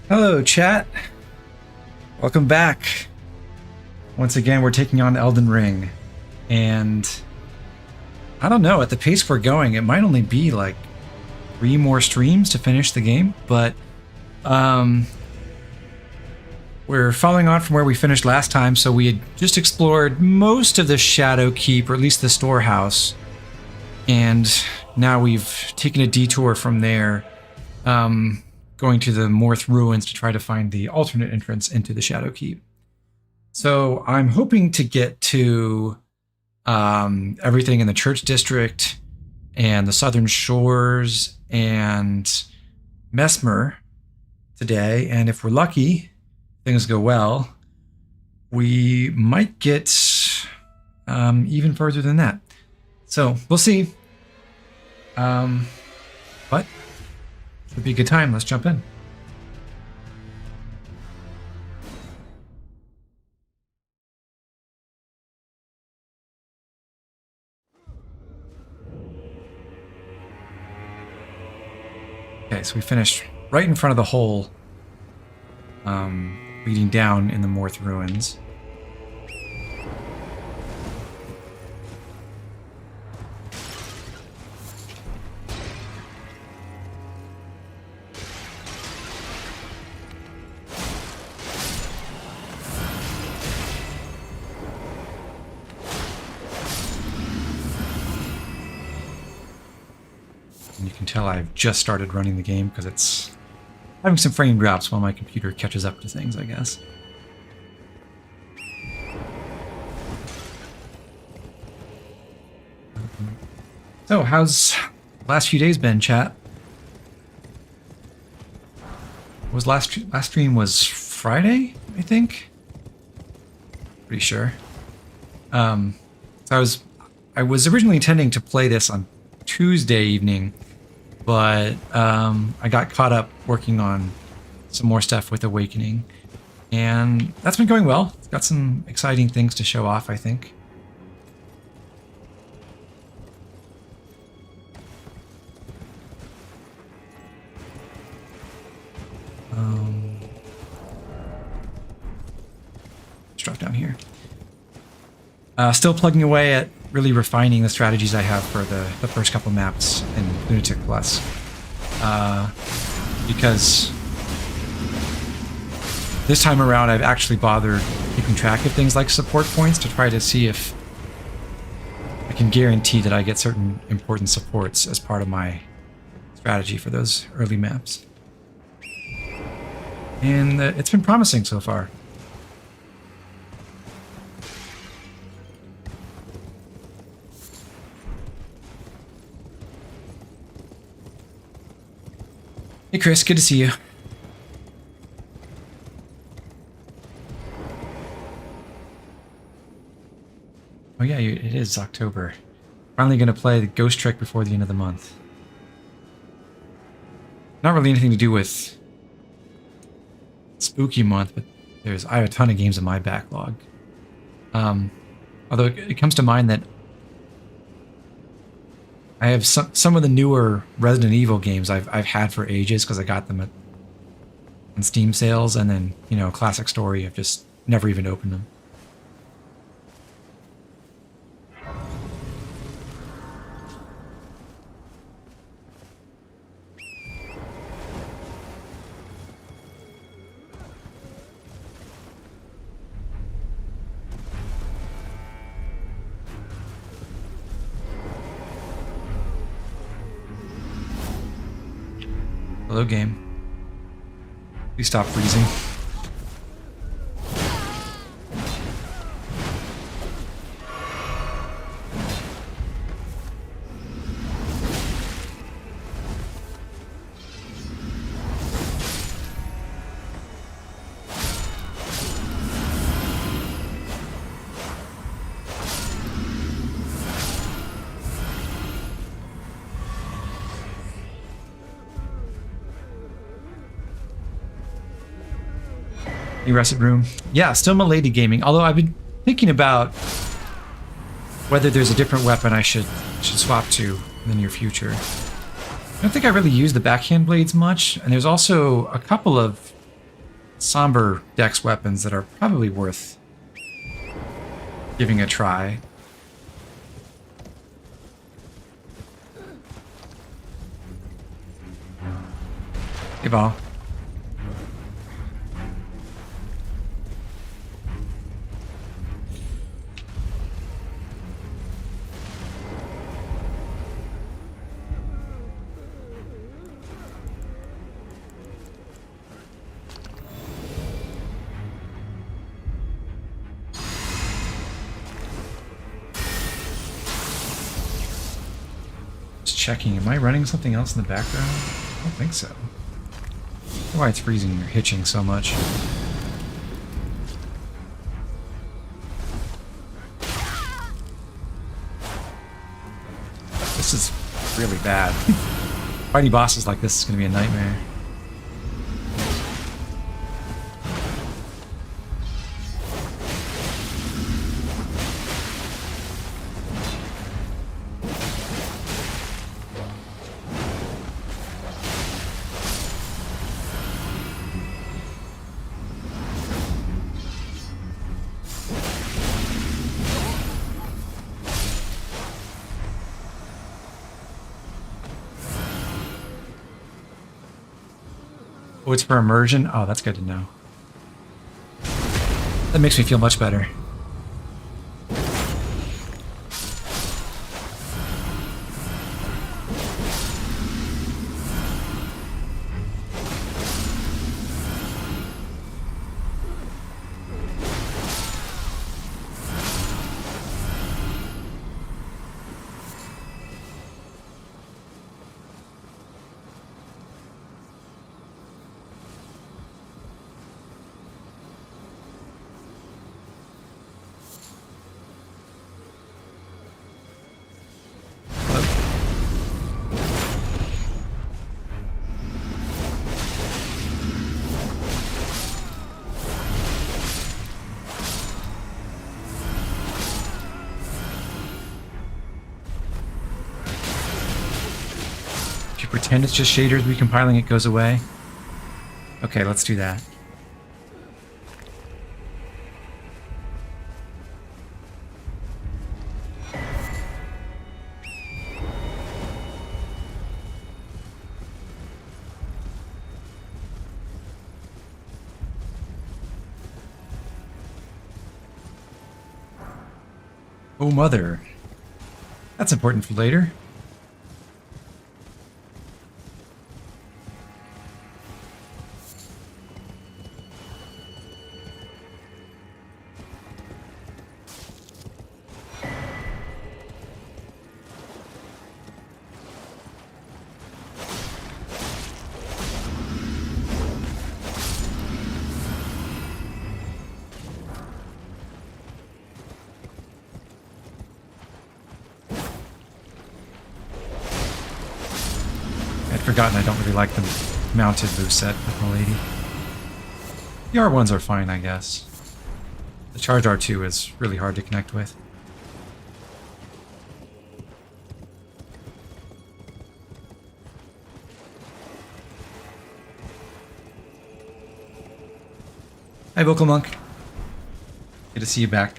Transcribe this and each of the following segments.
Hello, chat. Welcome back. Once again, we're taking on Elden Ring. And I don't know, at the pace we're going, it might only be like 3 more streams to finish the game, but we're following on from where we finished last time, so we had just explored most of the Shadow Keep, or at least the storehouse. And now we've taken a detour from there, going to the Moorth ruins to try to find the alternate entrance into the Shadow Keep. So I'm hoping to get to everything in the Church District and the Southern Shores and Messmer today. And if we're lucky, things go well, we might get even further than that. So we'll see. But should be a good time. Let's jump in. Okay, so we finished right in front of the hole leading down in the Moorth ruins. And you can tell I've just started running the game because it's having some frame drops while my computer catches up to things, I guess. So, how's the last few days been, chat? Was last stream was Friday, I think? Pretty sure. So I was originally intending to play this on Tuesday evening, but I got caught up working on some more stuff with Awakening, and that's been going well. It's got some exciting things to show off, I think. Let's drop down here. Still plugging away at really refining the strategies I have for the first couple maps in Lunatic Plus. Because this time around I've actually bothered keeping track of things like support points to try to see if I can guarantee that I get certain important supports as part of my strategy for those early maps. And it's been promising so far. Hey Chris, good to see you. Oh yeah, it is October. Finally gonna play the Ghost Trick before the end of the month. Not really anything to do with spooky month, but I have a ton of games in my backlog. Although it comes to mind that I have some of the newer Resident Evil games I've had for ages because I got them on Steam sales, and then, you know, Classic Story, I've just never even opened them. Hello, game. Please stop freezing. Reset room. Yeah, still Milady Gaming. Although I've been thinking about whether there's a different weapon I should swap to in the near future. I don't think I really use the backhand blades much, and there's also a couple of somber dex weapons that are probably worth giving a try. Hey, Ball. Just checking. Am I running something else in the background? I don't think so. Why it's freezing or hitching so much. This is really bad. Fighting bosses like this is going to be a nightmare. Oh, it's for immersion? Oh, that's good to know. That makes me feel much better. Pretend it's just shaders recompiling, it goes away. Okay, let's do that. Oh, mother. That's important for later. Forgotten I don't really like the mounted moveset with my lady. The R1s are fine, I guess. The charge R2 is really hard to connect with. Hi, Vocal Monk. Good to see you back.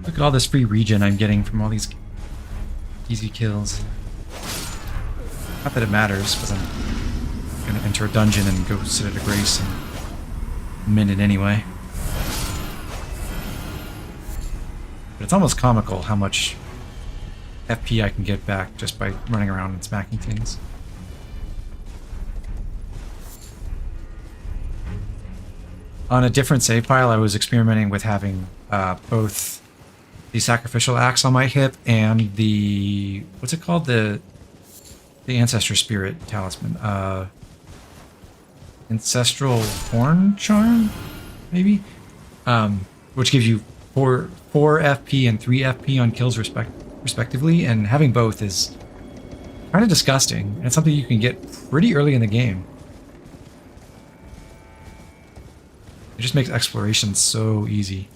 Look at all this free regen I'm getting from all these easy kills. Not that it matters, because I'm going to enter a dungeon and go sit at a grace in a minute anyway. But it's almost comical how much FP I can get back just by running around and smacking things. On a different save file, I was experimenting with having both the sacrificial axe on my hip and the... what's it called? The The Ancestor Spirit Talisman. Ancestral Horn Charm, maybe? Which gives you 4 FP and 3 FP on kills respectively, and having both is kind of disgusting. And it's something you can get pretty early in the game. It just makes exploration so easy.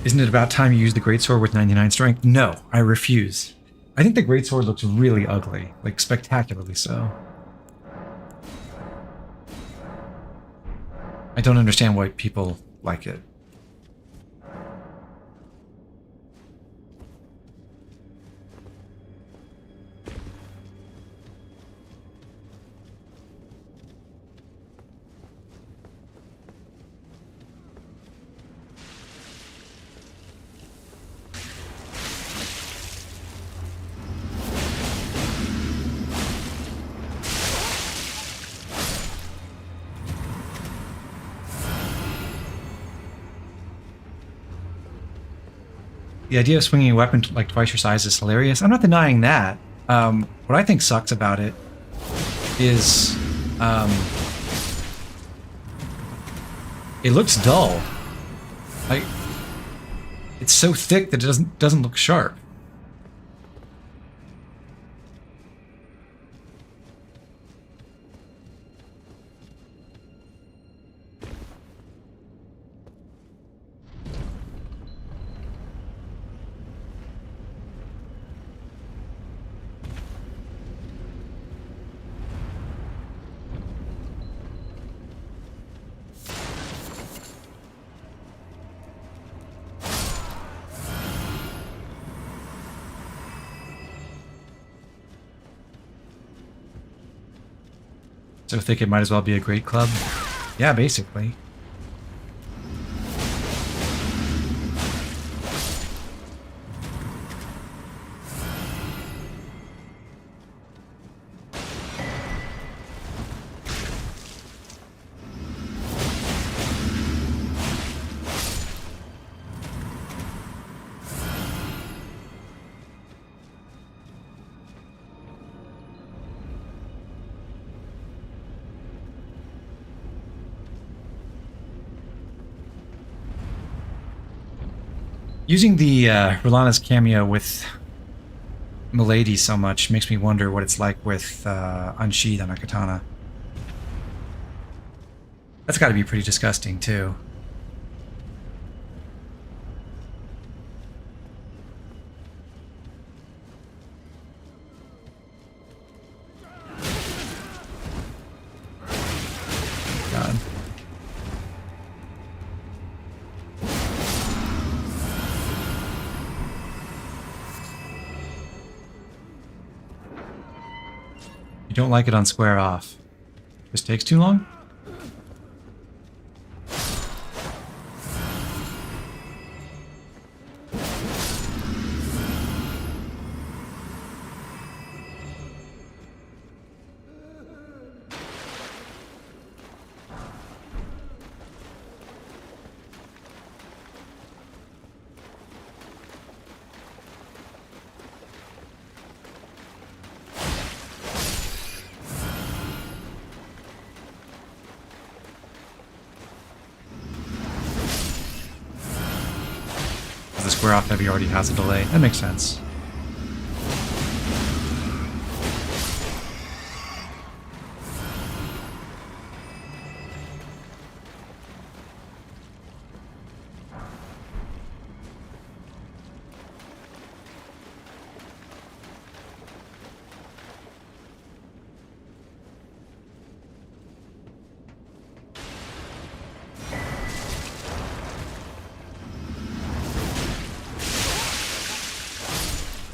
Isn't it about time you use the greatsword with 99 strength? No, I refuse. I think the greatsword looks really ugly, like spectacularly so. I don't understand why people like it. The idea of swinging a weapon like twice your size is hilarious. I'm not denying that. What I think sucks about it is it looks dull. Like it's so thick that it doesn't look sharp. So thick it might as well be a great club. Yeah, basically. Using the Rolana's cameo with Milady so much makes me wonder what it's like with Unsheathed on a katana. That's got to be pretty disgusting, too. God. You don't like it on square off. This takes too long? The square off heavy already has a delay. That makes sense.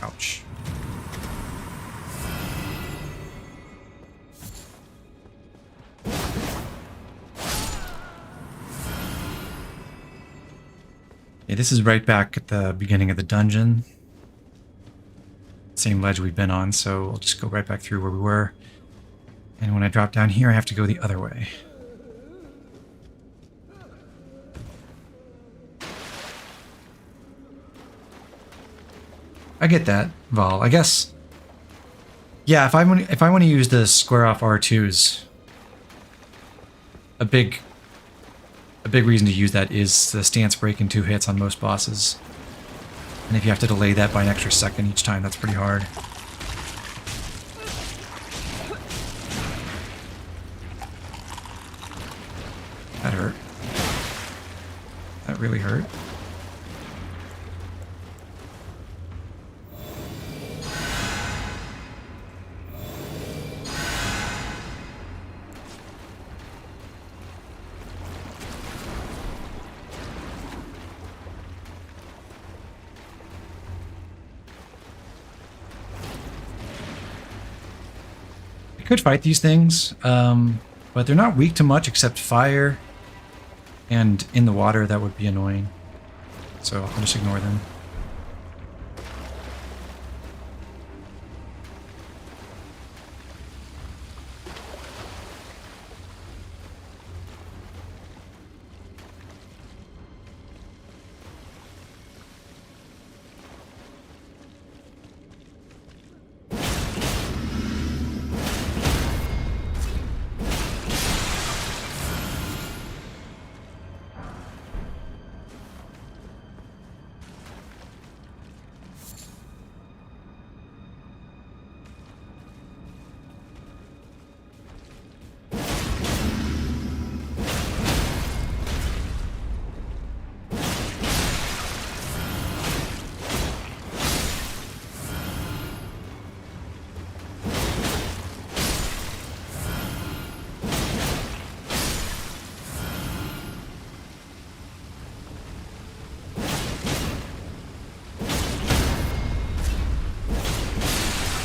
Ouch. Yeah, this is right back at the beginning of the dungeon. Same ledge we've been on, so we'll just go right back through where we were. And when I drop down here, I have to go the other way. I get that, Vol. I guess... Yeah, if I want to use the square off R2s, a big reason to use that is the stance break in 2 hits on most bosses. And if you have to delay that by an extra second each time, that's pretty hard. That hurt. That really hurt. I could fight these things, but they're not weak to much except fire, and in the water that would be annoying, so I'll just ignore them.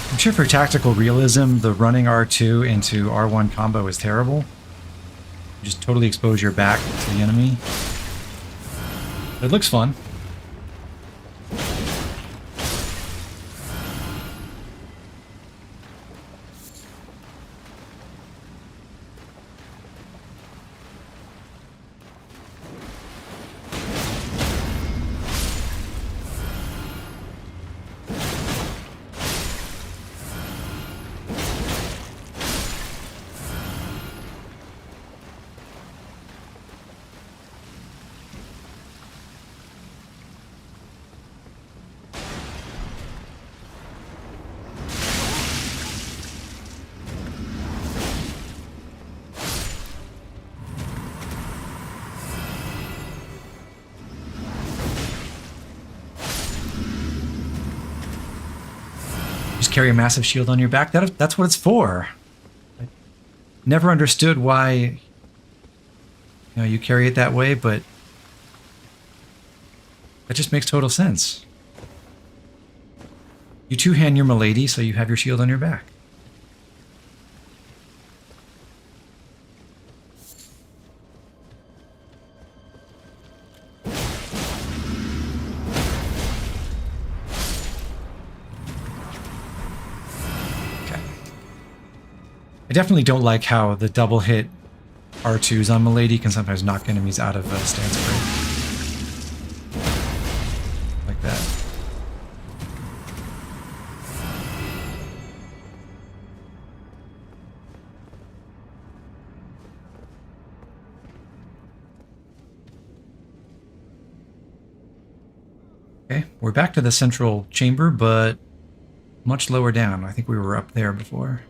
I'm sure for tactical realism, the running R2 into R1 combo is terrible. You just totally expose your back to the enemy. But it looks fun. Carry a massive shield on your back. That's what it's for. I never understood why you carry it that way, but that just makes total sense. You two-hand your milady, so you have your shield on your back. I definitely don't like how the double hit R2s on Milady can sometimes knock enemies out of stance break. Like that. Okay, we're back to the central chamber, but much lower down. I think we were up there before.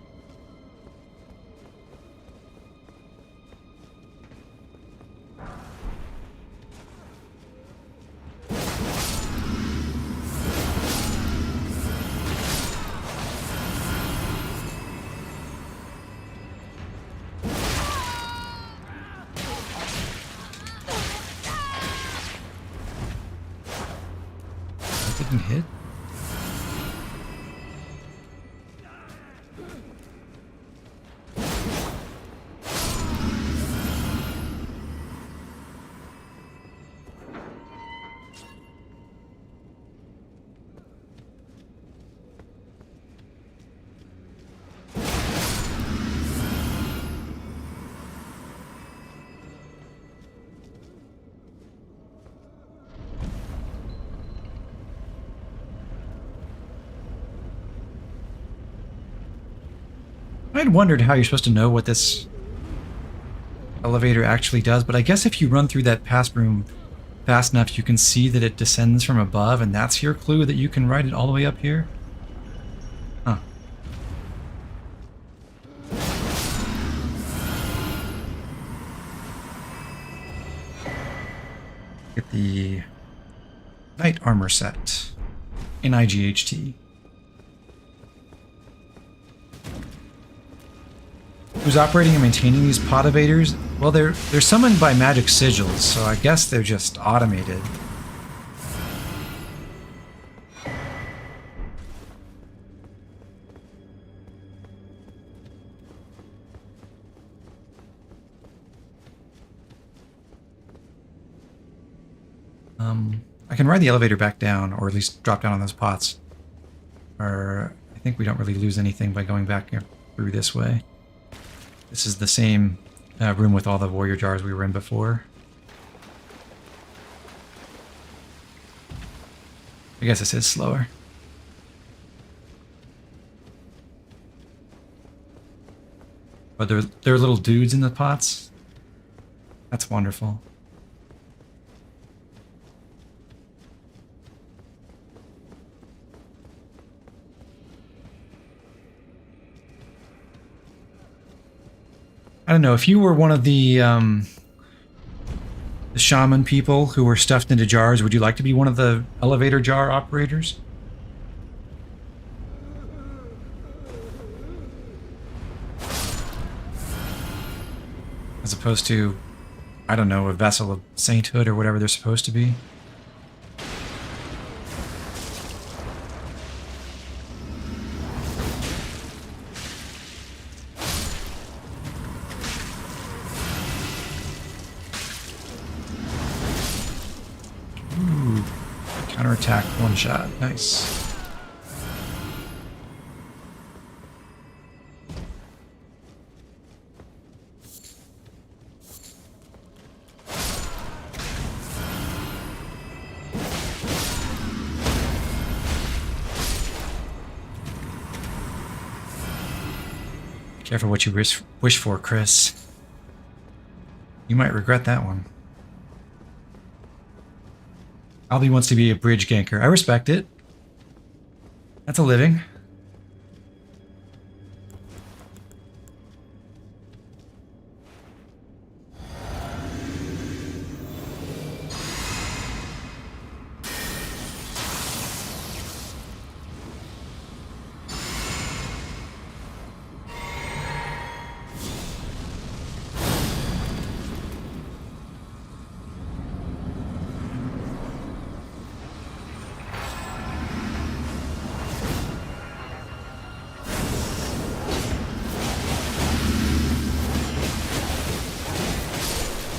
Didn't hit. I'd wondered how you're supposed to know what this elevator actually does, but I guess if you run through that past room fast enough, you can see that it descends from above, and that's your clue that you can ride it all the way up here? Huh. Get the Knight armor set in IGHT. Who's operating and maintaining these pod evaders? Well, they're summoned by magic sigils, so I guess they're just automated. I can ride the elevator back down, or at least drop down on those pots. Or I think we don't really lose anything by going back through this way. This is the same room with all the warrior jars we were in before. I guess this is slower. But there are little dudes in the pots. That's wonderful. I don't know, if you were one of the shaman people who were stuffed into jars, would you like to be one of the elevator jar operators? As opposed to, I don't know, a vessel of sainthood or whatever they're supposed to be? Counterattack, one shot. Nice. Careful what you wish for, Chris. You might regret that one. Albie wants to be a bridge ganker. I respect it. That's a living.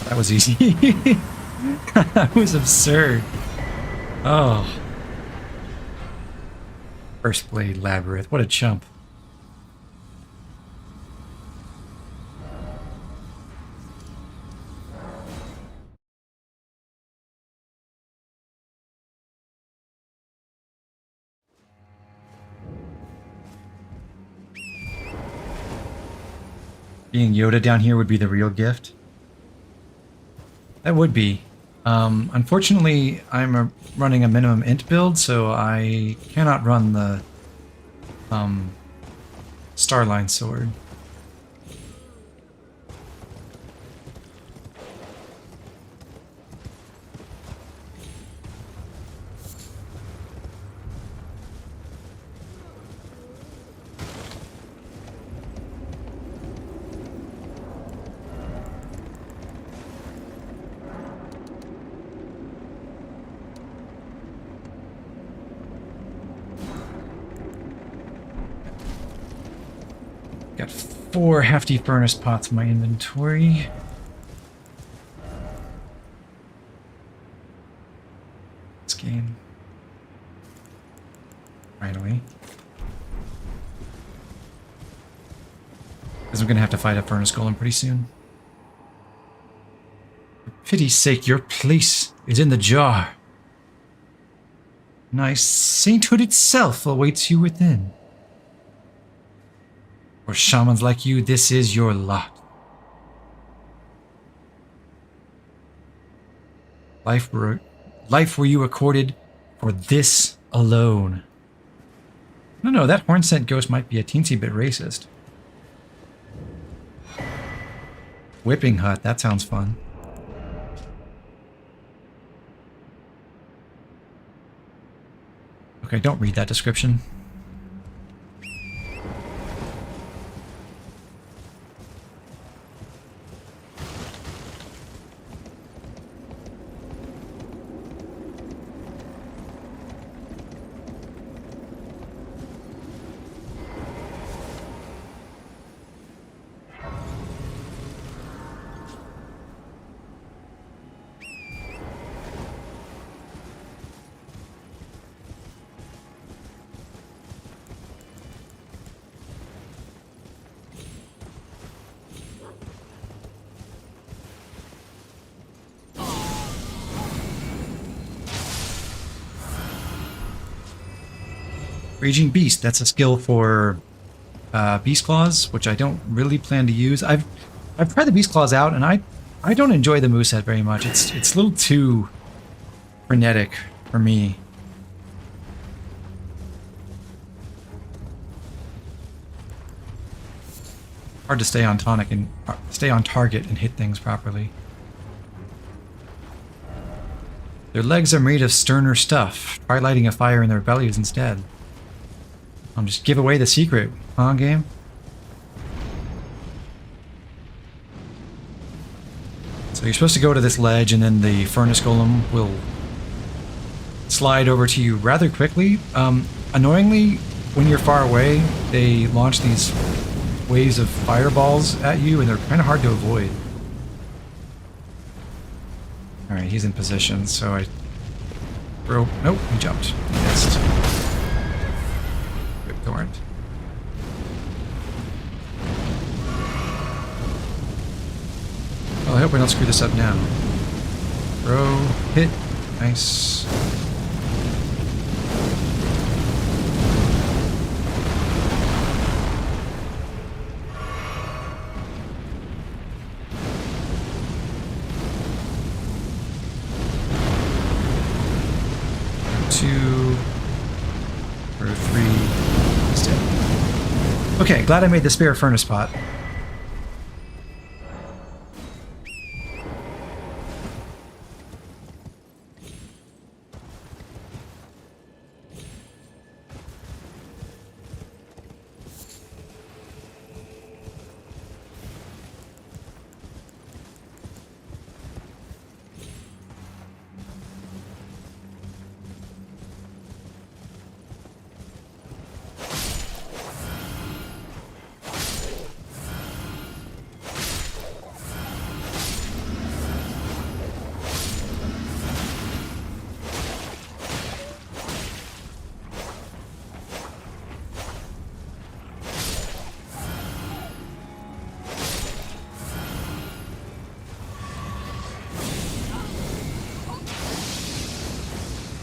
That was easy. That was absurd. Oh. First Blade Labyrinth. What a chump. Being Yoda down here would be the real gift. That would be. Unfortunately, I'm running a minimum int build, so I cannot run the Starline sword. Got 4 hefty furnace pots in my inventory. Let's gain. Finally. Because I'm going to have to fight a furnace golem pretty soon. For pity's sake, your place is in the jar. Nice sainthood itself awaits you within. For shamans like you, this is your lot. Life were you accorded for this alone. No, that Hornsent ghost might be a teensy bit racist. Whipping hut, that sounds fun. Okay, don't read that description. Raging Beast, that's a skill for Beast Claws, which I don't really plan to use. I've tried the Beast Claws out, and I don't enjoy the moveset very much. It's a little too frenetic for me. Hard to stay on tonic and stay on target and hit things properly. Their legs are made of sterner stuff. Try lighting a fire in their bellies instead. I'll just give away the secret, huh, game? So you're supposed to go to this ledge, and then the furnace golem will slide over to you rather quickly. Annoyingly, when you're far away, they launch these waves of fireballs at you, and they're kind of hard to avoid. Alright, he's in position, so I throw... Nope, he jumped. He missed. Torrent. Well, I hope we don't screw this up now. Throw, hit, nice. Two, or three. Okay, glad I made the spare furnace pot.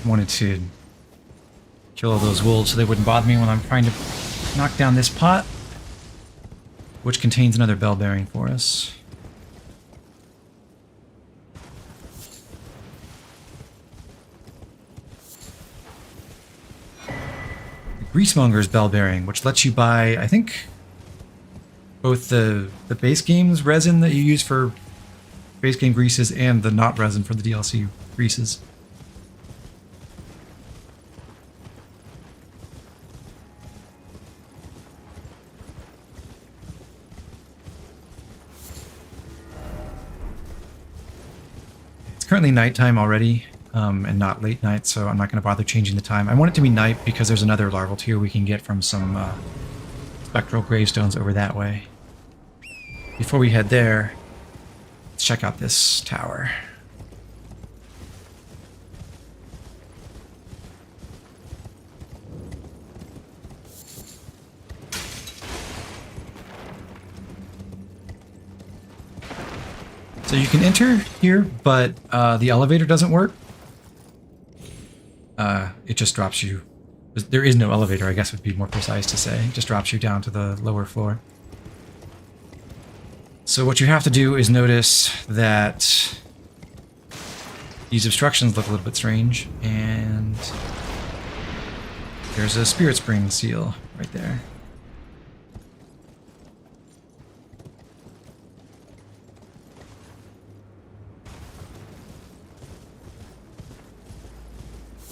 Wanted to kill all those wolves so they wouldn't bother me when I'm trying to knock down this pot, which contains another bell bearing for us. Greasemonger's bell bearing, which lets you buy, I think, both the base game's resin that you use for base game greases and the not resin for the DLC greases. Currently nighttime already, and not late night, so I'm not going to bother changing the time. I want it to be night because there's another larval tier we can get from some spectral gravestones over that way. Before we head there, let's check out this tower. So you can enter here, but the elevator doesn't work. It just drops you. There is no elevator, I guess would be more precise to say. It just drops you down to the lower floor. So what you have to do is notice that these obstructions look a little bit strange, and there's a spirit spring seal right there.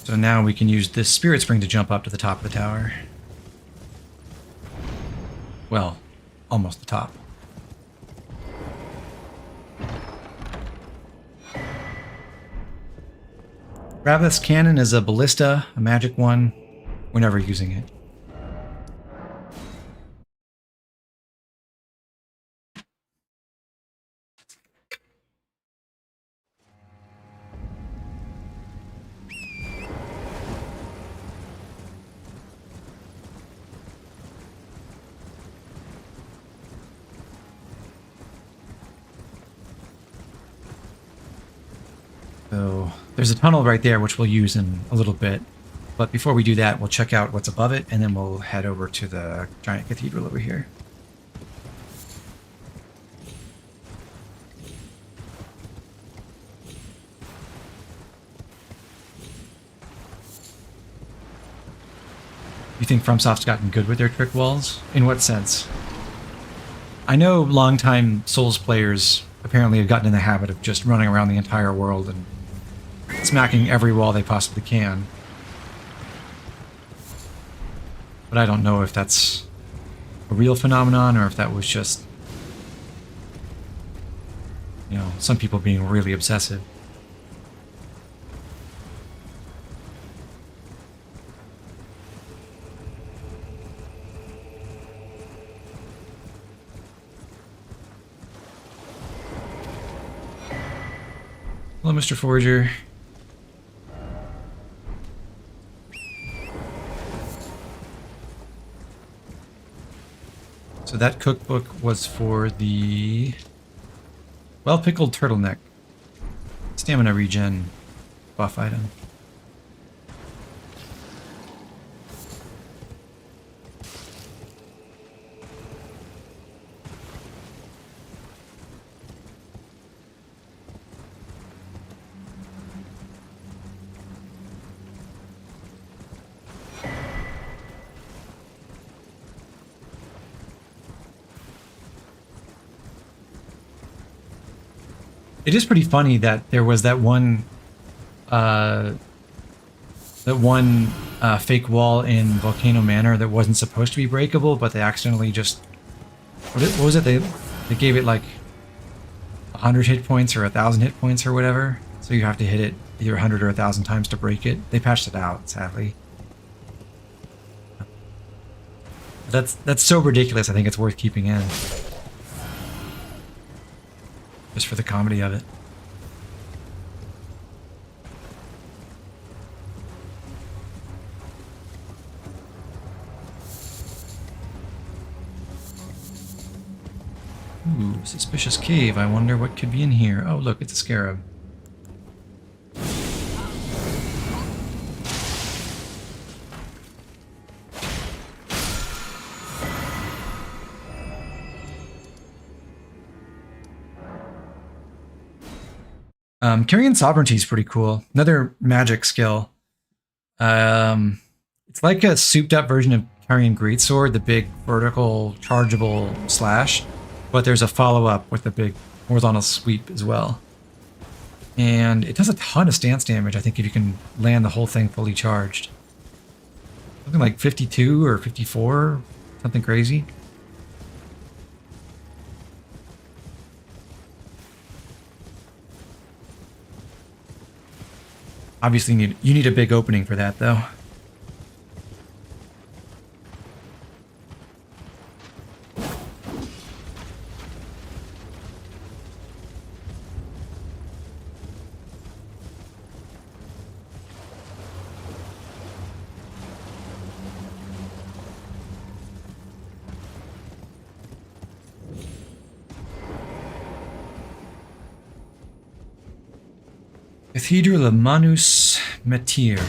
So now we can use this spirit spring to jump up to the top of the tower. Well, almost the top. Raveth's cannon is a ballista, a magic one. We're never using it. So there's a tunnel right there, which we'll use in a little bit. But before we do that, we'll check out what's above it, and then we'll head over to the giant cathedral over here. You think FromSoft's gotten good with their trick walls? In what sense? I know longtime Souls players apparently have gotten in the habit of just running around the entire world and smacking every wall they possibly can. But I don't know if that's a real phenomenon or if that was just, you know, some people being really obsessive. Hello, Mr. Forger. So that cookbook was for the well-pickled turtleneck stamina regen buff item. It is pretty funny that there was that one fake wall in Volcano Manor that wasn't supposed to be breakable, but they accidentally just what was it? They gave it like 100 hit points or 1,000 hit points or whatever. So you have to hit it either 100 or 1,000 times to break it. They patched it out, sadly. That's so ridiculous. I think it's worth keeping in. Just for the comedy of it. Ooh, suspicious cave. I wonder what could be in here. Oh, look, it's a scarab. Carrying Sovereignty is pretty cool. Another magic skill. It's like a souped up version of Carrying Greatsword, the big vertical chargeable slash, but there's a follow-up with the big horizontal sweep as well. And it does a ton of stance damage, I think, if you can land the whole thing fully charged. Something like 52 or 54, something crazy. Obviously, you need a big opening for that, though. Cathedral of Manus Metir.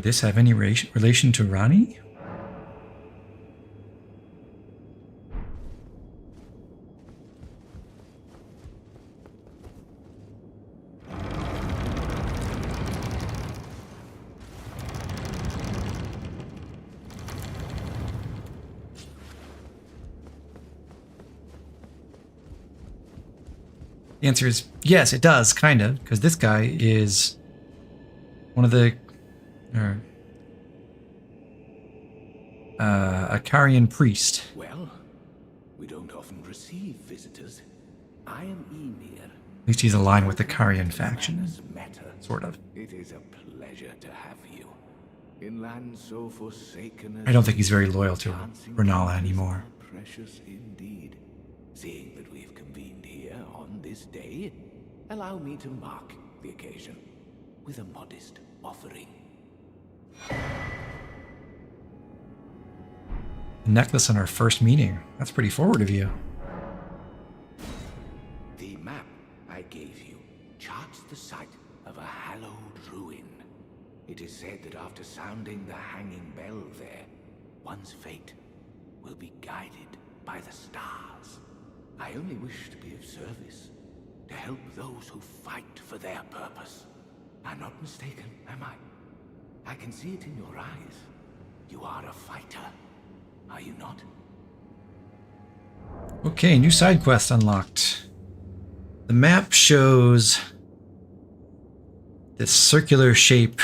Could this have any relation to Rani? The answer is yes, it does, kind of, because this guy is one of the, a Carian priest. Well, we don't often receive visitors. I am Ymir. At least he's aligned with the Carian faction, sort of. It is a pleasure to have you. In lands so forsaken. I don't think he's very loyal to Rennala anymore. Precious indeed. Seeing that we've convened here on this day, allow me to mark the occasion with a modest offering. A necklace on our first meeting. That's pretty forward of you. The map I gave you charts the site of a hallowed ruin. It is said that after sounding the hanging bell there, one's fate will be guided by the stars. I only wish to be of service, to help those who fight for their purpose. I'm not mistaken, am I? I can see it in your eyes. You are a fighter, are you not? Okay, new side quest unlocked. The map shows this circular shape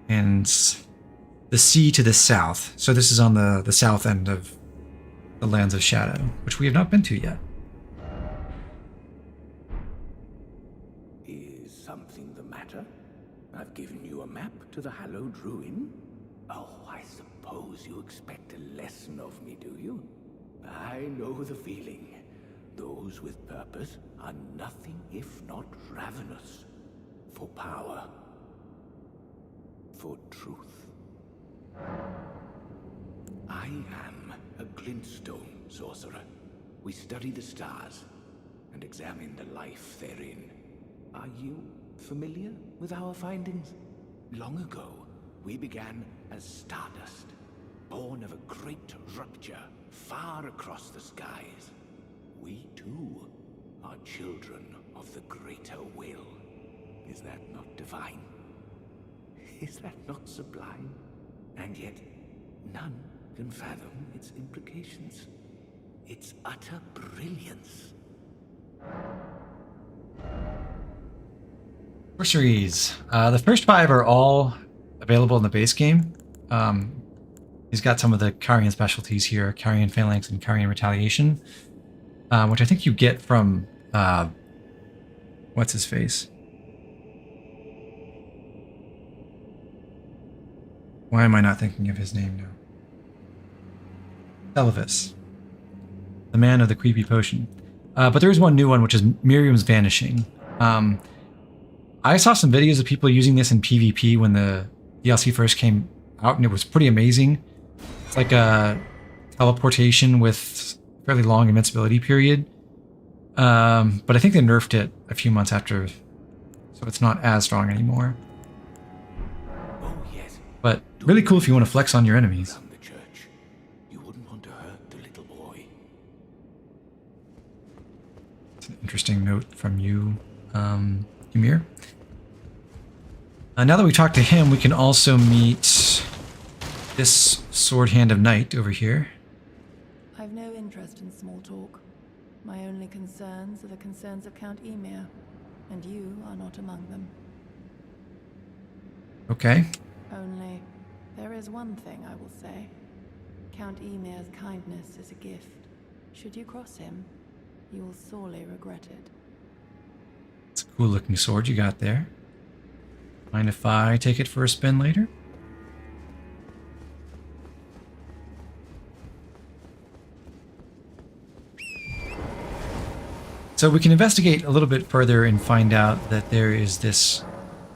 and the sea to the south. So this is on the south end of the Lands of Shadow, which we have not been to yet. Is something the matter? I've given you a map to the hallowed ruin? Oh, I suppose you expect a lesson of me, do you? I know the feeling. Those with purpose are nothing if not ravenous. For power. For truth. I am a glintstone sorcerer. We study the stars and examine the life therein. Are you familiar with our findings? Long ago, we began as stardust, born of a great rupture far across the skies. We too are children of the greater will. Is that not divine? Is that not sublime? And yet, none can fathom its implications. Its utter brilliance. Sorceries. The first 5 are all available in the base game. He's got some of the Carian specialties here, Carian Phalanx and Carian Retaliation, which I think you get from, what's his face? Why am I not thinking of his name now? Televis, the man of the creepy potion. But there is one new one, which is Miriam's Vanishing. I saw some videos of people using this in PvP when the DLC first came out, and it was pretty amazing. It's like a teleportation with a fairly long invincibility period. But I think they nerfed it a few months after, so it's not as strong anymore. Oh, yes. But really cool if you want to flex on your enemies. From the church. You wouldn't want to hurt the little boy. It's an interesting note from you, Ymir. Now that we talked to him, we can also meet this Sword Hand of Night over here. I've no interest in small talk. My only concerns are the concerns of Count Ymir, and you are not among them. Okay. Only, there is one thing I will say. Count Ymir's kindness is a gift. Should you cross him, you will sorely regret it. It's a cool looking sword you got there. Mind if I take it for a spin later? So we can investigate a little bit further and find out that there is this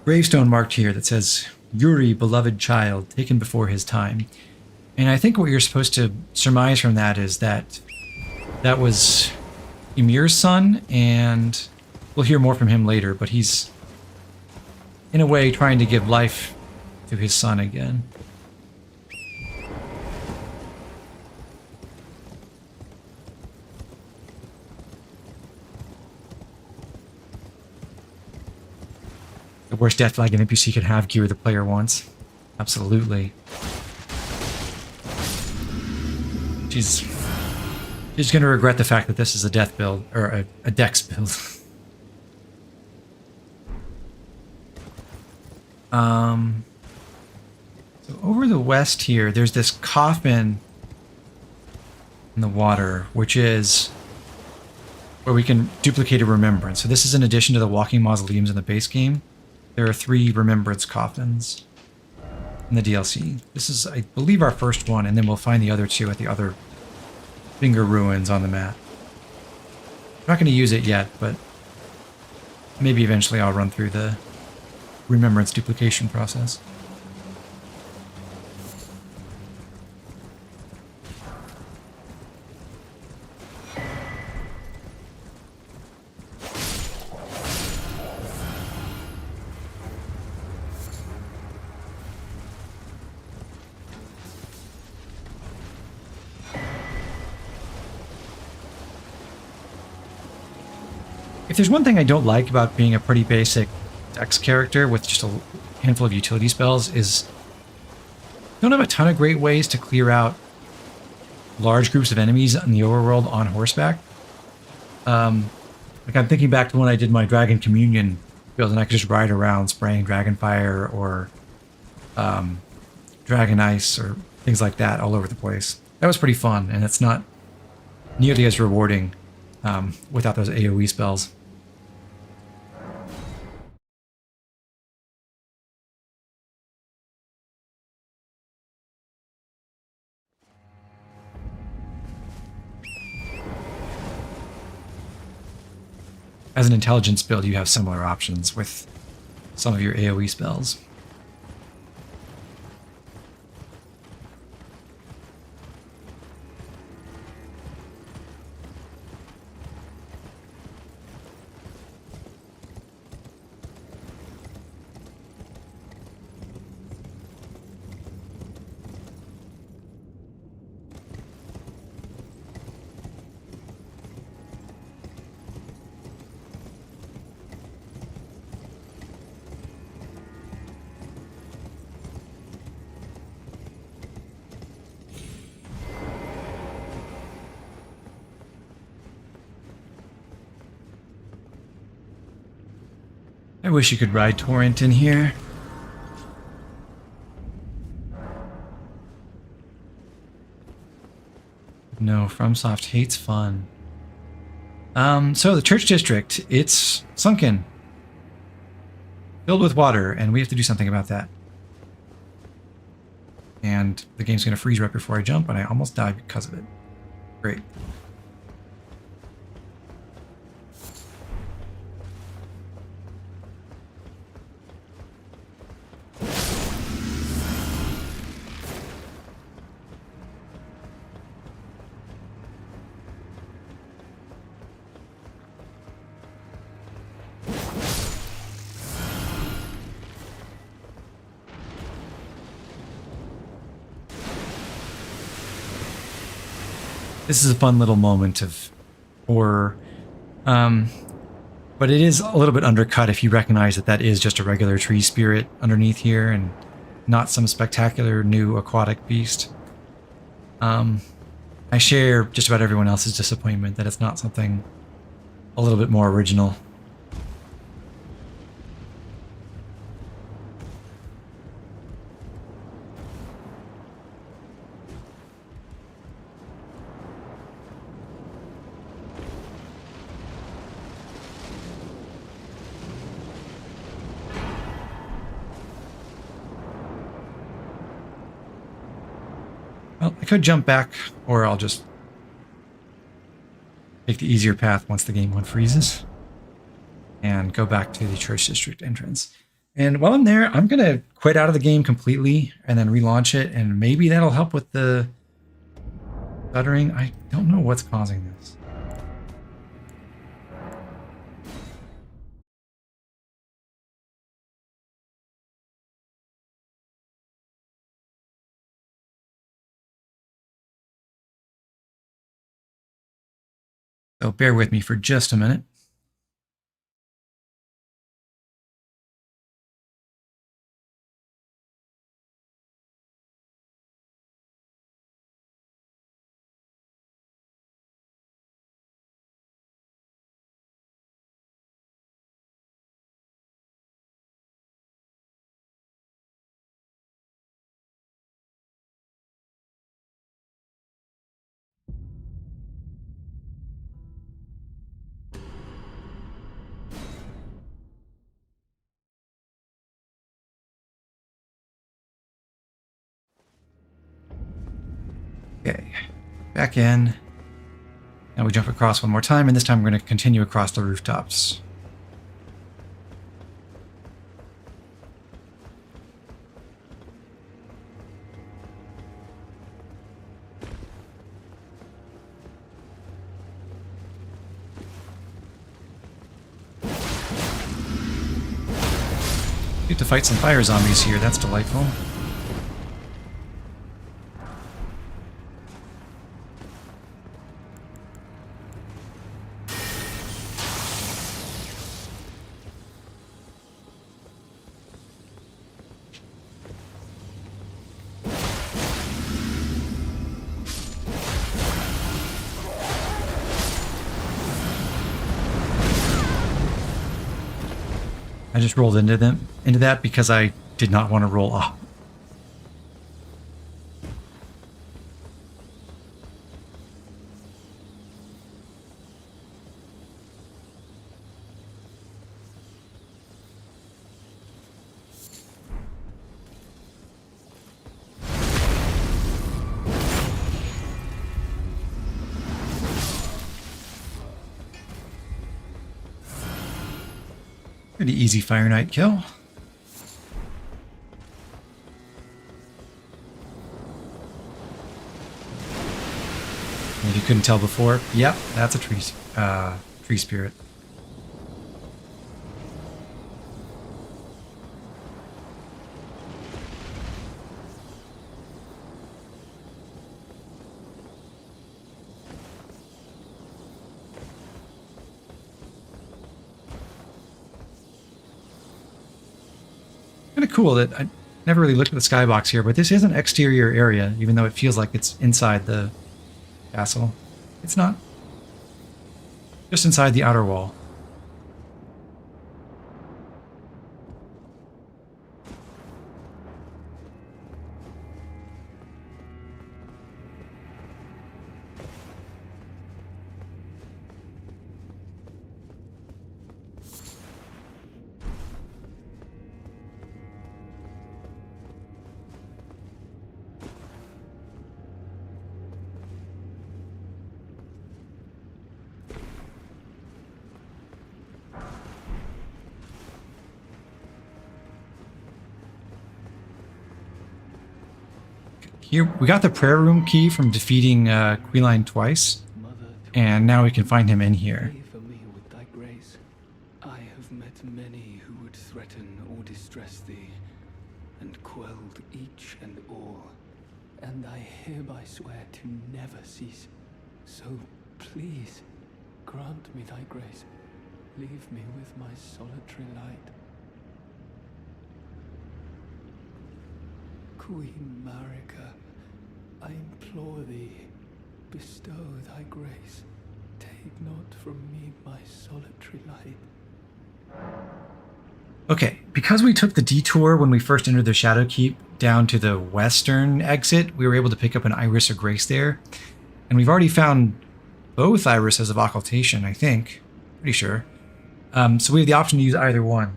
gravestone marked here that says, Yuri, beloved child, taken before his time. And I think what you're supposed to surmise from that is that that was Ymir's son, and we'll hear more from him later, but he's, in a way, trying to give life to his son again. The worst death flag an NPC could have, gear the player wants. Absolutely. She's going to regret the fact that this is a death build, or a dex build. So over the west here, there's this coffin in the water, which is where we can duplicate a remembrance. So this is in addition to the walking mausoleums in the base game. There are 3 remembrance coffins in the DLC. This is, I believe, our first one, and then we'll find the other 2 at the other finger ruins on the map. I'm not going to use it yet, but maybe eventually I'll run through the remembrance duplication process. If there's one thing I don't like about being a pretty basic Dex character with just a handful of utility spells is you don't have a ton of great ways to clear out large groups of enemies in the overworld on horseback. Like I'm thinking back to when I did my Dragon Communion build and I could just ride around spraying Dragon Fire or Dragon Ice or things like that all over the place. That was pretty fun, and it's not nearly as rewarding without those AoE spells. As an intelligence build, you have similar options with some of your AoE spells. I wish you could ride Torrent in here. No, FromSoft hates fun. So the church district, it's sunken. Filled with water, and we have to do something about that. And the game's going to freeze right before I jump, and I almost died because of it. Great. This is a fun little moment of horror, but it is a little bit undercut if you recognize that that is just a regular tree spirit underneath here and not some spectacular new aquatic beast. I share just about everyone else's disappointment that it's not something a little bit more original. Well, I could jump back, or I'll just take the easier path once the game unfreezes and go back to the Church District entrance. And while I'm there, I'm going to quit out of the game completely and then relaunch it, and maybe that'll help with the stuttering. I don't know what's causing this. So bear with me for just a minute. Okay, back in. Now we jump across one more time, and this time we're going to continue across the rooftops. Get to fight some fire zombies here, that's delightful. I just rolled into that because I did not want to roll off. Pretty easy Fire Knight kill. If you couldn't tell before, yep, that's a tree spirit. Kind of cool that I never really looked at the skybox here, but this is an exterior area, even though it feels like it's inside the castle. It's not. Just inside the outer wall. Here, we got the prayer room key from defeating Queline twice, and now we can find him in here. Favor me with thy grace. I have met many who would threaten or distress thee, and quelled each and all. And I hereby swear to never cease. So please, grant me thy grace. Leave me with my solitary light. Queen Marika, I implore thee, bestow thy grace. Take not from me my solitary light. Okay, because we took the detour when we first entered the Shadow Keep down to the western exit, we were able to pick up an Iris of Grace there. And we've already found both irises of occultation, I think. Pretty sure. So we have the option to use either one.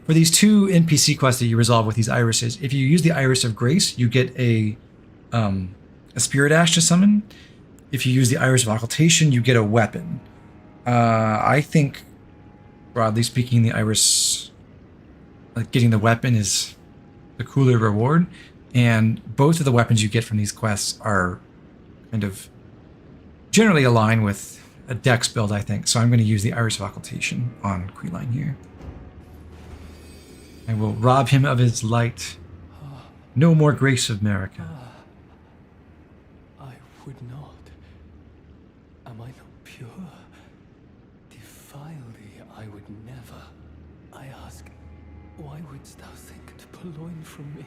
For these two NPC quests that you resolve with these irises, if you use the Iris of Grace, you get a Spirit Ash to summon. If you use the Iris of Occultation, you get a weapon. I think, broadly speaking, the Iris, like getting the weapon, is the cooler reward. And both of the weapons you get from these quests are kind of generally align with a dex build, I think. So I'm going to use the Iris of Occultation on Queline here. I will rob him of his light. No more grace of Marika. I would not. Am defile thee, I would never. I ask, why wouldst thou think to purloin from me?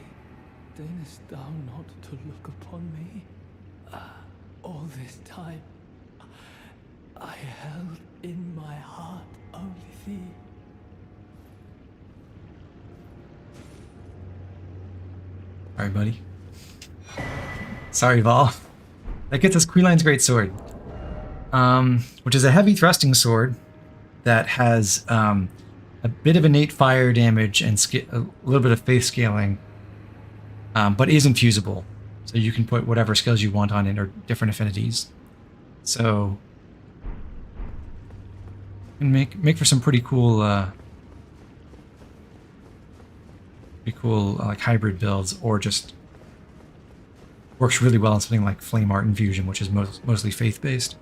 Deignest thou not to look upon me? All this time, I held in my heart only thee. Alright, buddy. Sorry, Vol. That gets us Queline's Greatsword. Which is a heavy thrusting sword that has a bit of innate fire damage and a little bit of faith scaling, but is infusible. So you can put whatever skills you want on it or different affinities. So and make for some pretty cool like hybrid builds, or just works really well in something like Flame Art Infusion, which is mostly faith based.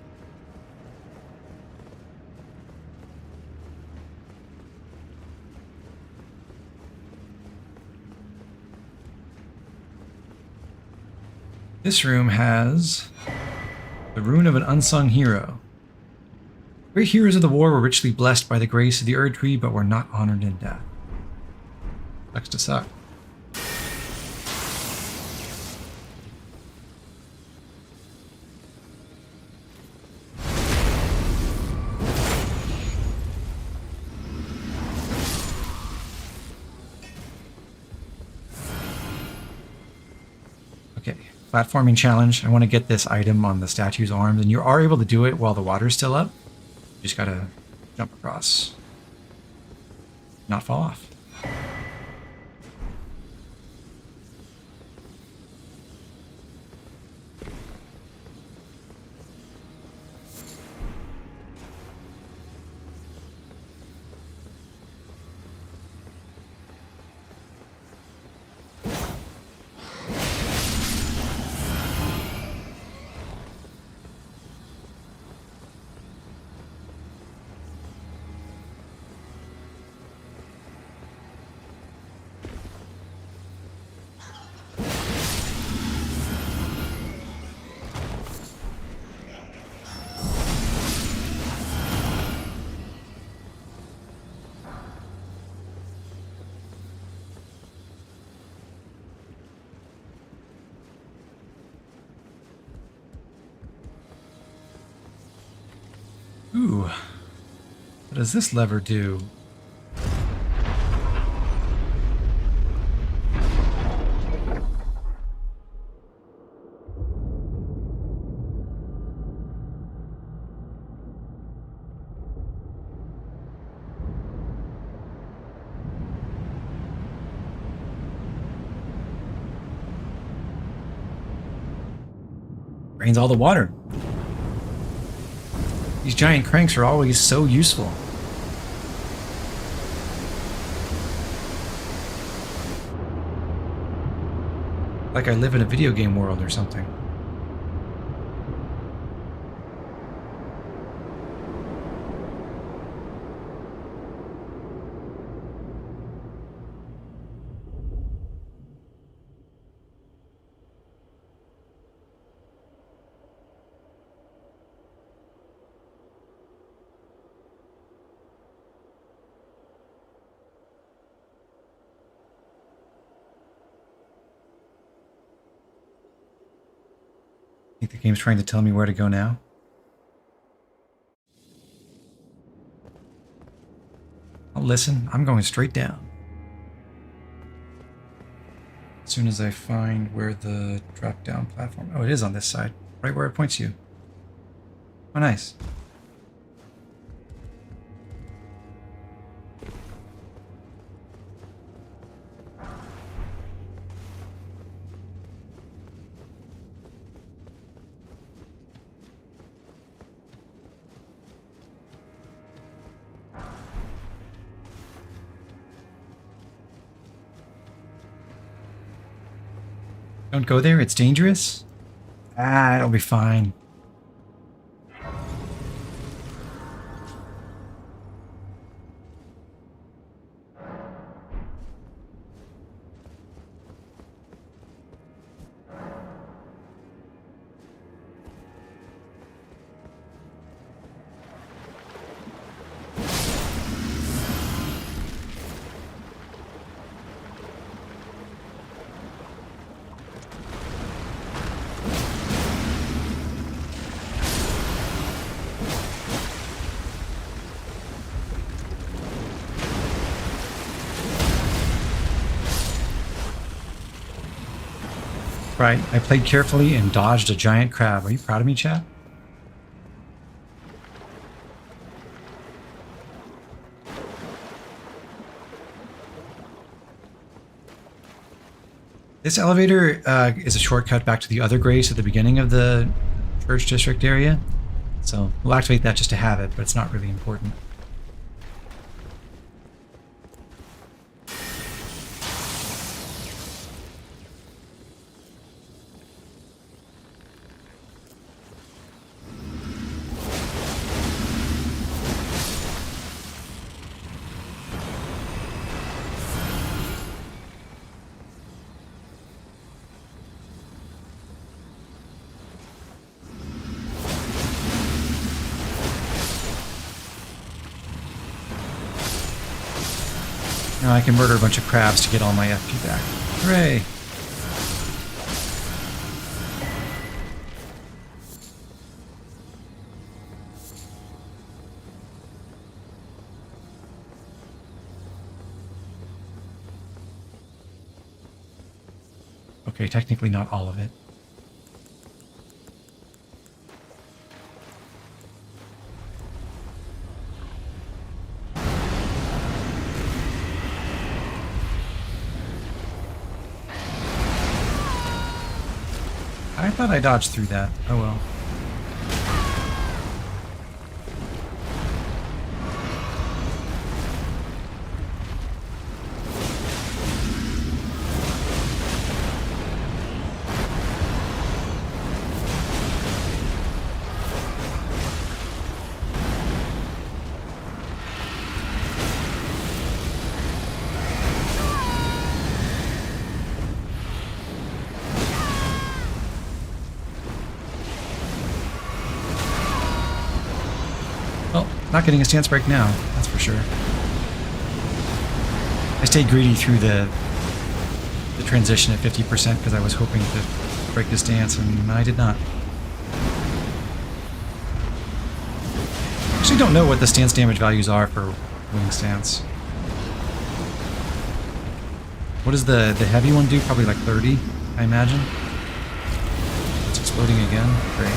This room has the Rune of an Unsung Hero. Great heroes of the war were richly blessed by the grace of the Erd Tree, but were not honored in death. Sucks to suck. Okay, platforming challenge. I want to get this item on the statue's arms, and you are able to do it while the water's still up. You just gotta jump across. Not fall off. Ooh, what does this lever do? Drains all the water. These giant cranks are always so useful. Like I live in a video game world or something. I think the game's trying to tell me where to go now. I'll listen. I'm going straight down. As soon as I find where the drop-down platform... Oh, it is on this side. Right where it points you. Oh, nice. Don't go there, it's dangerous? Ah, it'll be fine. Right, I played carefully and dodged a giant crab. Are you proud of me, chat? This elevator is a shortcut back to the other grace at the beginning of the Church District area. So we'll activate that just to have it, but it's not really important. Now I can murder a bunch of crabs to get all my FP back. Hooray! Okay, technically not all of it. I thought I dodged through that. Oh well. Not getting a stance break now, that's for sure. I stayed greedy through the transition at 50% because I was hoping to break the stance, and I did not. I actually don't know what the stance damage values are for wing stance. What does the heavy one do? Probably like 30, I imagine. It's exploding again. Great.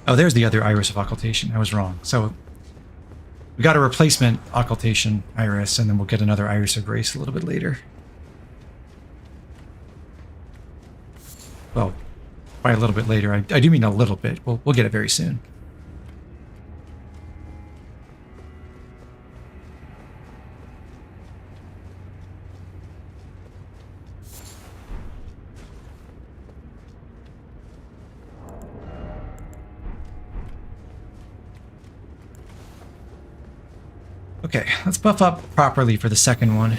Oh, there's the other Iris of Occultation. I was wrong. So we got a replacement Occultation Iris, and then we'll get another Iris of Grace a little bit later. Well, by a little bit later, I do mean a little bit. We'll get it very soon. Okay, let's buff up properly for the second one.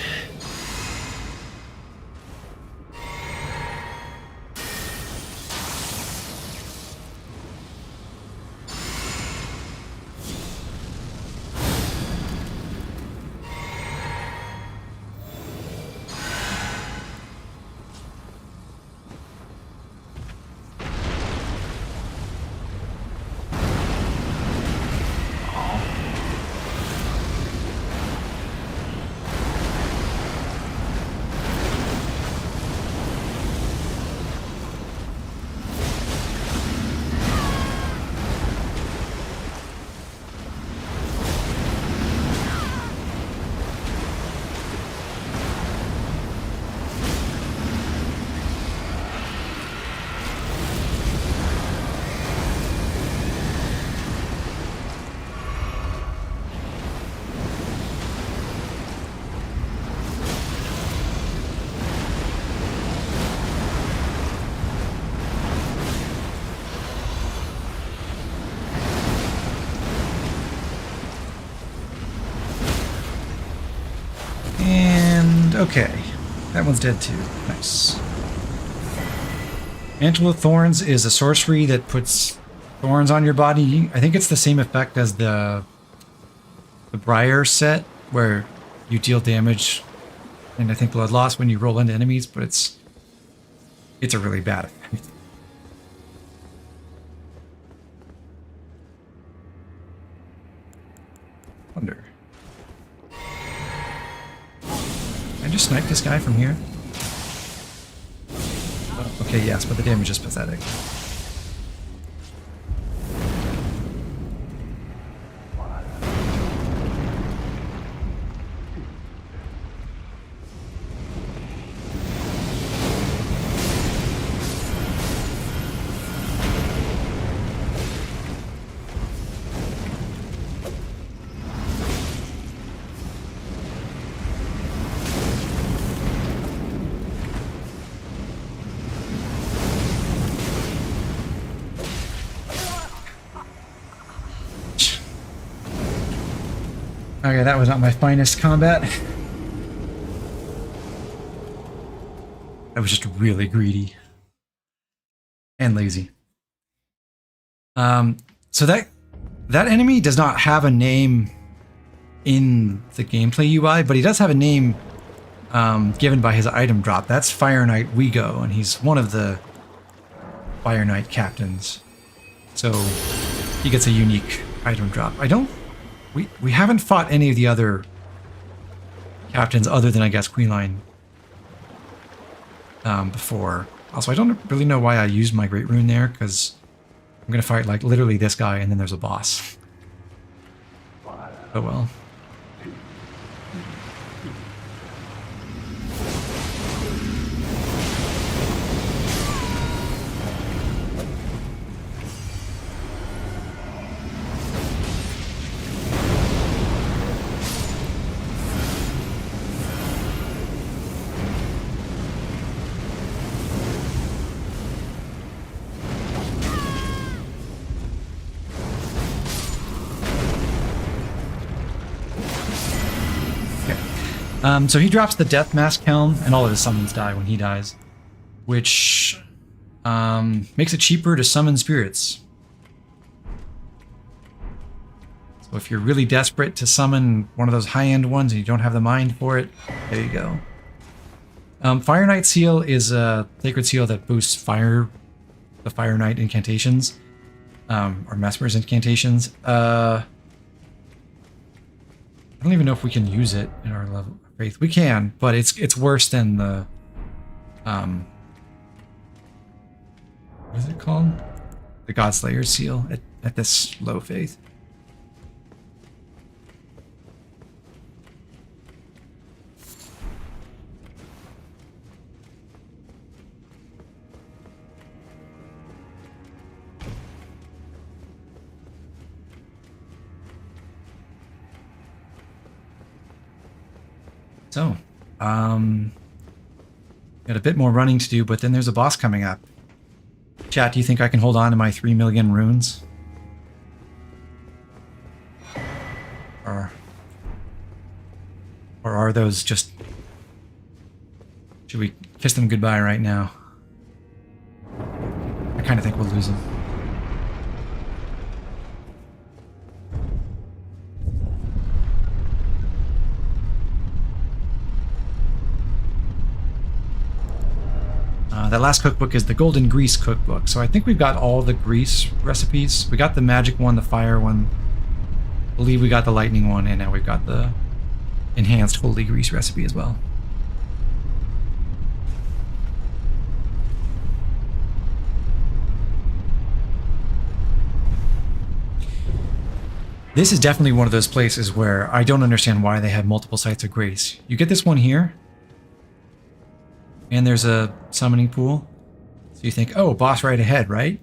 Okay, that one's dead too. Nice. Mantle of Thorns is a sorcery that puts thorns on your body. I think it's the same effect as the Briar set, where you deal damage and I think blood loss when you roll into enemies, but it's a really bad effect. Wonder. Can I just snipe this guy from here? Okay, yes, but the damage is pathetic. Okay, that was not my finest combat. I was just really greedy. And lazy. So that enemy does not have a name in the gameplay UI, but he does have a name given by his item drop. That's Fire Knight Wego, and he's one of the Fire Knight captains. So he gets a unique item drop. We haven't fought any of the other captains other than, I guess, Queenline before. Also, I don't really know why I used my Great Rune there, because I'm going to fight, like, literally this guy, and then there's a boss. Oh well. So he drops the Death Mask Helm, and all of his summons die when he dies, which makes it cheaper to summon spirits. So if you're really desperate to summon one of those high-end ones and you don't have the mind for it, there you go. Fire Knight Seal is a sacred seal that boosts the Fire Knight incantations, or Messmer's incantations. I don't even know if we can use it in our level of faith. We can, but it's worse than the what is it called? The Godslayer seal at this low faith. So, got a bit more running to do, but then there's a boss coming up. Chat, do you think I can hold on to my 3 million runes? Or are those just... Should we kiss them goodbye right now? I kind of think we'll lose them. That last cookbook is the Golden Grease cookbook, so I think we've got all the grease recipes. We got the magic one, the fire one, I believe we got the lightning one, and now we've got the enhanced holy grease recipe as well. This is definitely one of those places where I don't understand why they have multiple sites of grace. You get this one here, and there's a summoning pool. So you think, oh, boss right ahead, right?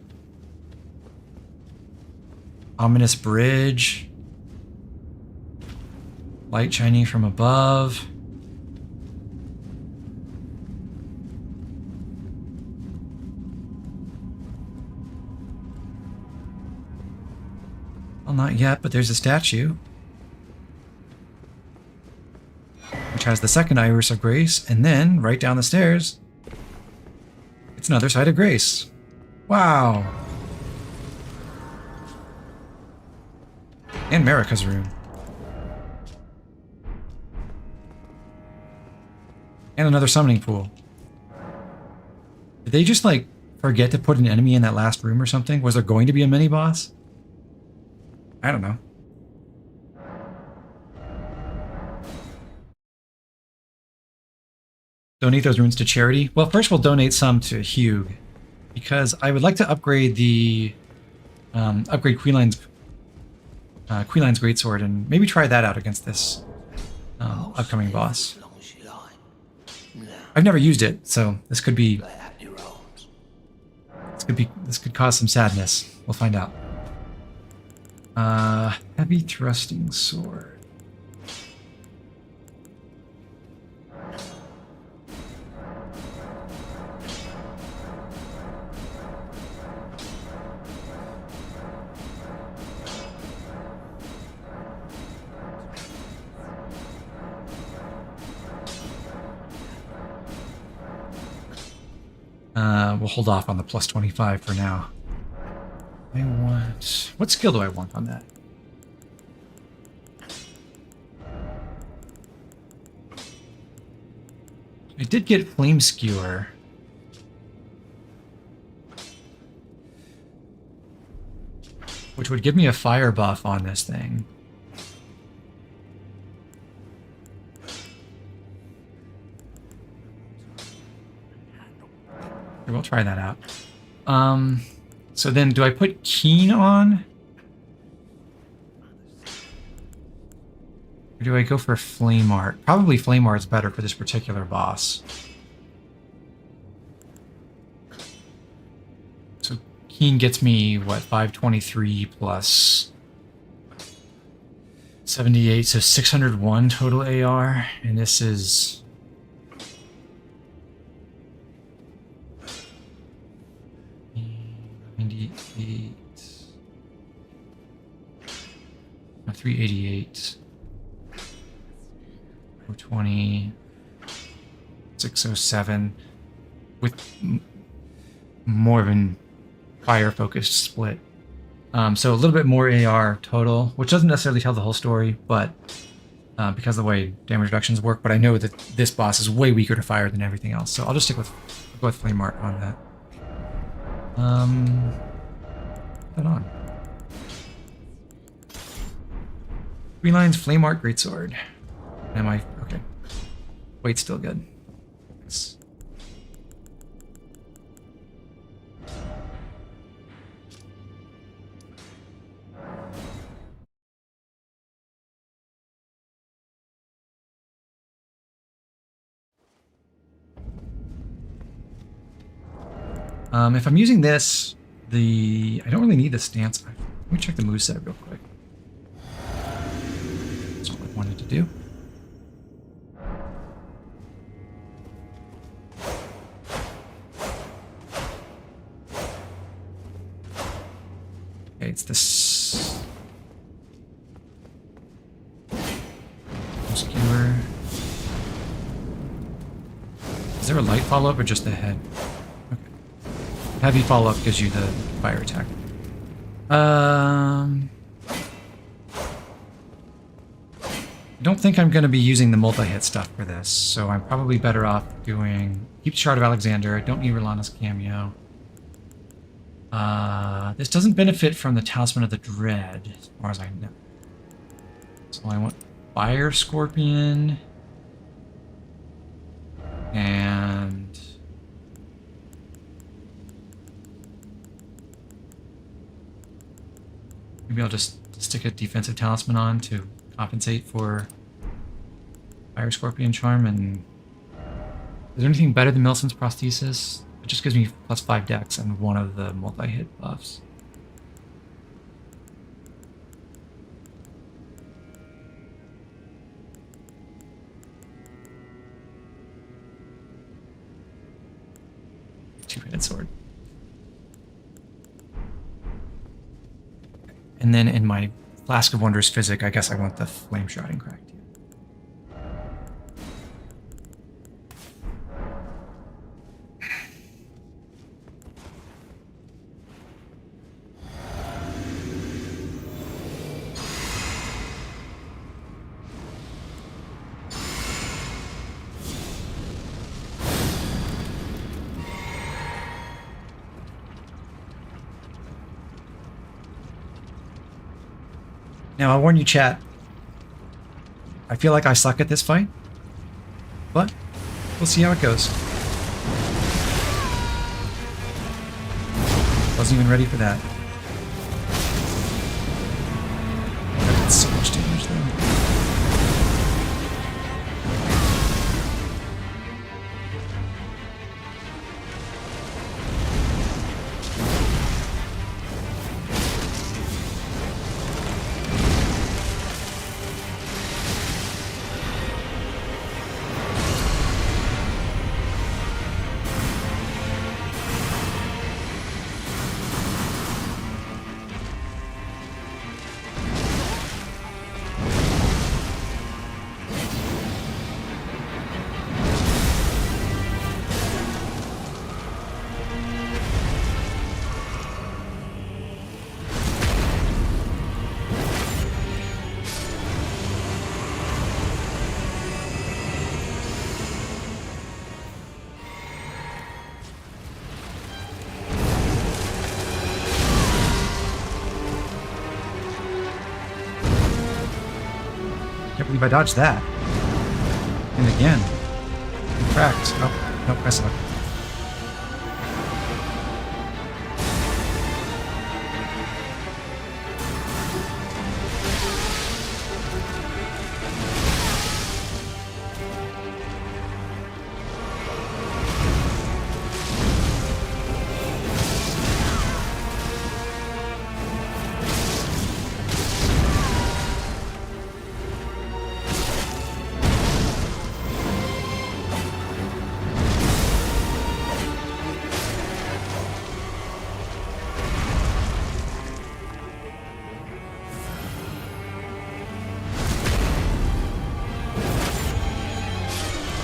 Ominous bridge. Light shining from above. Well, not yet, but there's a statue, which has the second Iris of Grace, and then, right down the stairs, it's another site of grace. Wow. And Marika's room. And another summoning pool. Did they just, like, forget to put an enemy in that last room or something? Was there going to be a mini-boss? I don't know. donate those runes to charity. Well, first we'll donate some to Hugh, because I would like to upgrade the upgrade Queenline's greatsword and maybe try that out against this upcoming boss. I've never used it, so this could be this could cause some sadness. We'll find out. Heavy thrusting sword. We'll hold off on the plus 25 for now. I want... What skill do I want on that? I did get Flame Skewer. Which would give me a fire buff on this thing. We'll try that out. So then do I put Keen on? Or do I go for Flame Art? Probably Flame Art's better for this particular boss. So Keen gets me, what, 523 plus 78, so 601 total AR, and this is... 98, 388, 420, 607, with more of an fire-focused split. So a little bit more AR total, which doesn't necessarily tell the whole story, but because of the way damage reductions work. But I know that this boss is way weaker to fire than everything else, so I'll just stick with Flame Art on that. Put that on. Green Lion's Flame Art Greatsword. Am I okay? Weight's still good. Yes. If I'm using this, I don't really need the stance. Let me check the moveset real quick. That's all I wanted to do. Okay, it's this skewer. Is there a light follow-up or just the head? Heavy follow-up gives you the fire attack. I don't think I'm going to be using the multi-hit stuff for this, so I'm probably better off doing... Keep the Shard of Alexander. I don't need Rolana's cameo. This doesn't benefit from the Talisman of the Dread, as far as I know. So I want Fire Scorpion. And... maybe I'll just stick a defensive talisman on to compensate for Fire Scorpion Charm. And is there anything better than Millicent's Prosthesis? It just gives me plus 5 dex and one of the multi-hit buffs. Two-handed sword. And then in my Flask of Wondrous Physic, I guess I want the Flame Shrouding Crack too. Now, I'll warn you, chat. I feel like I suck at this fight, but We'll see how it goes. Wasn't even ready for that. That did so much damage though. Can't believe I dodged that. And again. Cracked. Oh, nope, I suck.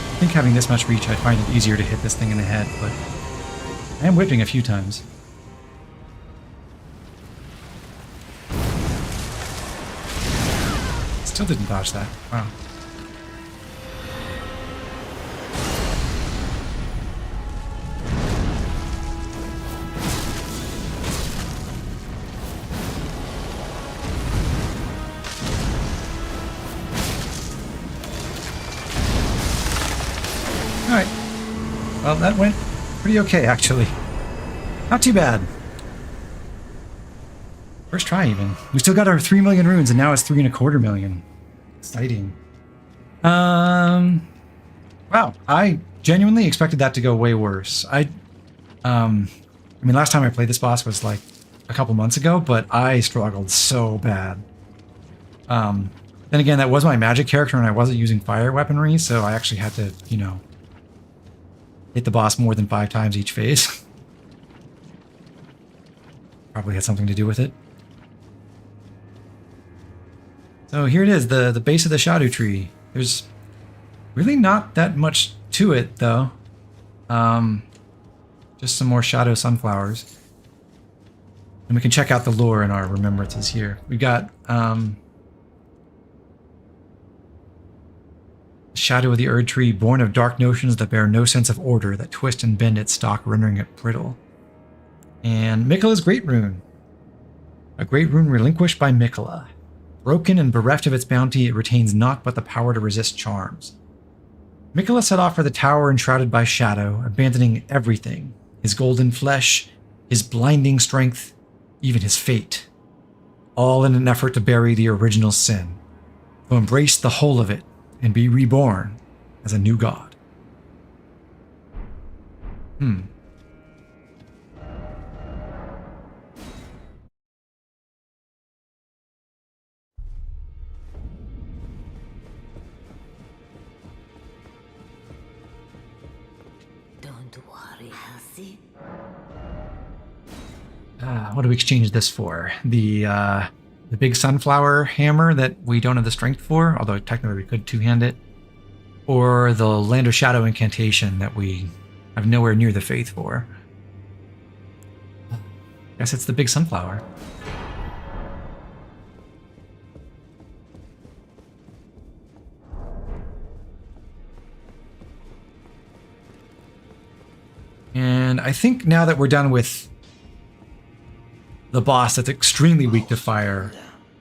I think having this much reach, I'd find it easier to hit this thing in the head, but I am whipping a few times. Still didn't dodge that. Wow. Alright. Well, that went pretty okay, actually. Not too bad. First try, even. We still got our 3 million runes, and now it's 3.25 million. Exciting. Wow. I genuinely expected that to go way worse. I mean, last time I played this boss was like a couple months ago, but I struggled so bad. Then again, that was my magic character, and I wasn't using fire weaponry, so I actually had to, you know, hit the boss more than 5 times each phase. Probably had something to do with it. So here it is, the base of the Scadutree. There's really not that much to it, though. Just some more shadow sunflowers. And we can check out the lore in our remembrances here. We got shadow of the Erd Tree, born of dark notions that bear no sense of order, that twist and bend its stalk, rendering it brittle. And Miquella's Great Rune. A great rune relinquished by Miquella. Broken and bereft of its bounty, it retains naught but the power to resist charms. Miquella set off for the tower enshrouded by shadow, abandoning everything. His golden flesh, his blinding strength, even his fate. All in an effort to bury the original sin. To embrace the whole of it, and be reborn as a new god. Don't worry, Halsey. What do we exchange this for? The big sunflower hammer that we don't have the strength for, although technically we could two-hand it, or the Land of Shadow incantation that we have nowhere near the faith for. Guess it's the big sunflower. And I think now that we're done with the boss that's extremely weak to fire,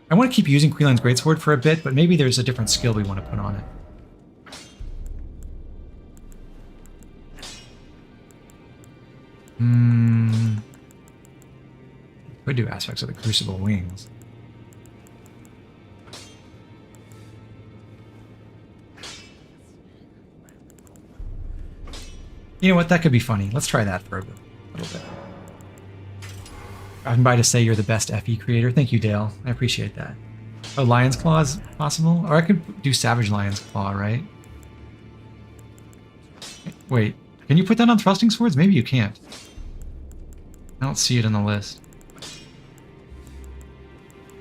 I want to keep using Queelan's Greatsword for a bit, but maybe there's a different skill we want to put on it. Could do aspects of the Crucible wings. You know what? That could be funny. Let's try that for a little bit. I'm by to say you're the best FE creator. Thank you, Dale. I appreciate that. Oh, Lion's Claw is possible? Or I could do Savage Lion's Claw, right? Wait, can you put that on Thrusting Swords? Maybe you can't. I don't see it on the list.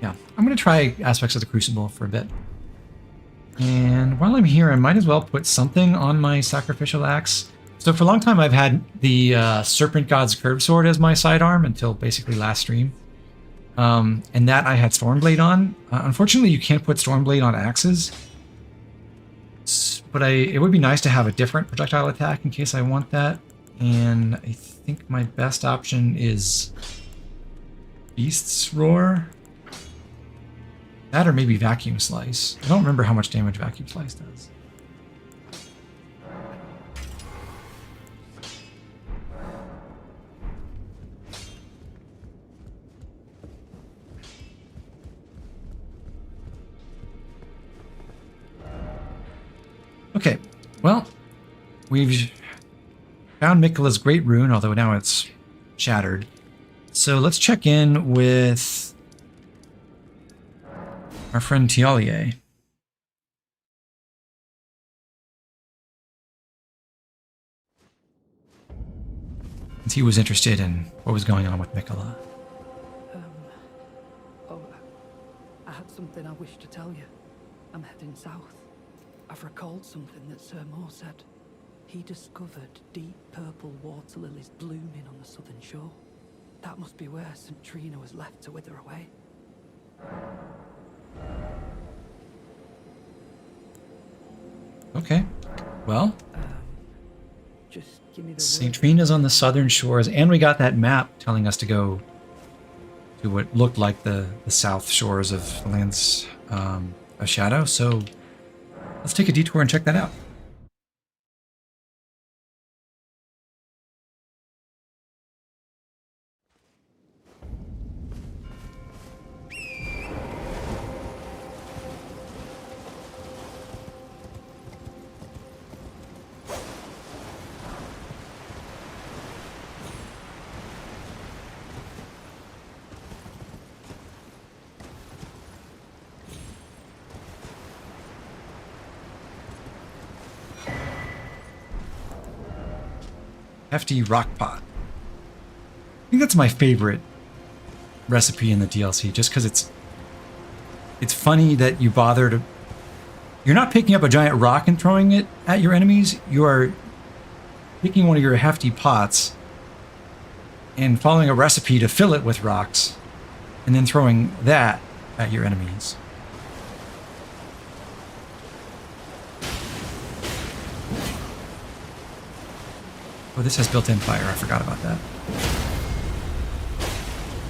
Yeah, I'm going to try aspects of the Crucible for a bit. And while I'm here, I might as well put something on my Sacrificial Axe. So for a long time, I've had the Serpent God's Curved Sword as my sidearm until basically last stream. And that I had Stormblade on. Unfortunately, you can't put Stormblade on axes. But it would be nice to have a different projectile attack in case I want that. And I think my best option is Beast's Roar. That or maybe Vacuum Slice. I don't remember how much damage Vacuum Slice does. Okay, well, we've found Miquella's Great Rune, although now it's shattered. So let's check in with our friend Tialier. Since he was interested in what was going on with Miquella. I had something I wish to tell you. I'm heading south. I've recalled something that Sir Moore said. He discovered deep purple water lilies blooming on the southern shore. That must be where St. Trina was left to wither away. Okay, well, just give me the St. Trina's on the southern shores, and we got that map telling us to go to what looked like the south shores of Lands of Shadow, so let's take a detour and check that out. Hefty rock pot. I think that's my favorite recipe in the DLC, just because it's funny that you bother to... You're not picking up a giant rock and throwing it at your enemies. You are picking one of your hefty pots and following a recipe to fill it with rocks and then throwing that at your enemies. Oh, this has built-in fire. I forgot about that.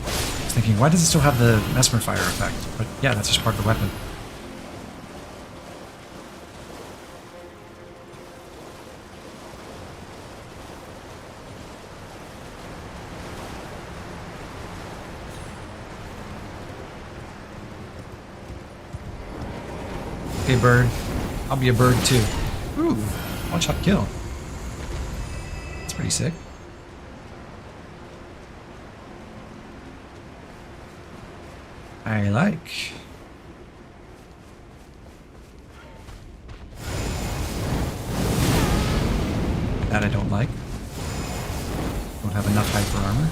I was thinking, why does it still have the Messmer fire effect? But yeah, that's just part of the weapon. Okay, bird. I'll be a bird too. Ooh, one-shot kill. Pretty sick. I like. That I don't like. Don't have enough hyper armor.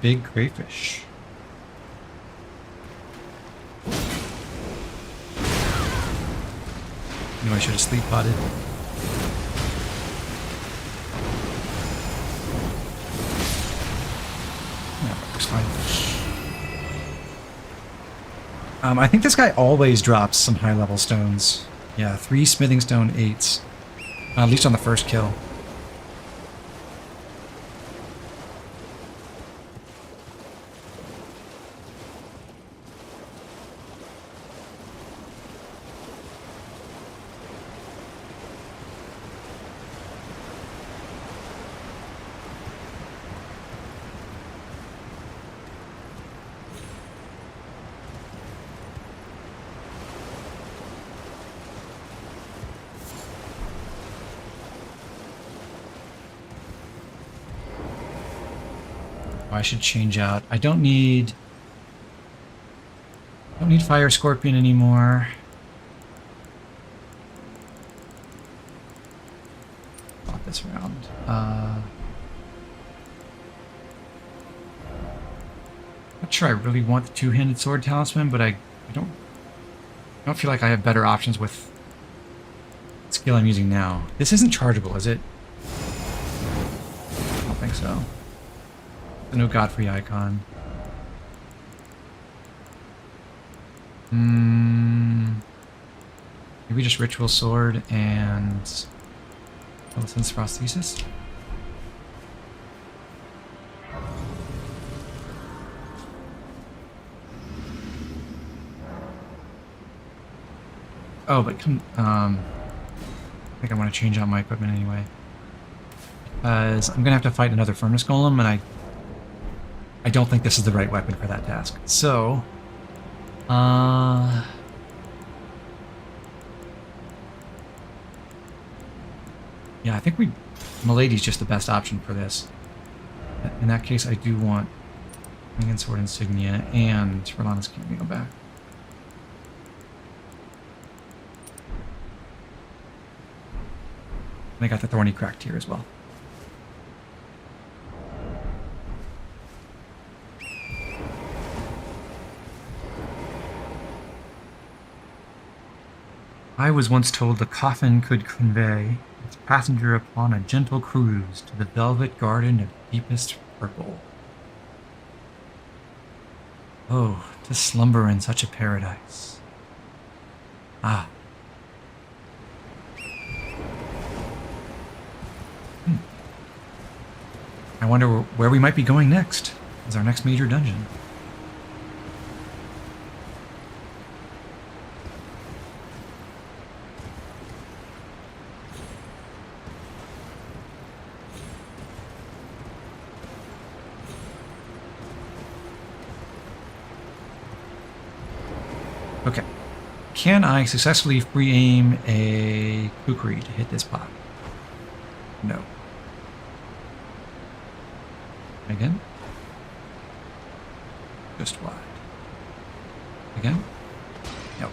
big crayfish. Knew I should have sleep potted. Yeah, works fine. I think this guy always drops some high-level stones. Yeah, 3 smithing stone 8s. At least on the first kill. I should change out. I don't need Fire Scorpion anymore. Flop this around. Not sure I really want the two-handed sword talisman, but I don't feel like I have better options with the skill I'm using now. This isn't chargeable, is it? I don't think so. No Godfrey icon. Maybe just Ritual Sword and Millicent's Prosthesis. Oh, but I think I want to change out my equipment anyway. Because I'm gonna have to fight another Furnace Golem, and I don't think this is the right weapon for that task. So, yeah, I think Milady's just the best option for this. In that case, I do want Ring and Sword Insignia and Rolana's Cameo back. And I got the Thorny Cracked here as well. I was once told the coffin could convey its passenger upon a gentle cruise to the velvet garden of deepest purple. Oh, to slumber in such a paradise. Ah. I wonder where we might be going next as our next major dungeon. Okay. Can I successfully free aim a kukri to hit this pot? No. Again? Just wide. Again? Nope.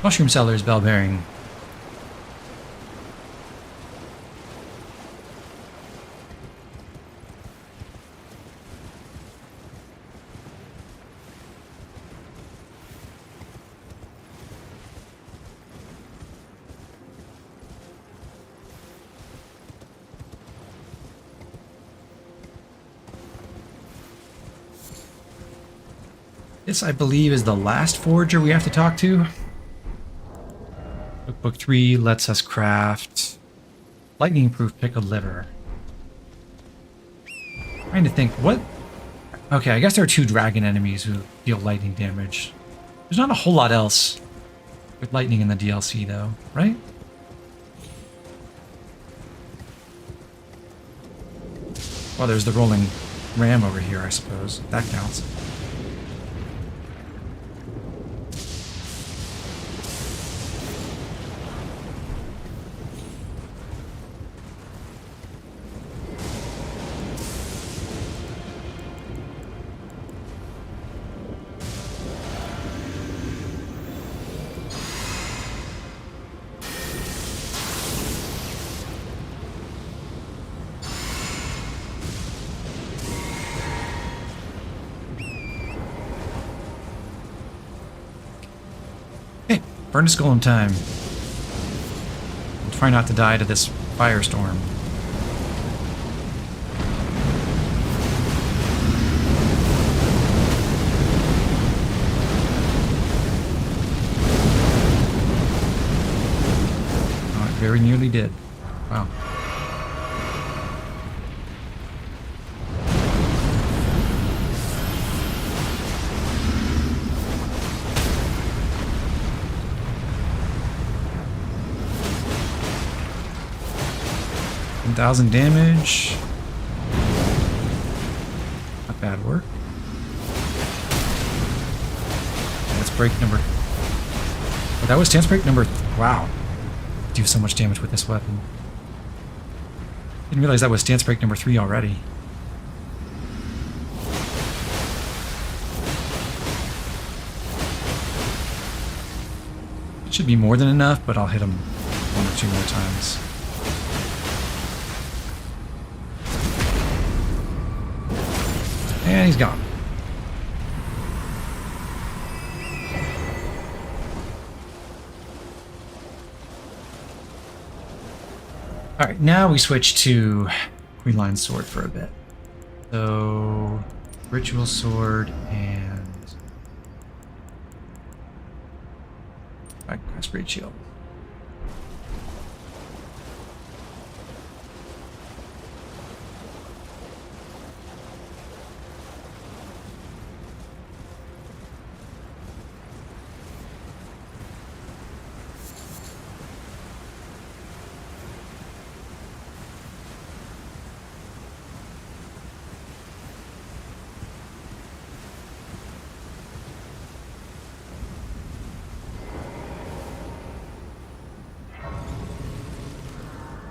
Mushroom Sellers, bell bearing. This, I believe, is the last forger we have to talk to. Book 3 lets us craft lightning-proof pickled liver. Trying to think, what... Okay, I guess there are 2 dragon enemies who deal lightning damage. There's not a whole lot else with lightning in the DLC, though, right? Well, there's the rolling ram over here, I suppose. That counts. Furnace Golem time. And try not to die to this firestorm. Oh, it very nearly did. Wow. $1,000 damage. Not bad work. That's break number. Oh, that was stance break number. Wow. Do so much damage with this weapon. Didn't realize that was stance break number 3 already. It should be more than enough, but I'll hit him 1 or 2 more times. And he's gone. Alright, now we switch to Queenline Sword for a bit. So, Ritual Sword and... Great Shield.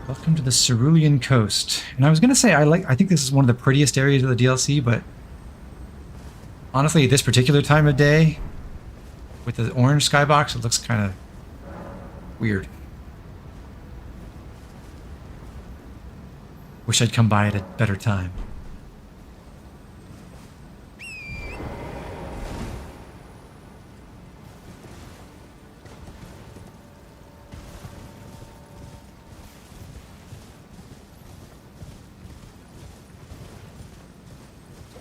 Welcome to the Cerulean Coast. And I was gonna say I think this is one of the prettiest areas of the DLC, but honestly, at this particular time of day, with the orange skybox, it looks kind of weird. Wish I'd come by at a better time.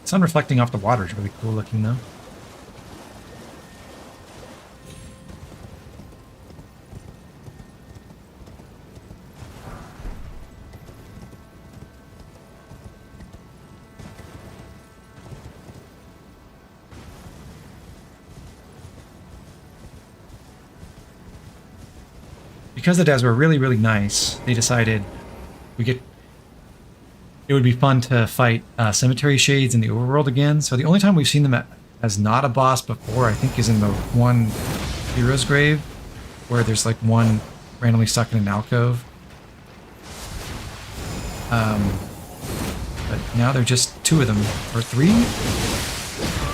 Sun reflecting off the water is really cool looking though. Because the devs were really, really nice, they decided it would be fun to fight cemetery shades in the overworld again. So the only time we've seen them as not a boss before, I think, is in the one hero's grave, where there's like one randomly stuck in an alcove. But now they're just 2 of them, or 3?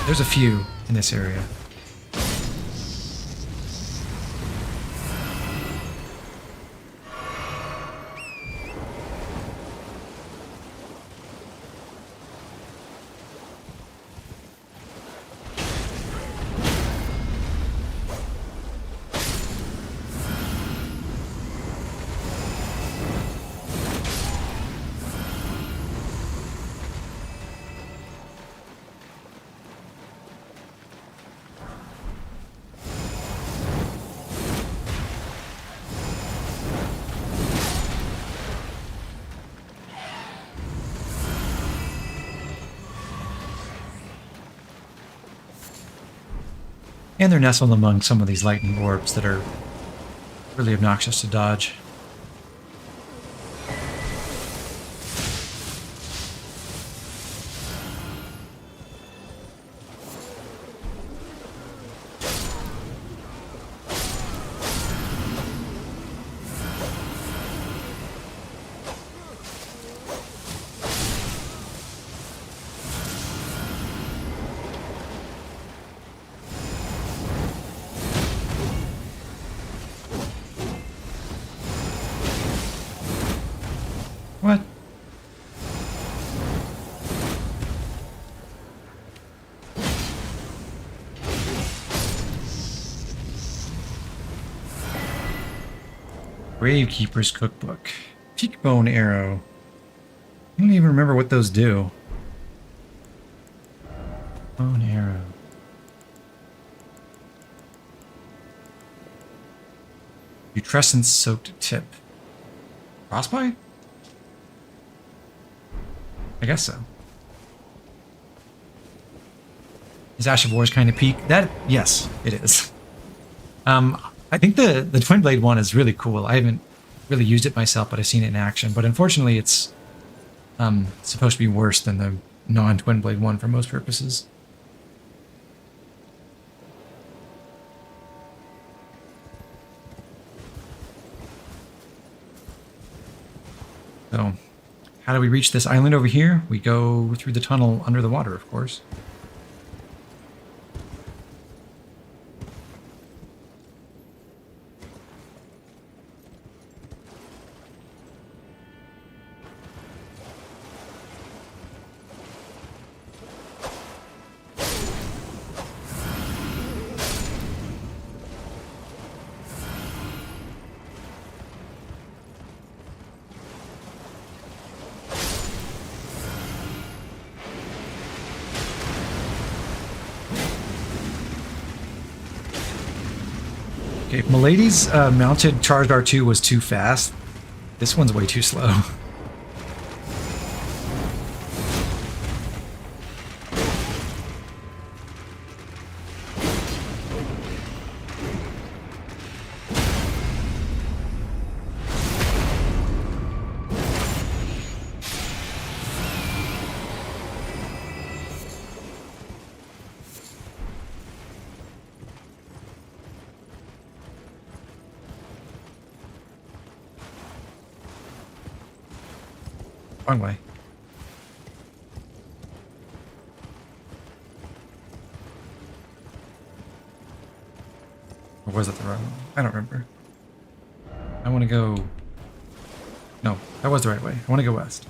There's a few in this area. And they're nestled among some of these lightning orbs that are really obnoxious to dodge. Gravekeeper's Cookbook. Peakbone Arrow. I don't even remember what those do. Bone Arrow. Putrescent Soaked Tip. Frostbite? I guess so. Is Ash of War's kind of peak? That, yes, it is. I think the Twin Blade one is really cool. I haven't really used it myself, but I've seen it in action. But unfortunately, it's supposed to be worse than the non-Twin Blade one for most purposes. So, how do we reach this island over here? We go through the tunnel under the water, of course. Okay, if Milady's mounted charged R2 was too fast, this one's way too slow. Wrong way. Or was it the wrong one? I don't remember. I want to go... No, that was the right way. I want to go west.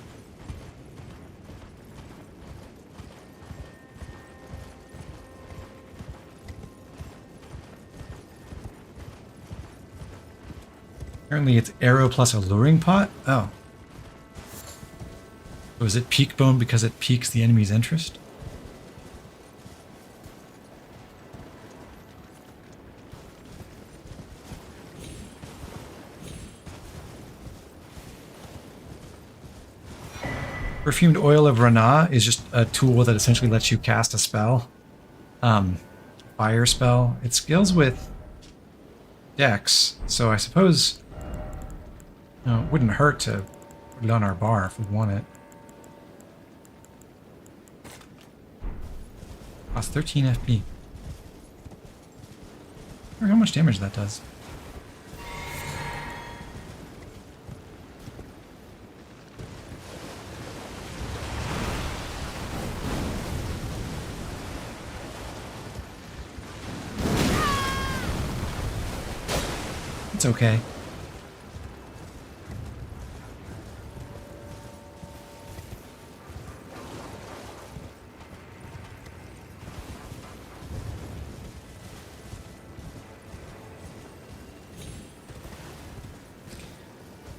Apparently it's arrow plus alluring pot? Oh. So is it peak bone because it piques the enemy's interest? Perfumed Oil of Rhia is just a tool that essentially lets you cast a spell. Fire spell. It scales with Dex, so I suppose it wouldn't hurt to put it on our bar if we want it. Costs 13 FP. I wonder how much damage that does. It's okay.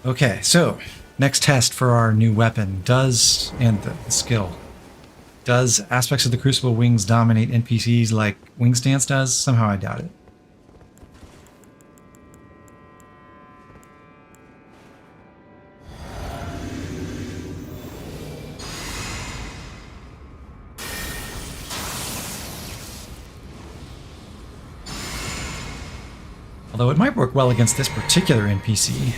Okay, so next test for our new weapon and the skill. Does aspects of the Crucible wings dominate NPCs like Wing Stance does? Somehow I doubt it. Although it might work well against this particular NPC.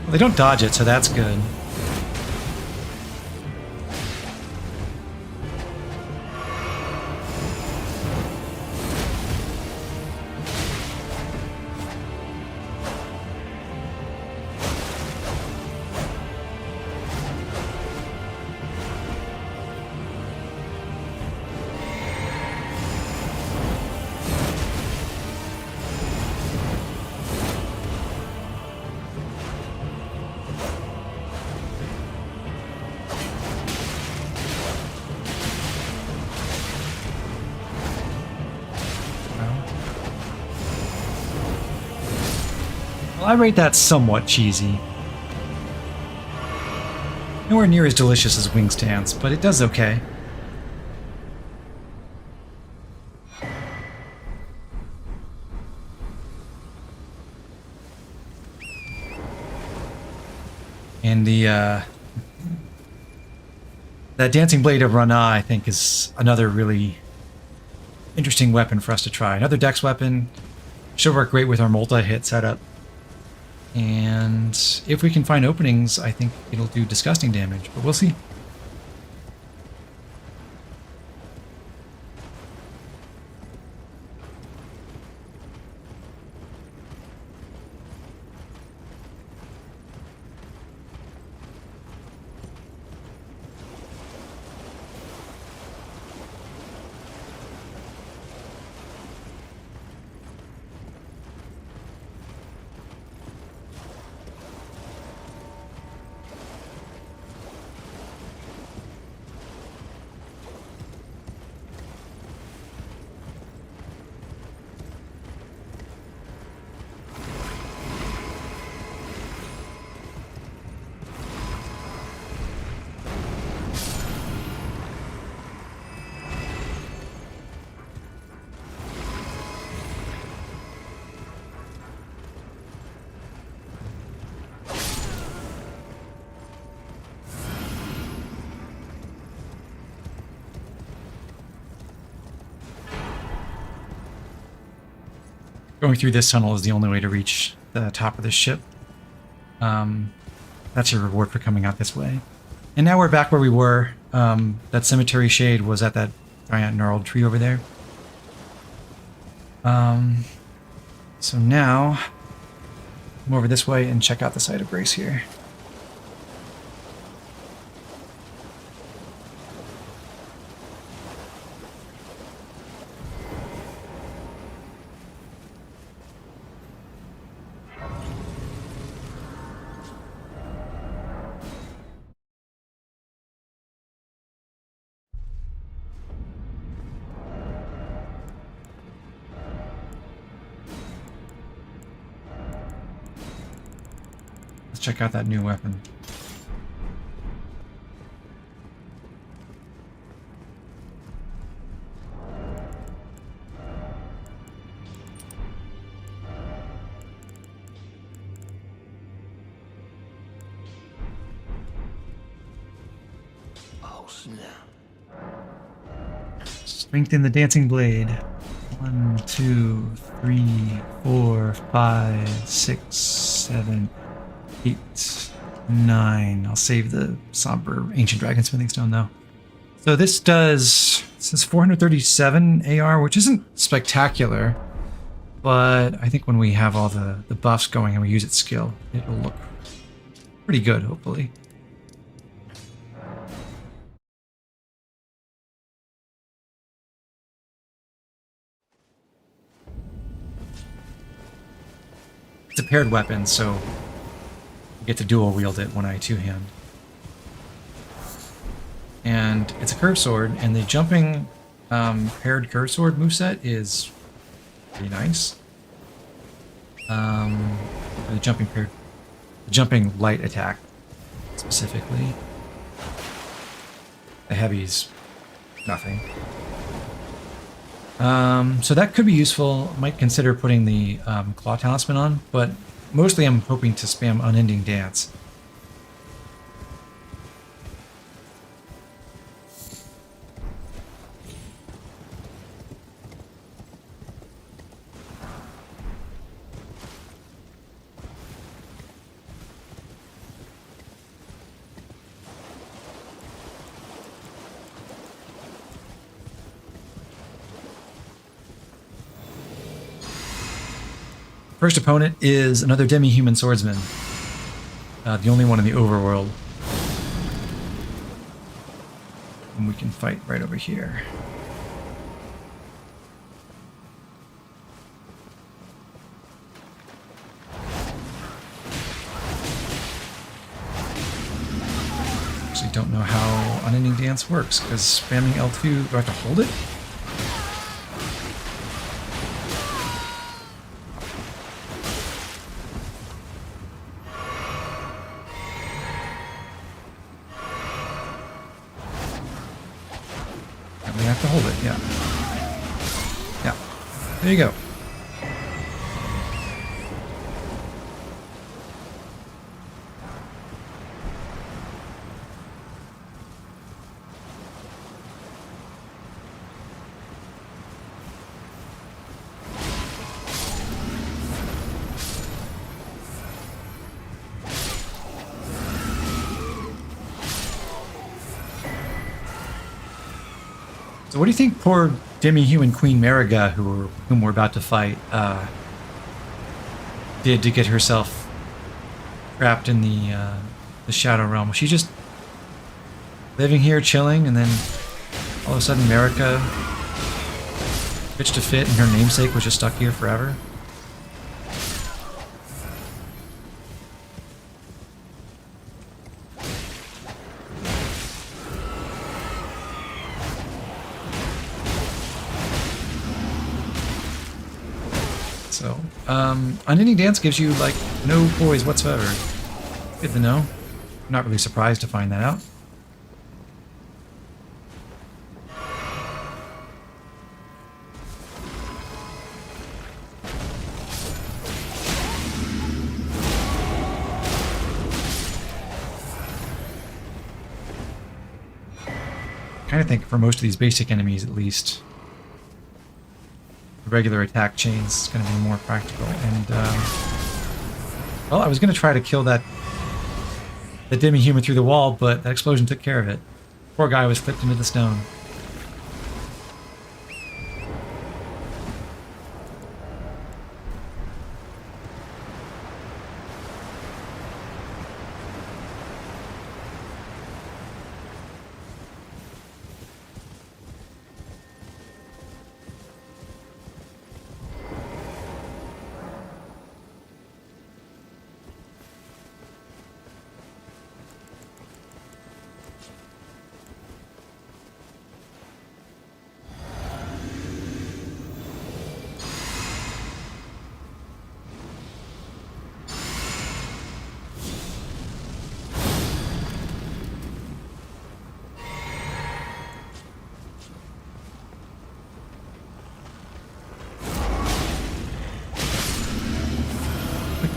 Well, they don't dodge it, so that's good. Well, I rate that somewhat cheesy. Nowhere near as delicious as wing stands, but it does okay. And that Dancing Blade of Rhia, I think, is another really interesting weapon for us to try. Another dex weapon. Should work great with our multi-hit setup. And if we can find openings, I think it'll do disgusting damage, but we'll see. Going through this tunnel is the only way to reach the top of this ship. That's your reward for coming out this way. And now we're back where we were. That cemetery shade was at that giant gnarled tree over there. So now, come over this way and check out the site of grace here. Check out that new weapon. Oh, snap. Strengthen the dancing blade. 1, 2, 3, 4, 5, 6, 7, 8, 9. I'll save the somber ancient dragonsmithing stone though. So this says 437 AR, which isn't spectacular, but I think when we have all the buffs going and we use its skill, it'll look pretty good, hopefully. It's a paired weapon, so get to dual wield it when I two-hand. And it's a curved sword, and the jumping paired curved sword moveset is pretty nice. The jumping light attack specifically. The heavy's nothing. So that could be useful. Might consider putting the claw talisman on, but mostly I'm hoping to spam Unending Dance. First opponent is another demi-human swordsman. The only one in the overworld. And we can fight right over here. Actually don't know how Unending Dance works, because spamming L2, do I have to hold it? have to hold it, yeah. Yeah. There you go. So what do you think poor demi-human Queen Mariga, whom we're about to fight, did to get herself trapped in the Shadow Realm? Was she just living here, chilling, and then all of a sudden Mariga pitched a fit and her namesake was just stuck here forever? So, Unending Dance gives you, like, no poise whatsoever. Good to know. I'm not really surprised to find that out. I kind of think for most of these basic enemies, at least, the regular attack chains is going to be more practical. And well, I was going to try to kill that demi-human through the wall, but that explosion took care of it. Poor guy was flipped into the stone.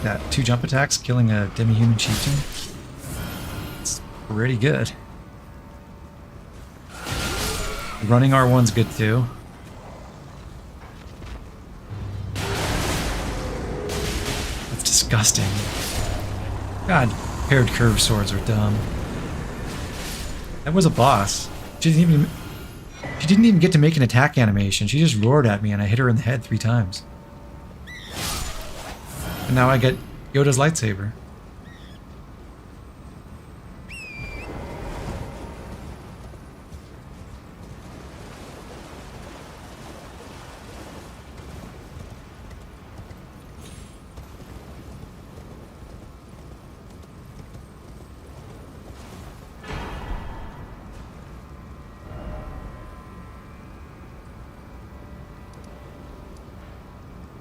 That 2 jump attacks killing a demi-human chieftain. It's pretty good. Running R1's good too. That's disgusting. God, paired curved swords are dumb. That was a boss. She didn't even get to make an attack animation. She just roared at me and I hit her in the head 3 times. And now I get Yoda's lightsaber.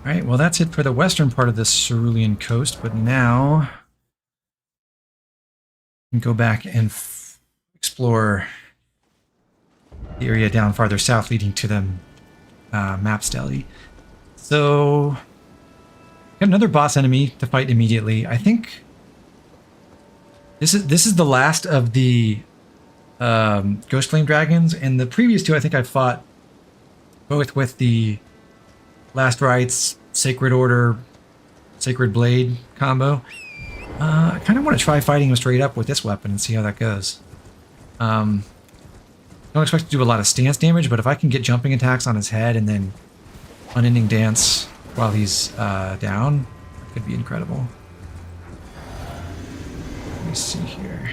Alright, well that's it for the western part of the Cerulean Coast, but now we can go back and explore the area down farther south leading to the map stele. So, got another boss enemy to fight immediately. I think this is the last of the Ghost Flame Dragons, and the previous 2 I think I fought both with the Last Rite's Sacred Order, Sacred Blade combo. I kind of want to try fighting him straight up with this weapon and see how that goes. Don't expect to do a lot of stance damage, but if I can get jumping attacks on his head and then Unending Dance while he's down, that could be incredible. Let me see here.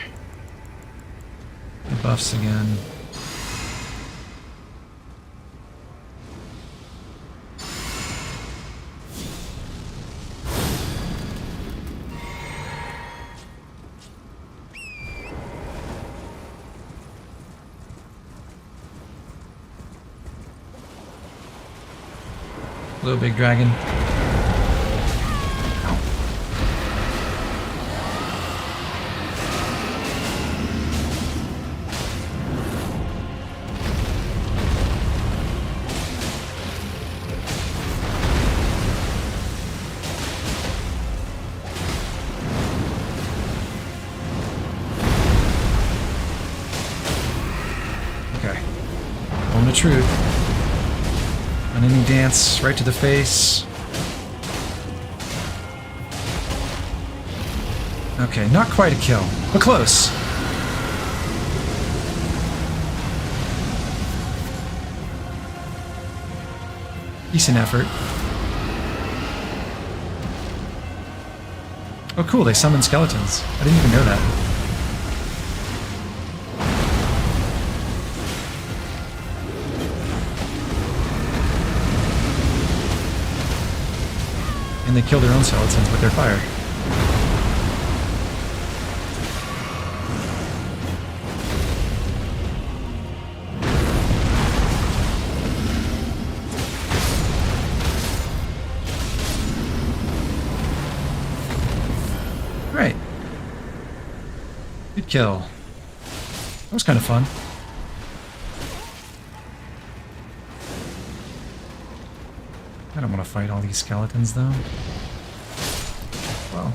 The buffs again. Hello, big dragon. the truth. Unending dance right to the face. Okay, not quite a kill, but close. Decent effort. Oh cool, they summon skeletons. I didn't even know that. And they kill their own skeletons with their fire. Right. Good kill. That was kind of fun. I don't want to fight all these skeletons, though. Well.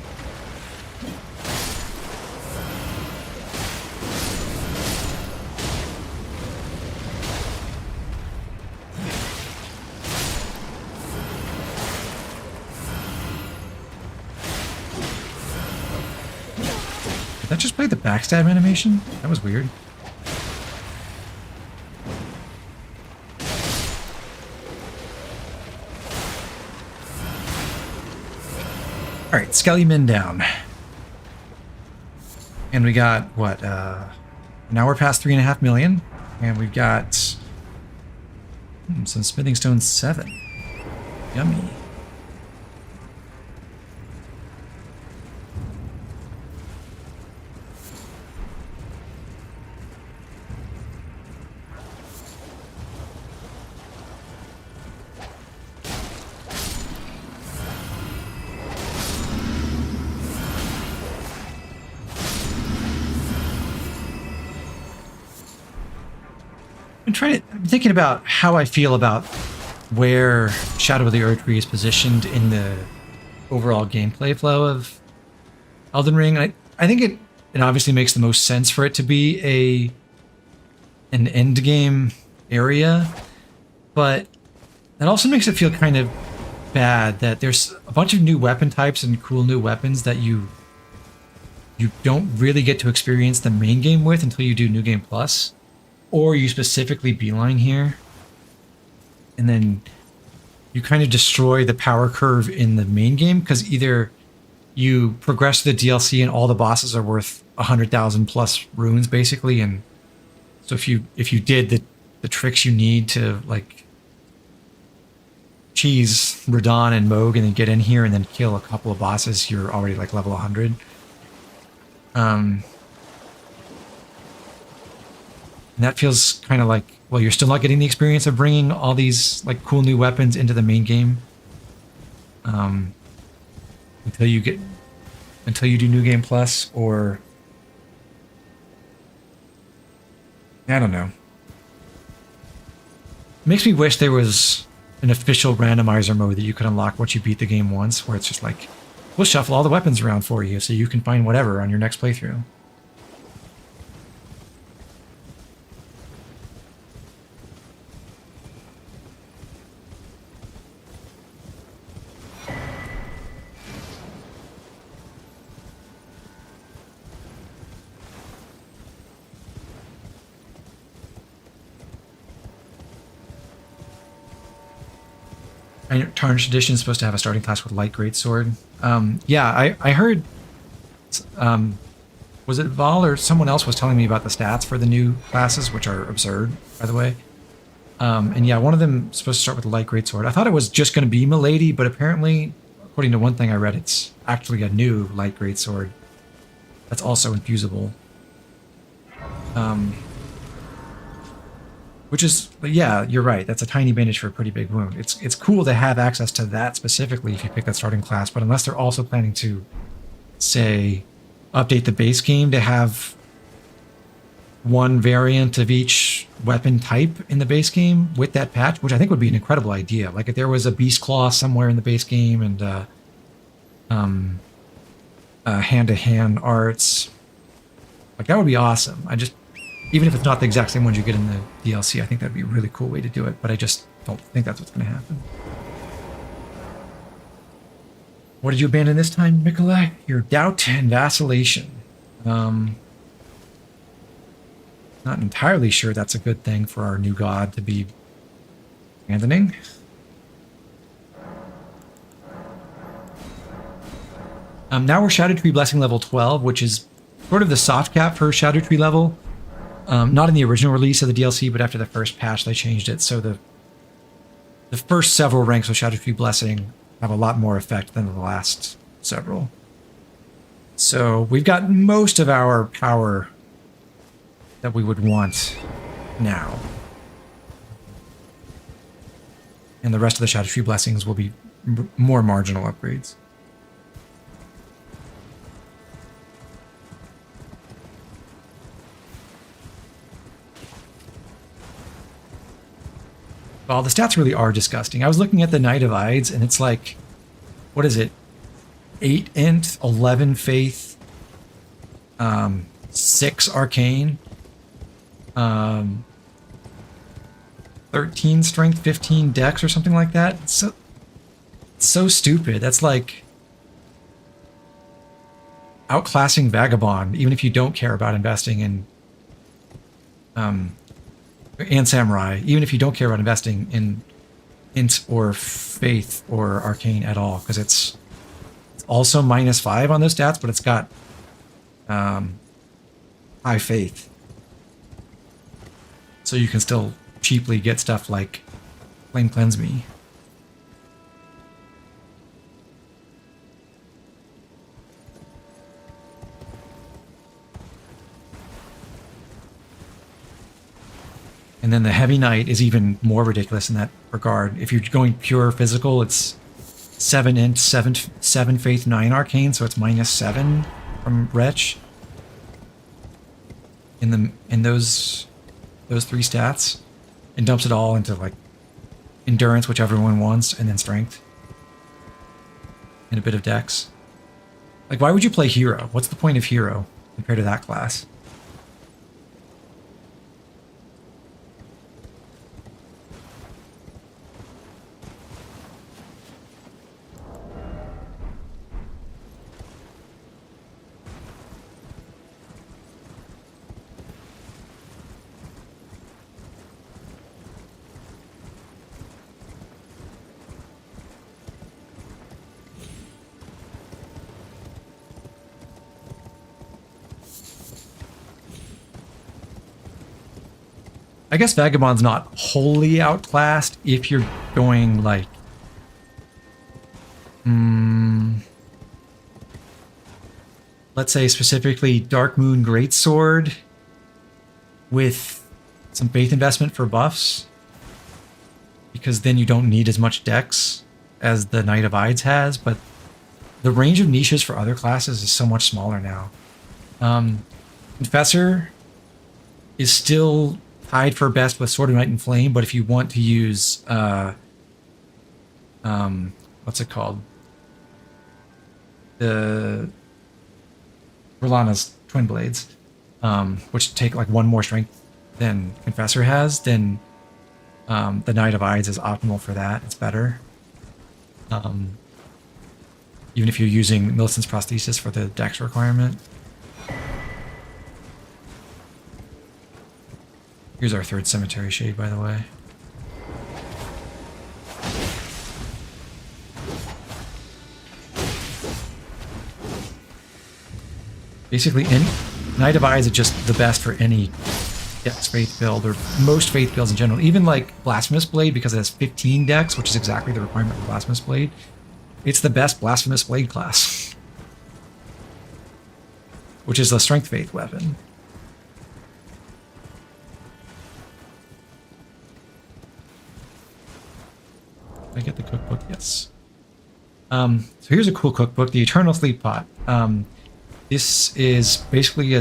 Did that just play the backstab animation? That was weird. Alright, Skelly Men down. And we got, what, now we're past 3.5 million. And we've got some smithing stone 7. Yummy. I'm thinking about how I feel about where Shadow of the Erdtree is positioned in the overall gameplay flow of Elden Ring. I think it obviously makes the most sense for it to be an end game area, but that also makes it feel kind of bad that there's a bunch of new weapon types and cool new weapons that you don't really get to experience the main game with until you do New Game Plus. Or you specifically beeline here, and then you kind of destroy the power curve in the main game, because either you progress to the DLC and all the bosses are worth 100,000 plus runes, basically, and so if you did the tricks you need to, like, cheese Radon and Moog and then get in here and then kill a couple of bosses, you're already, like, level 100. And that feels kind of like, well, you're still not getting the experience of bringing all these, like, cool new weapons into the main game. Until you do New Game Plus, or I don't know. It makes me wish there was an official randomizer mode that you could unlock once you beat the game once, where it's just like, we'll shuffle all the weapons around for you so you can find whatever on your next playthrough. Tarnished Edition is supposed to have a starting class with Light Greatsword. Yeah, I heard... was it Val or someone else was telling me about the stats for the new classes, which are absurd, by the way. And yeah, one of them is supposed to start with the Light Greatsword. I thought it was just going to be Milady, but apparently, according to one thing I read, it's actually a new Light Greatsword that's also infusible. Which is, yeah, you're right. That's a tiny bandage for a pretty big wound. It's cool to have access to that specifically if you pick that starting class, but unless they're also planning to, say, update the base game to have one variant of each weapon type in the base game with that patch, which I think would be an incredible idea. Like if there was a Beast Claw somewhere in the base game and hand-to-hand arts, like that would be awesome. Even if it's not the exact same ones you get in the DLC, I think that'd be a really cool way to do it, but I just don't think that's what's going to happen. What did you abandon this time, Miquella? Your doubt and vacillation. Not entirely sure that's a good thing for our new god to be abandoning. Now we're Scadutree Blessing level 12, which is sort of the soft cap for Scadutree level. Not in the original release of the DLC, but after the first patch they changed it, so the first several ranks of Scadutree Blessing have a lot more effect than the last several. So we've got most of our power that we would want now. And the rest of the Scadutree Blessings will be more marginal upgrades. Well, the stats really are disgusting. I was looking at the Knight of Ides, and it's like, what is it? 8 int, 11 faith, 6 arcane, 13 strength, 15 dex, or something like that. It's so stupid. That's like outclassing Vagabond, even if you don't care about investing in and Samurai, even if you don't care about investing in int or faith or arcane at all, because it's also -5 on those stats, but it's got high faith, so you can still cheaply get stuff like Flame Cleanse Me. And then the Heavy Knight is even more ridiculous in that regard. If you're going pure physical, it's 7 int, 7 faith, 9 arcane, so it's -7 from Wretch. In those 3 stats, and dumps it all into like endurance, which everyone wants, and then strength, and a bit of dex. Like, why would you play hero? What's the point of hero compared to that class? I guess Vagabond's not wholly outclassed if you're going like let's say specifically Dark Moon Greatsword with some faith investment for buffs, because then you don't need as much dex as the Knight of Ides has, but the range of niches for other classes is so much smaller now. Confessor is still tied for best with Sword of Night and Flame, but if you want to use what's it called? The R'hllana's Twin Blades, which take like 1 more strength than Confessor has, then the Knight of Ides is optimal for that. It's better. Even if you're using Millicent's Prosthesis for the dex requirement. Here's our 3rd Cemetery Shade, by the way. Basically, Knight of Ides is just the best for any Dex Faith build, or most Faith builds in general. Even like Blasphemous Blade, because it has 15 Dex, which is exactly the requirement for Blasphemous Blade. It's the best Blasphemous Blade class, which is a Strength Faith weapon. I get the cookbook, yes. So here's a cool cookbook, the Eternal Sleep Pot. This is basically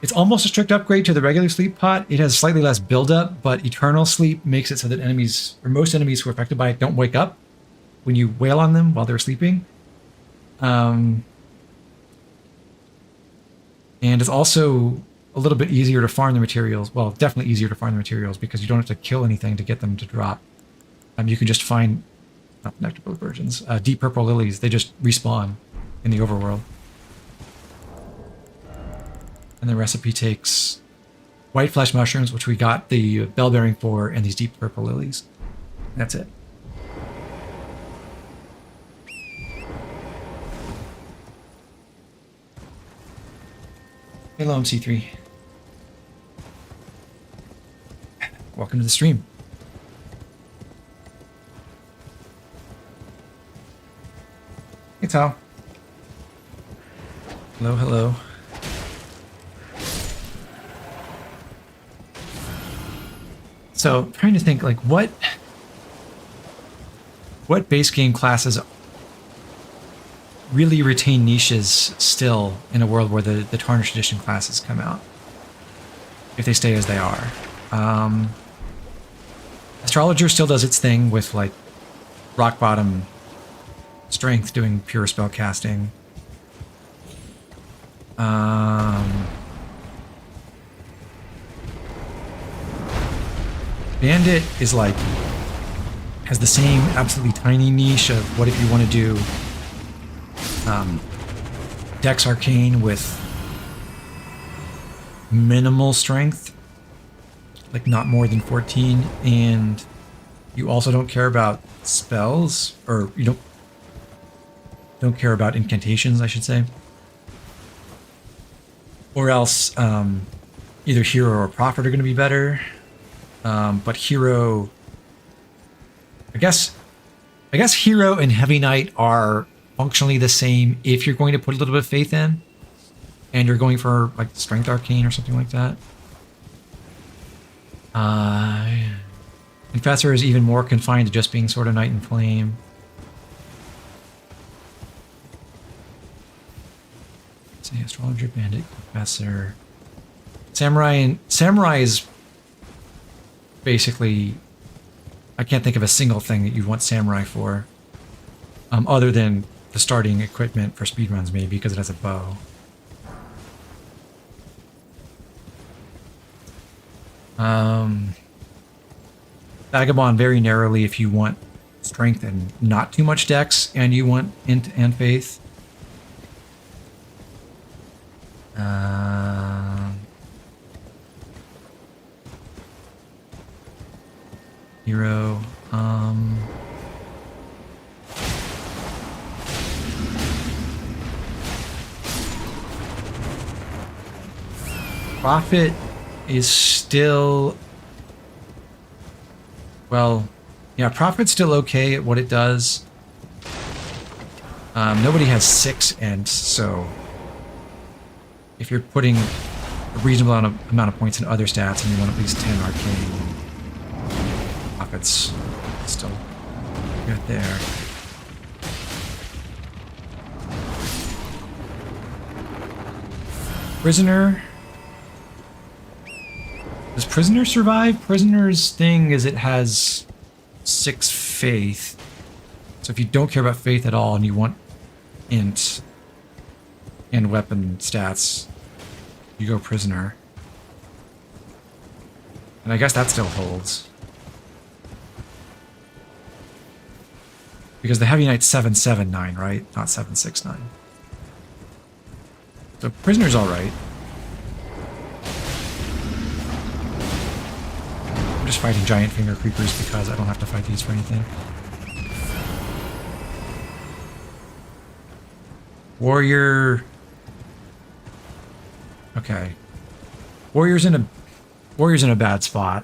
it's almost a strict upgrade to the regular sleep pot. It has slightly less buildup, but Eternal Sleep makes it so that enemies, or most enemies who are affected by it, don't wake up when you wail on them while they're sleeping. And it's also a little bit easier to farm the materials. Well, definitely easier to farm the materials because you don't have to kill anything to get them to drop. You can just find, not nectar versions, deep purple lilies. They just respawn in the overworld. And the recipe takes white flesh mushrooms, which we got the bell bearing for, and these deep purple lilies. That's it. Hello, MC3. Welcome to the stream. Hey, Tal. Hello, hello. So, I'm trying to think, like, what base game classes really retain niches still in a world where the Tarnished Edition classes come out, if they stay as they are. Astrologer still does its thing with, like, rock bottom strength doing pure spell casting. Bandit is like, has the same absolutely tiny niche of what if you want to do Dex Arcane with minimal strength, like not more than 14, and you also don't care about spells, or you don't care about incantations, I should say. Or else either Hero or Prophet are going to be better. But Hero, I guess Hero and Heavy Knight are functionally the same if you're going to put a little bit of faith in, and you're going for like Strength Arcane or something like that. Confessor is even more confined to just being Sword of Night and Flame. Let's see, Astrologer, Bandit, Confessor, Samurai is basically, I can't think of a single thing that you want Samurai for, other than the starting equipment for speedruns, maybe, because it has a bow. Vagabond very narrowly if you want strength and not too much dex, and you want int and faith. Hero, Prophet is still, well, yeah, Prophet's still okay at what it does. Nobody has 6 ents, so if you're putting a reasonable amount of points in other stats and you want at least 10 arcane, Prophet's still good there. Prisoner. Does Prisoner survive? Prisoner's thing is it has 6 faith. So if you don't care about faith at all and you want int and weapon stats, you go Prisoner. And I guess that still holds. Because the Heavy Knight's 779, right? Not 769. So Prisoner's alright. I'm just fighting giant finger creepers because I don't have to fight these for anything. Warrior. Okay. Warrior's in a bad spot.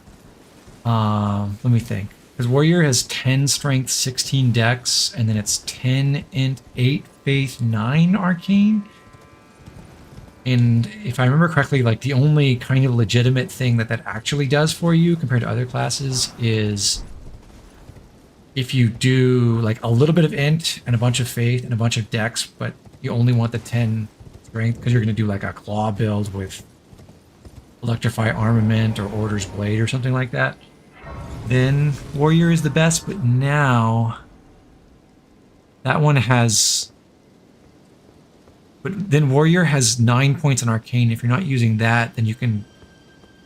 Let me think. Because Warrior has 10 strength, 16 dex, and then it's 10 int, 8 faith, 9 arcane. And if I remember correctly, like the only kind of legitimate thing that actually does for you compared to other classes is if you do like a little bit of int and a bunch of faith and a bunch of dex, but you only want the 10 strength because you're going to do like a claw build with Electrify Armament or Order's Blade or something like that, then Warrior is the best. But now that one has But then Warrior has 9 points in Arcane. If you're not using that, then you can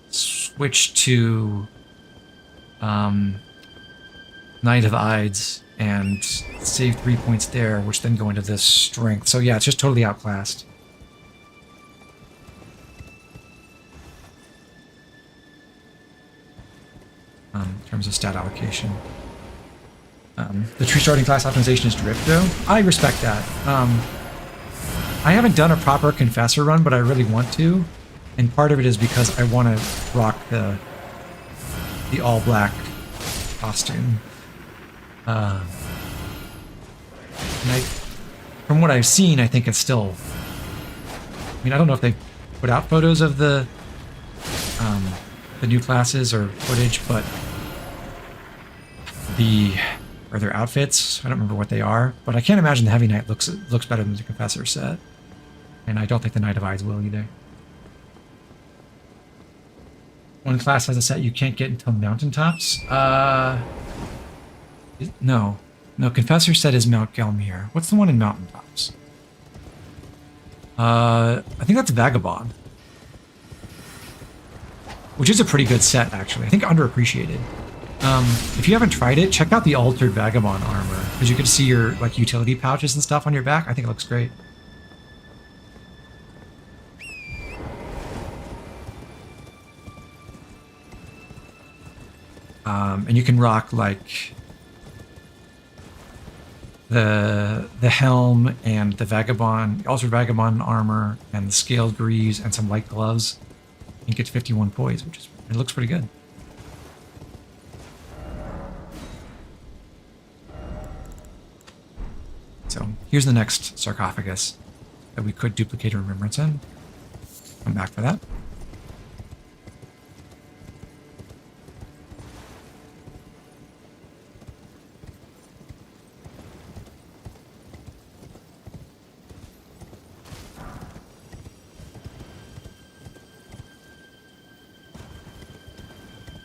switch to Knight of Ides and save 3 points there, which then go into this Strength. So yeah, it's just totally outclassed. In terms of stat allocation. The true starting class optimization is Drift, though. I respect that. I haven't done a proper Confessor run, but I really want to. And part of it is because I want to rock the all-black costume. And from what I've seen, I think it's still... I mean, I don't know if they put out photos of the new classes or footage, but or their outfits, I don't remember what they are, but I can't imagine the Heavy Knight looks better than the Confessor set. And I don't think the Knight of Ides will either. One class has a set you can't get until Mountaintops. No, Confessor set is Mount Gelmir. What's the one in Mountaintops? I think that's Vagabond. Which is a pretty good set, actually. I think underappreciated. If you haven't tried it, check out the Altered Vagabond armor, because you can see your like utility pouches and stuff on your back. I think it looks great. And you can rock like the helm and the Vagabond, Altered Vagabond armor, and the scaled greaves and some light gloves. You get 51 poise, which is, it looks pretty good. So here's the next sarcophagus that we could duplicate a remembrance in. Come back for that.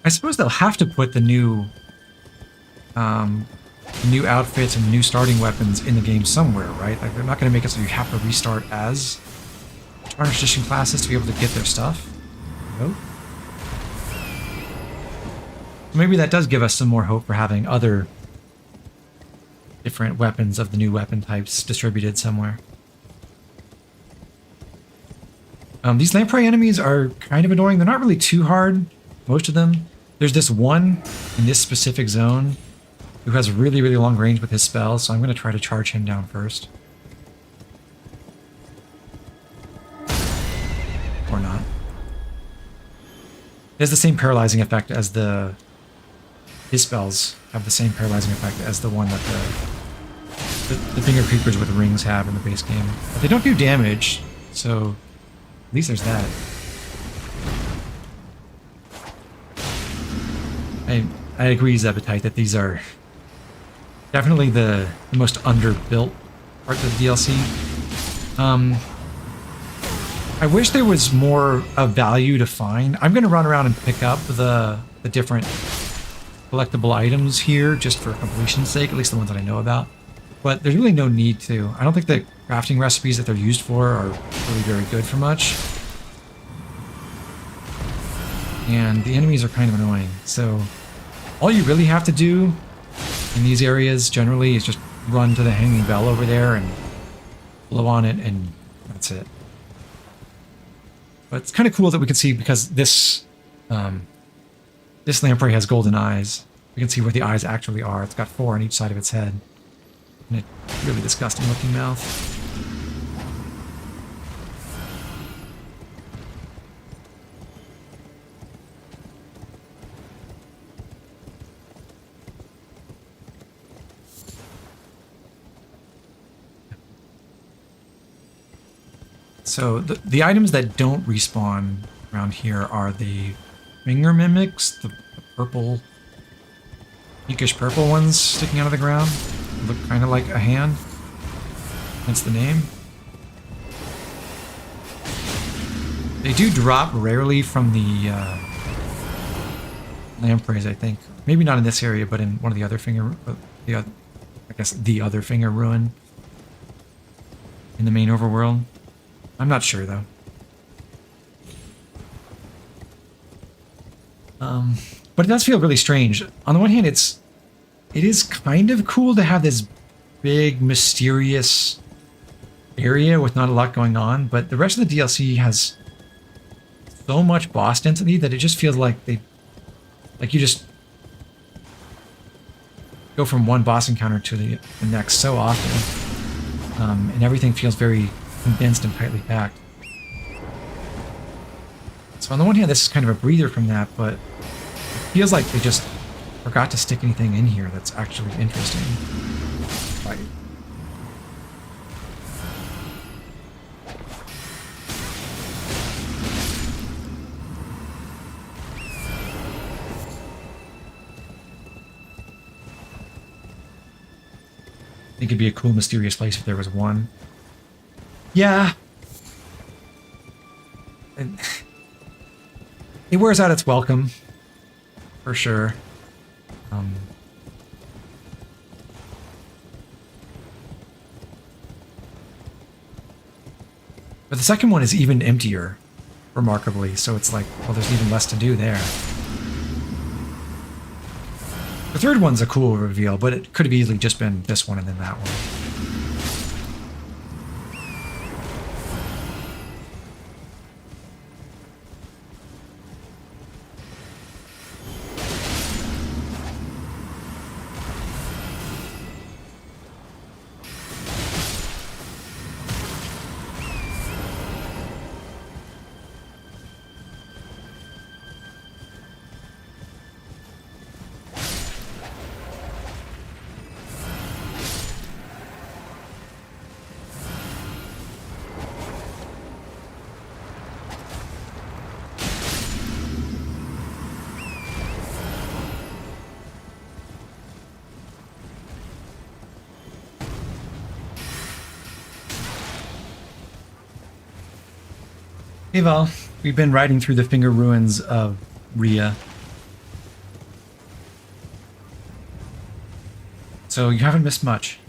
I suppose they'll have to put the new outfits and new starting weapons in the game somewhere, right? Like, they're not going to make it so you have to restart as Tarnished Edition classes to be able to get their stuff. Nope. Maybe that does give us some more hope for having other different weapons of the new weapon types distributed somewhere. These Lamprey enemies are kind of annoying. They're not really too hard, most of them. There's this one in this specific zone who has really, really long range with his spells, so I'm going to try to charge him down first. Or not. It has the same paralyzing effect as his spells have the same paralyzing effect as the one that the Finger Creepers with rings have in the base game. But they don't do damage, so at least there's that. I agree, Zebetite, that these are definitely the most underbuilt part of the DLC. I wish there was more of value to find. I'm going to run around and pick up the different collectible items here just for completion's sake, at least the ones that I know about. But there's really no need to. I don't think the crafting recipes that they're used for are really very good for much. And the enemies are kind of annoying, so all you really have to do in these areas generally is just run to the hanging bell over there and blow on it, and that's it. But it's kind of cool that we can see, because this lamprey has golden eyes. We can see where the eyes actually are. It's got 4 on each side of its head. And a really disgusting looking mouth. So the items that don't respawn around here are the finger mimics, the purple, pinkish purple ones sticking out of the ground. They look kind of like a hand. Hence the name. They do drop rarely from the lampreys, I think. Maybe not in this area, but in one of the other finger, I guess the other finger ruin in the main overworld. I'm not sure though. But it does feel really strange. On the one hand, it is kind of cool to have this big, mysterious area with not a lot going on, but the rest of the DLC has so much boss density that it just feels like you just go from one boss encounter to the next so often, and everything feels very condensed and tightly packed. So on the one hand, this is kind of a breather from that, but it feels like they just forgot to stick anything in here that's actually interesting. Right. I think it'd be a cool, mysterious place if there was one. Yeah. And it wears out its welcome, for sure. But the second one is even emptier, remarkably, so it's like, well, there's even less to do there. The third one's a cool reveal, but it could have easily just been this one and then that one. Hey Val, we've been riding through the finger ruins of Rhia. So you haven't missed much.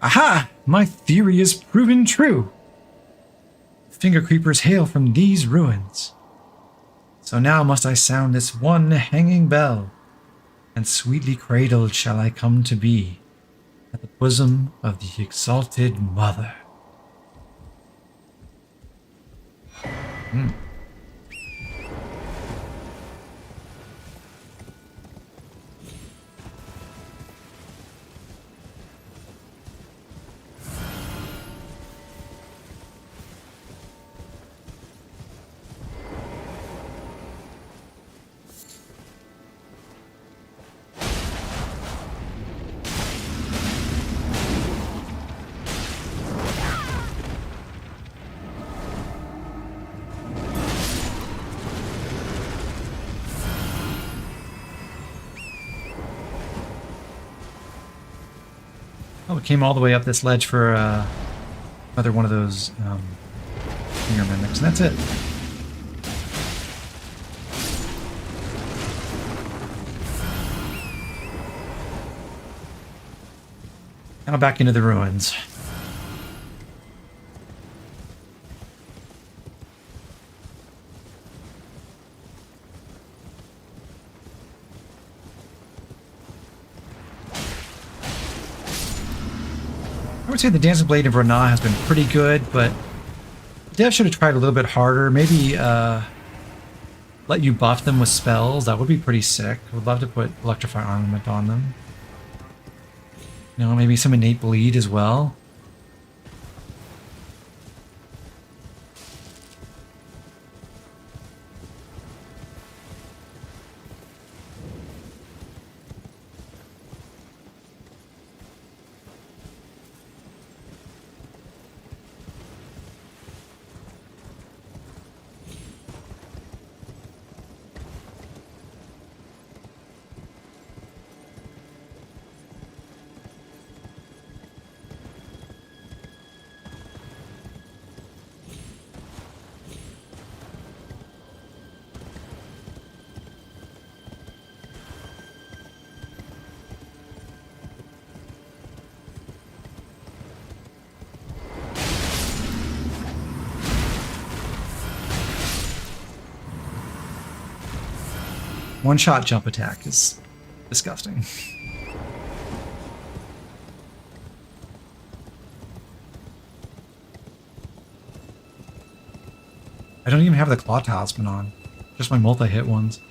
Aha! My theory is proven true. Finger creepers hail from these ruins. So now must I sound this one hanging bell, and sweetly cradled shall I come to be at the bosom of the exalted mother. Oh, we came all the way up this ledge for another one of those finger mimics, and that's it. Now back into the ruins. I would say the Dancing Blade of Rhia has been pretty good, but Dev should have tried a little bit harder. Maybe let you buff them with spells. That would be pretty sick. I would love to put Electrify Armament on them. You know, maybe some innate bleed as well. One-shot jump attack is disgusting. I don't even have the Claw Talisman on. Just my multi-hit ones.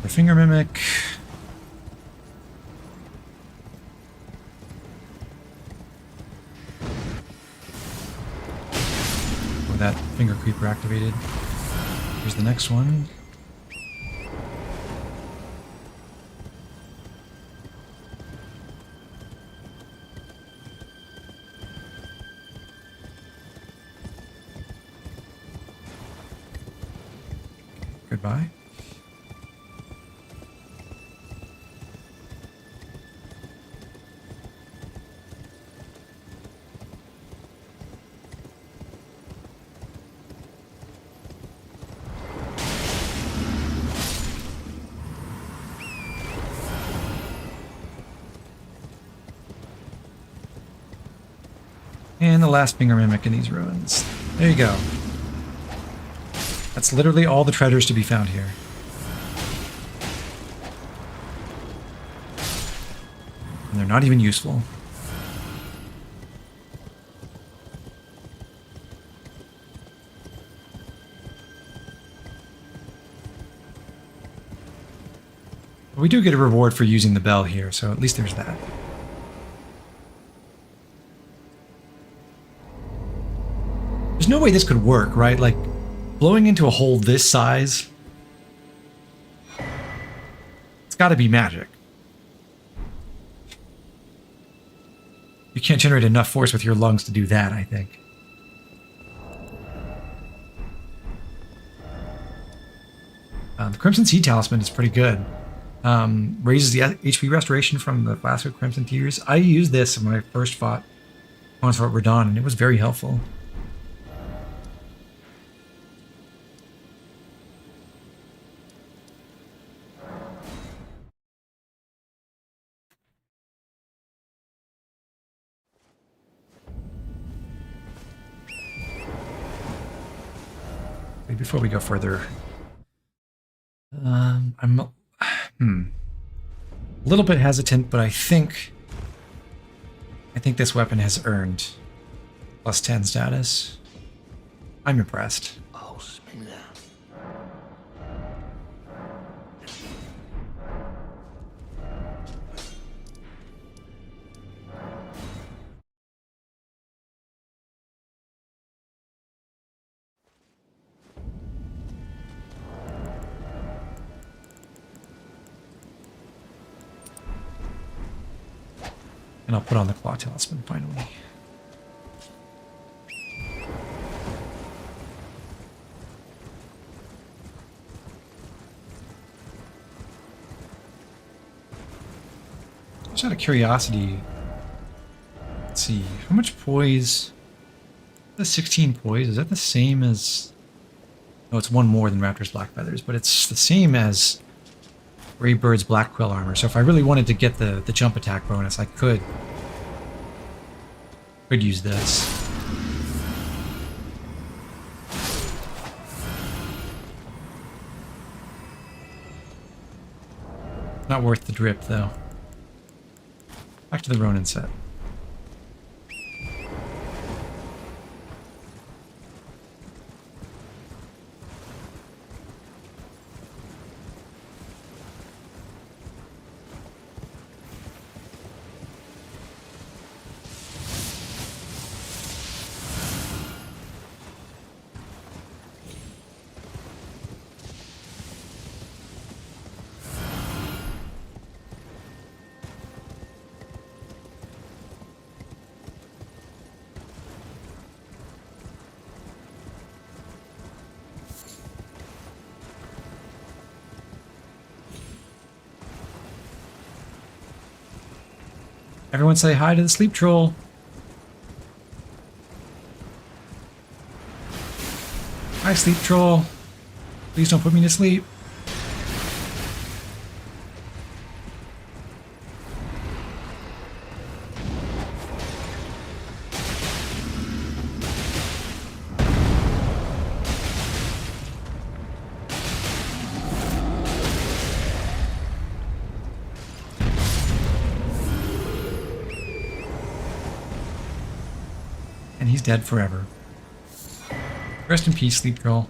Finger Mimic. With that Finger Creeper activated. Here's the next one. Goodbye. And the last Finger Mimic in these ruins. There you go. That's literally all the treasures to be found here. And they're not even useful. But we do get a reward for using the bell here, so at least there's that. There's no way this could work, right? Like, blowing into a hole this size, it's got to be magic. You can't generate enough force with your lungs to do that, I think. The Crimson Seed Talisman is pretty good. Raises the HP restoration from the Flask of Crimson Tears. I used this when I first fought Onslaught Radon, and it was very helpful. Before we go further, I'm a little bit hesitant, but I think this weapon has earned +10 status. I'm impressed. And I'll put on the Claw Talisman finally. Just out of curiosity, let's see, how much poise? The 16 poise, is that the same as... Oh, it's one more than Raptor's Black Feathers, but it's the same as Grey Bird's Black Quill Armor. So if I really wanted to get the jump attack bonus, I could use this. Not worth the drip, though. Back to the Ronin set. Everyone say hi to the sleep troll. Hi, sleep troll. Please don't put me to sleep. And he's dead forever. Rest in peace, sleep troll.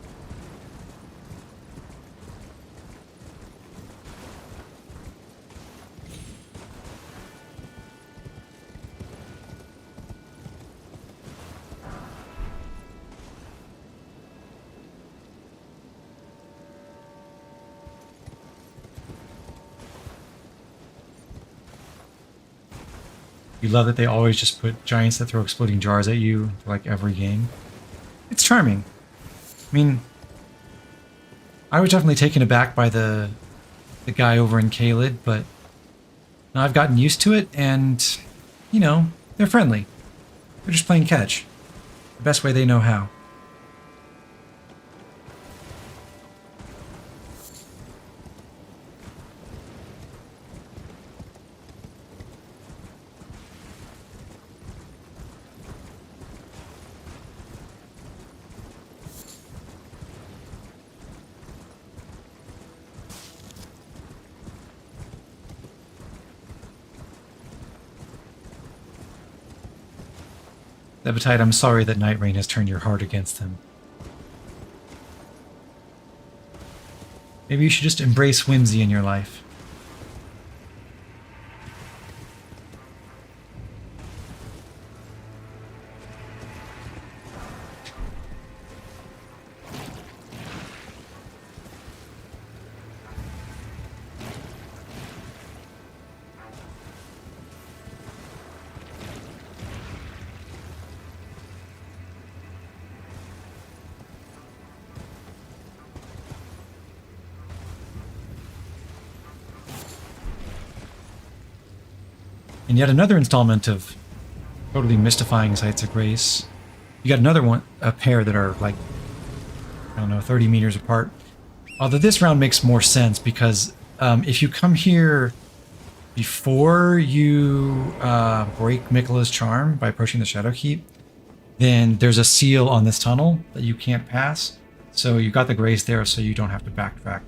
You love that they always just put giants that throw exploding jars at you, like every game. It's charming. I mean, I was definitely taken aback by the guy over in Caelid, but now I've gotten used to it, and, you know, they're friendly. They're just playing catch. The best way they know how. Appetite, I'm sorry that Night Rain has turned your heart against him. Maybe you should just embrace whimsy in your life. And yet another installment of totally mystifying sites of grace. You got another one, a pair that are like, I don't know, 30 meters apart. Although this round makes more sense because if you come here before you break Miquella's charm by approaching the Shadow Keep, then there's a seal on this tunnel that you can't pass. So you got the grace there so you don't have to backtrack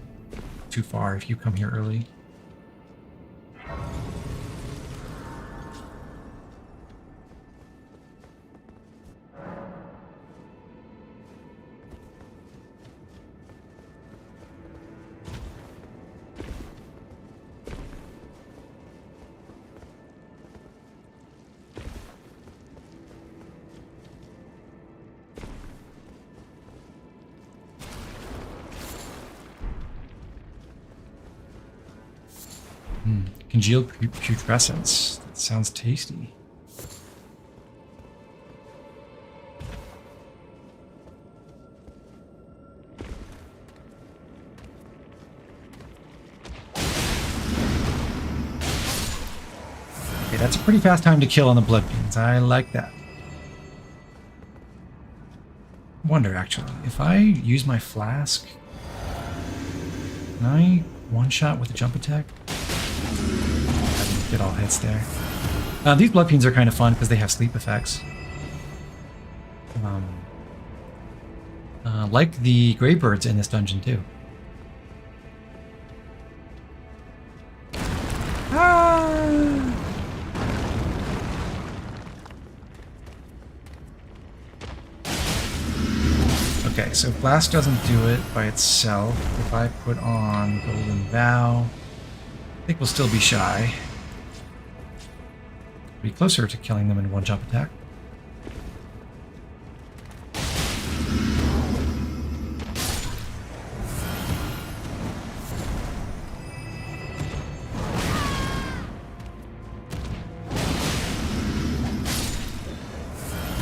too far if you come here early. Congealed putrescence. That sounds tasty. Okay, that's a pretty fast time to kill on the blood beans. I like that. Wonder actually, if I use my flask, can I one-shot with a jump attack? Get all hits there. These blood beans are kind of fun because they have sleep effects. Like the Greybirds in this dungeon too. Ah! Okay, so Blast doesn't do it by itself. If I put on Golden Vow, I think we'll still be shy. Be closer to killing them in one jump attack.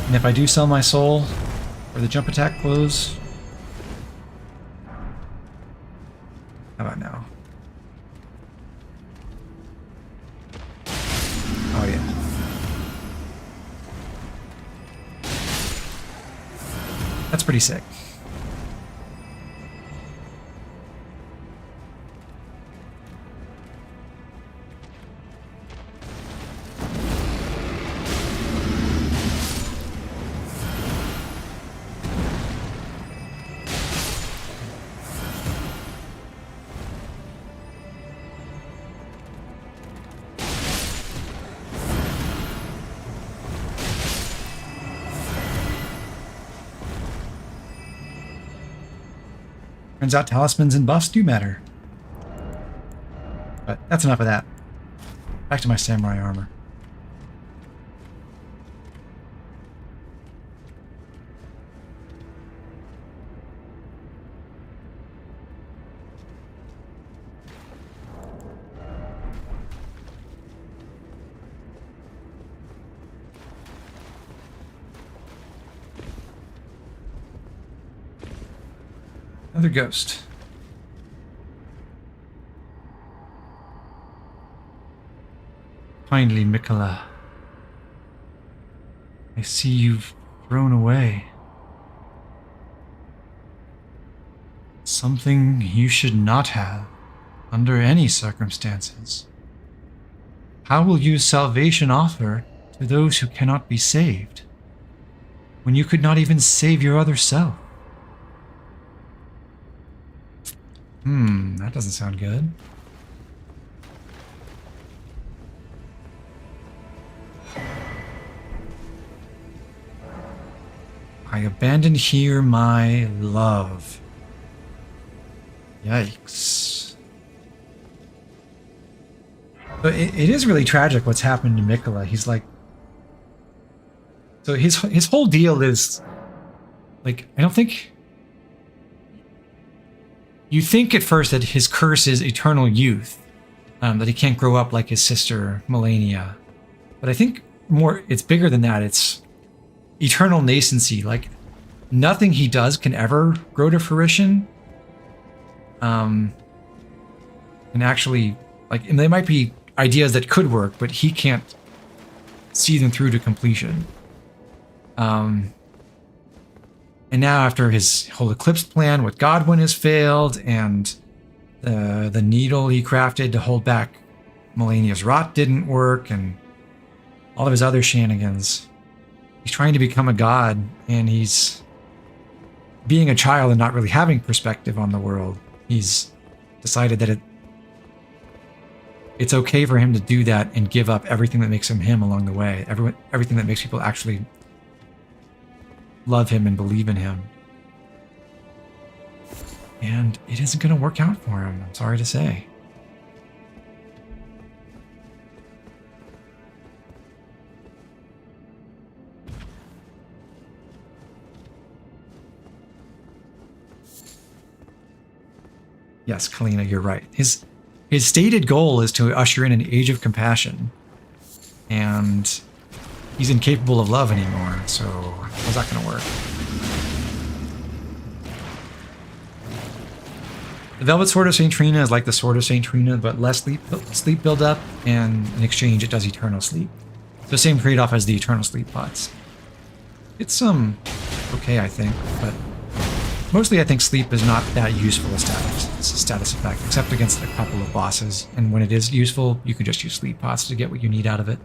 And if I do sell my soul for the jump attack close, how about now? Oh yeah. pretty sick. Turns out talismans and buffs do matter. But that's enough of that. Back to my samurai armor. Another ghost. Finally, Miquella. I see you've thrown away something you should not have under any circumstances. How will you salvation offer to those who cannot be saved, when you could not even save your other self? That doesn't sound good. I abandoned here my love. Yikes. But it is really tragic what's happened to Miquella. He's like... So his whole deal is... Like, I don't think... You think at first that his curse is eternal youth, that he can't grow up like his sister Melania. But I think more, it's bigger than that. It's eternal nascency. Like, nothing he does can ever grow to fruition. And actually, like, and they might be ideas that could work, but he can't see them through to completion. And now after his whole eclipse plan with Godwin has failed, and the needle he crafted to hold back Melania's rot didn't work, and all of his other shenanigans. He's trying to become a god, and he's being a child and not really having perspective on the world. He's decided that it's okay for him to do that and give up everything that makes him him along the way. Everything that makes people actually love him and believe in him. And it isn't going to work out for him, I'm sorry to say. Yes, Kalina, you're right. His stated goal is to usher in an age of compassion. And he's incapable of love anymore, so how's that going to work? The Velvet Sword of St. Trina is like the Sword of St. Trina, but less sleep buildup, and in exchange it does eternal sleep. The same trade-off as the eternal sleep pots. It's okay, I think, but mostly I think sleep is not that useful a status. It's a status effect, except against a couple of bosses, and when it is useful, you can just use sleep pots to get what you need out of it.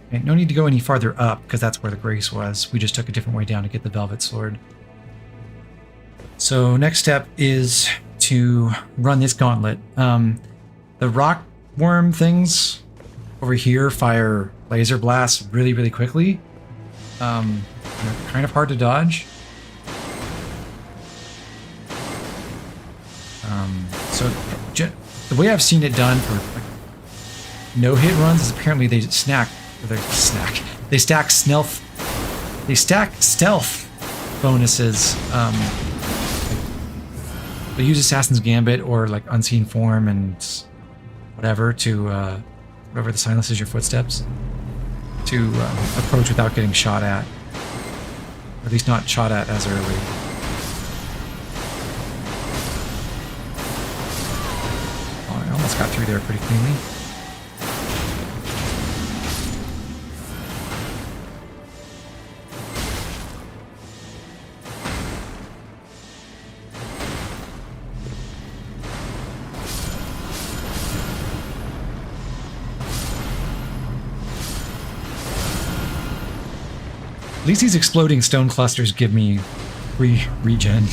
Okay, no need to go any farther up, because that's where the Grace was. We just took a different way down to get the Velvet Sword. So next step is to run this gauntlet. The rock worm things over here fire laser blasts really, really quickly. They're kind of hard to dodge. So the way I've seen it done for like, no-hit runs is apparently they stack stealth bonuses. They use Assassin's Gambit or like Unseen Form and whatever to whatever the silences your footsteps to approach without getting shot at, or at least not shot at as early. Oh, I almost got through there pretty cleanly. At least these exploding stone clusters give me regen.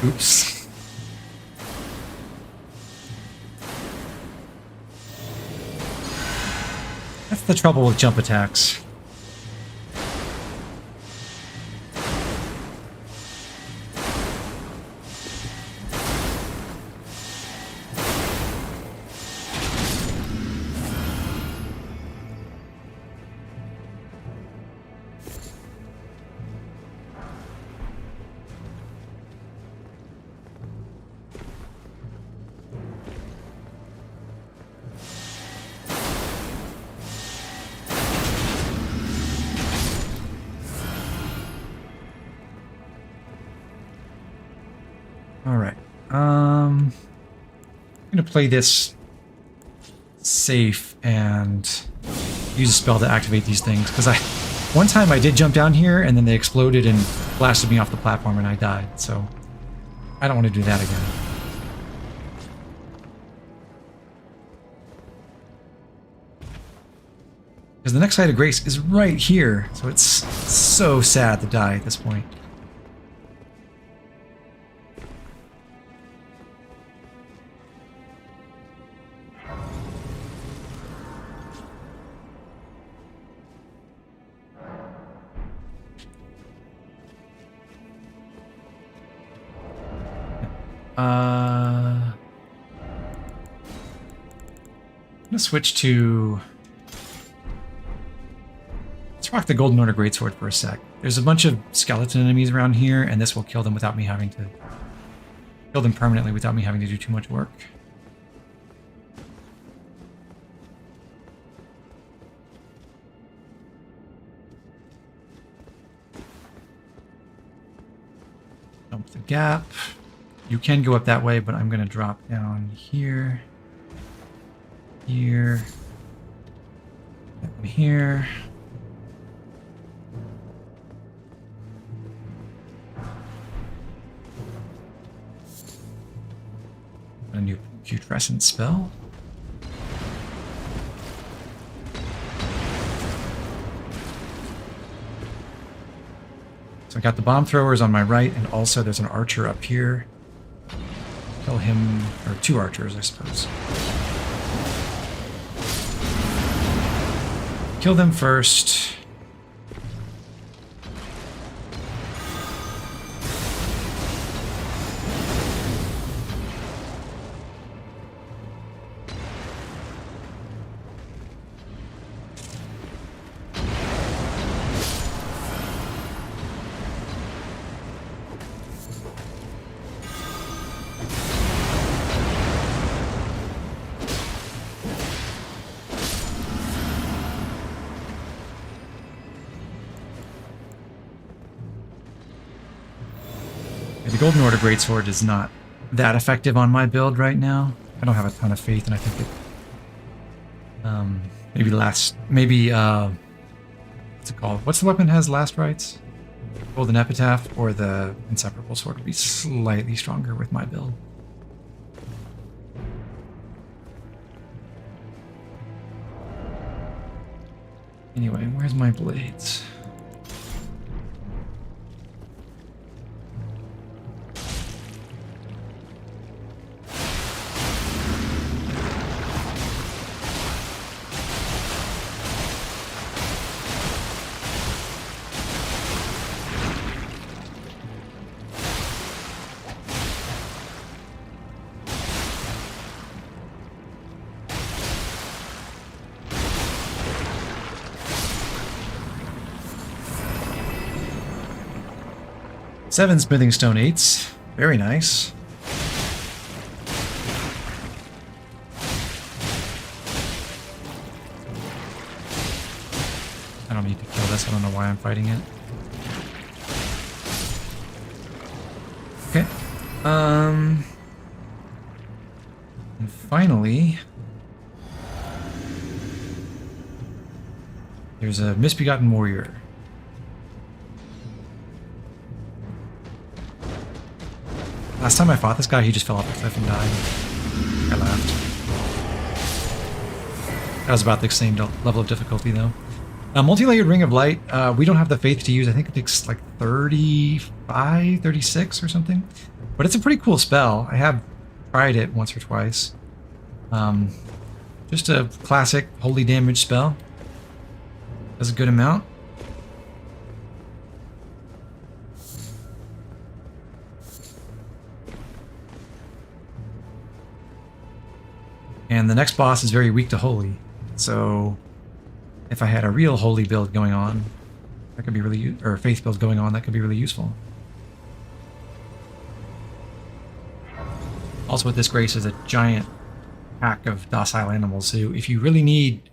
Oops. That's the trouble with jump attacks. Alright, I'm gonna play this safe and use a spell to activate these things, because one time I did jump down here and then they exploded and blasted me off the platform and I died, so I don't want to do that again. Because the next site of grace is right here, so it's so sad to die at this point. I'm gonna switch to... Let's rock the Golden Order Greatsword for a sec. There's a bunch of skeleton enemies around here, and this will kill them without me having to... Kill them permanently without me having to do too much work. Jump the gap. You can go up that way, but I'm going to drop down here, here, and here. A new Putrescent spell. So I got the bomb throwers on my right, and also there's an archer up here. Kill him, or two archers, I suppose. Kill them first. Golden Order Greatsword is not that effective on my build right now. I don't have a ton of faith, and I think it maybe what's it called? What's the weapon that has last rites? Golden Epitaph or the Inseparable Sword would be slightly stronger with my build. Anyway, where's my blades? Seven smithing stone 8s. Very nice. I don't need to kill this. I don't know why I'm fighting it. Okay. And finally, there's a misbegotten warrior. Last time I fought this guy, he just fell off the cliff and died. I laughed. That was about the same level of difficulty, though. Multi-layered Ring of Light, we don't have the faith to use. I think it takes like 35, 36 or something. But it's a pretty cool spell. I have tried it once or twice. Just a classic holy damage spell. Does a good amount. And the next boss is very weak to holy, so if I had a real holy build going on, that could be really, or faith build going on, that could be really useful. Also with this grace is a giant pack of docile animals, so if you really need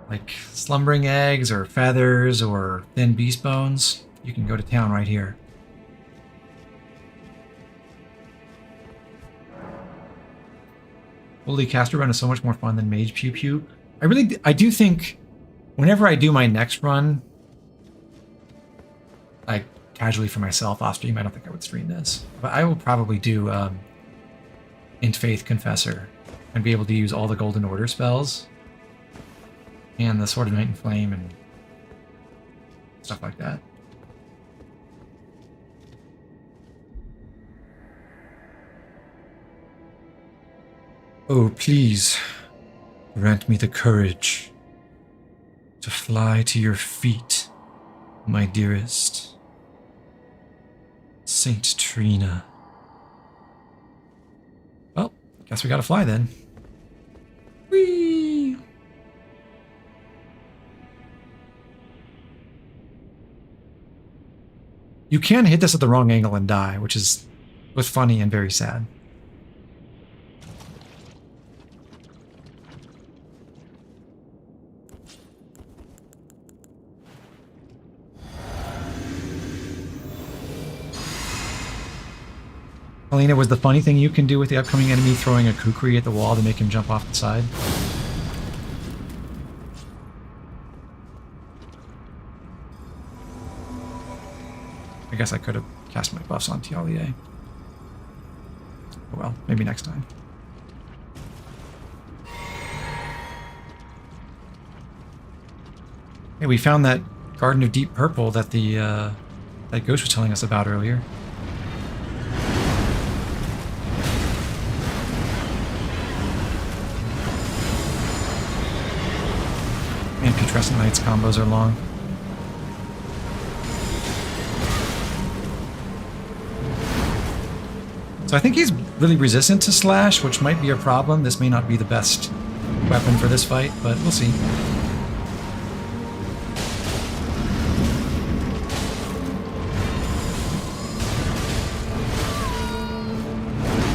like slumbering eggs or feathers or thin beast bones, you can go to town right here. Holy caster run is so much more fun than mage pew pew. I do think whenever I do my next run, like casually for myself off stream, I don't think I would stream this, but I will probably do Int Faith Confessor and be able to use all the Golden Order spells and the Sword of Night and Flame and stuff like that. Oh, please, grant me the courage to fly to your feet, my dearest Saint Trina. Well, guess we gotta fly then. Whee! You can hit this at the wrong angle and die, which is both funny and very sad. Alina, was the funny thing you can do with the upcoming enemy throwing a kukri at the wall to make him jump off the side? I guess I could have cast my buffs on Tialie. Oh well, maybe next time. Hey, we found that Garden of Deep Purple that that Ghost was telling us about earlier. And Putrescent Knight's combos are long. So I think he's really resistant to slash, which might be a problem. This may not be the best weapon for this fight, but we'll see.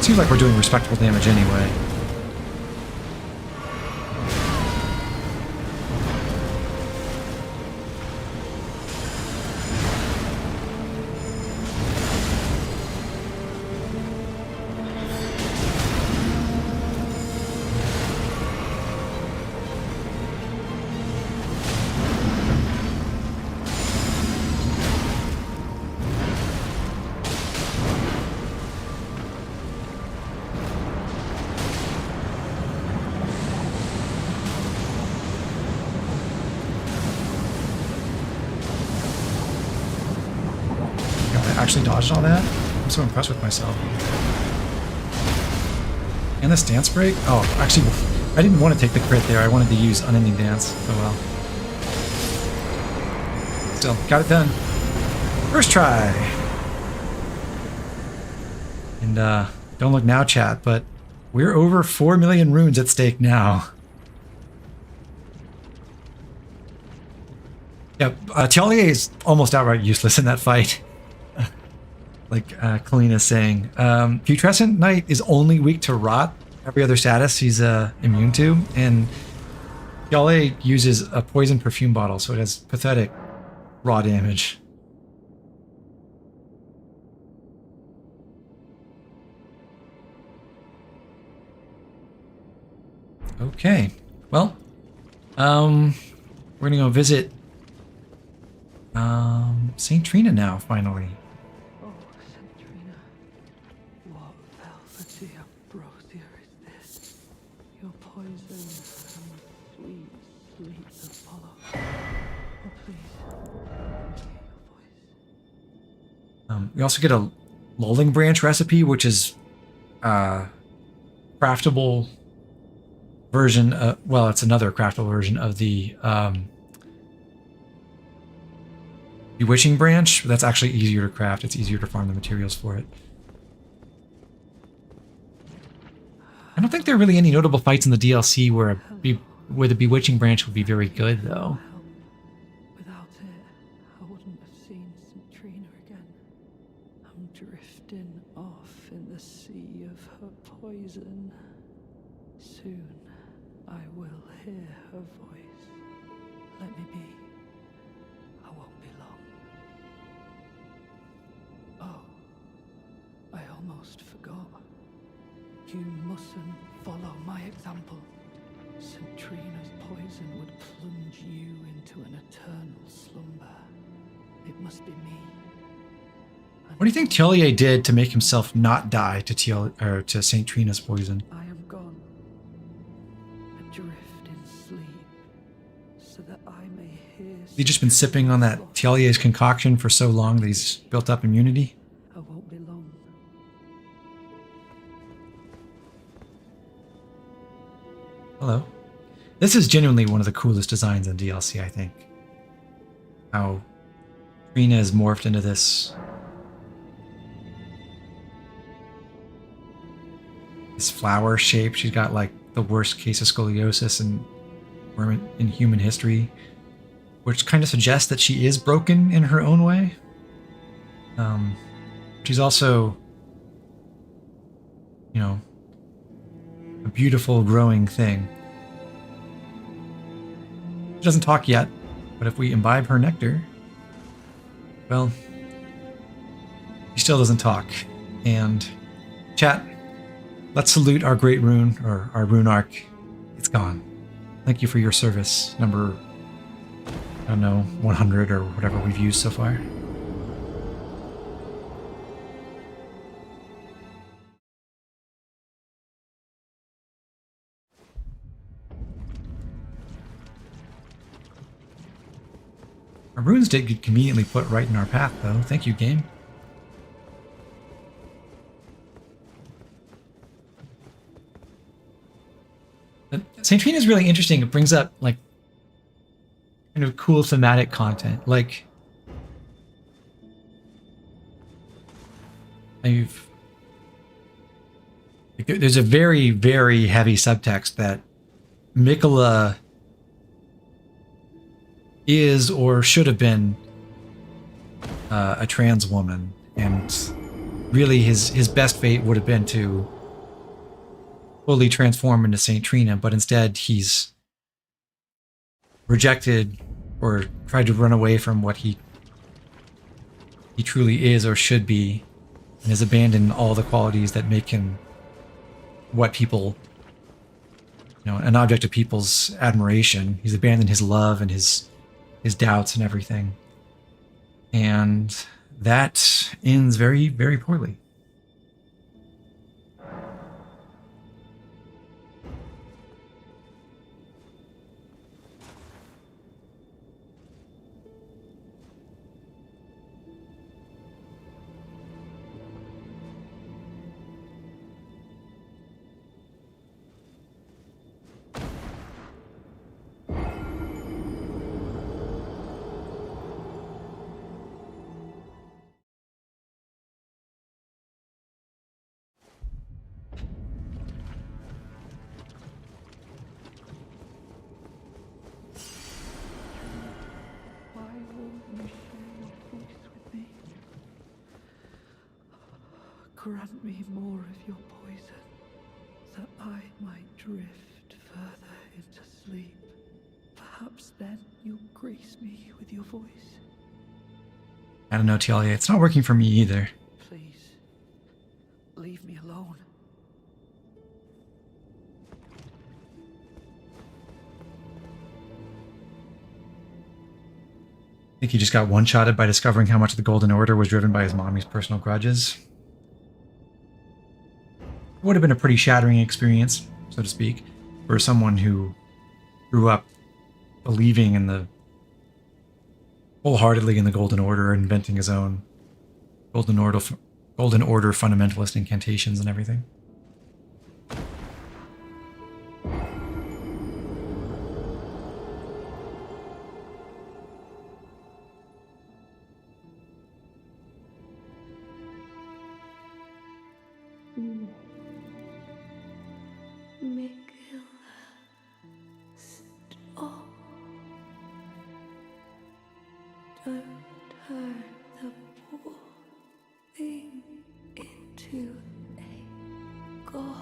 Seems like we're doing respectable damage anyway. actually dodged all that. I'm so impressed with myself. And the stance break? Oh, actually, I didn't want to take the crit there. I wanted to use Unending Dance. Oh well. Still, got it done. First try. And don't look now, chat, but we're over 4 million runes at stake now. Yep, Tialier is almost outright useless in that fight. Like Kalina's saying. Putrescent Knight is only weak to rot. Every other status he's immune to. And Tialier uses a poison perfume bottle, so it has pathetic raw damage. Okay, well, we're gonna go visit St. Trina now, finally. Oh, St. Trina, what velvety ambrosia is this? Your poison and sweet sleep that follow. Oh, please, let me hear your voice. We also get a lulling branch recipe, which is craftable version. Well, it's another craftable version of the Bewitching branch. That's actually easier to craft. It's easier to farm the materials for it. I don't think there are really any notable fights in the DLC where the Bewitching branch would be very good, though. Without it, I wouldn't have seen St. Trina again. I'm drifting off in the sea of her poison. Soon, I will hear her voice. Let me be. I won't be long. Oh, I almost forgot. You mustn't follow my example. St. Trina's poison would plunge you into an eternal slumber. It must be me. What do you think Tialier did to make himself not die to St. Trina's poison? I am gone, adrift in sleep, so that I may hear. He's just been sipping on that Tialier's concoction for so long that he's built up immunity. I won't be long. Hello. This is genuinely one of the coolest designs in DLC, I think. How Trina is morphed into this flower shape. She's got like the worst case of scoliosis in human history, which kind of suggests that she is broken in her own way. She's also, you know, a beautiful growing thing. She doesn't talk yet, but if we imbibe her nectar, well, she still doesn't talk. And chat, let's salute our great rune, or our rune arc. It's gone. Thank you for your service, number, I don't know, 100 or whatever we've used so far. Our runes did get conveniently put right in our path, though. Thank you, game. St. Trina is really interesting. It brings up, like, kind of cool thematic content. Like, there's a very, very heavy subtext that Miquella is or should have been a trans woman, and really his best fate would have been to fully transform into St. Trina, but instead he's rejected or tried to run away from what he truly is or should be, and has abandoned all the qualities that make him what people, you know, an object of people's admiration. He's abandoned his love and his doubts and everything. And that ends very, very poorly. grant me more of your poison, that I might drift further into sleep. Perhaps then you'll grace me with your voice. I don't know, Talia. It's not working for me either. Please, leave me alone. I think he just got one-shotted by discovering how much of the Golden Order was driven by his mommy's personal grudges. Would have been a pretty shattering experience, so to speak, for someone who grew up believing in the wholeheartedly in the Golden Order, inventing his own Golden Order fundamentalist incantations and everything. Miquella, stop. Don't turn the poor thing into a god.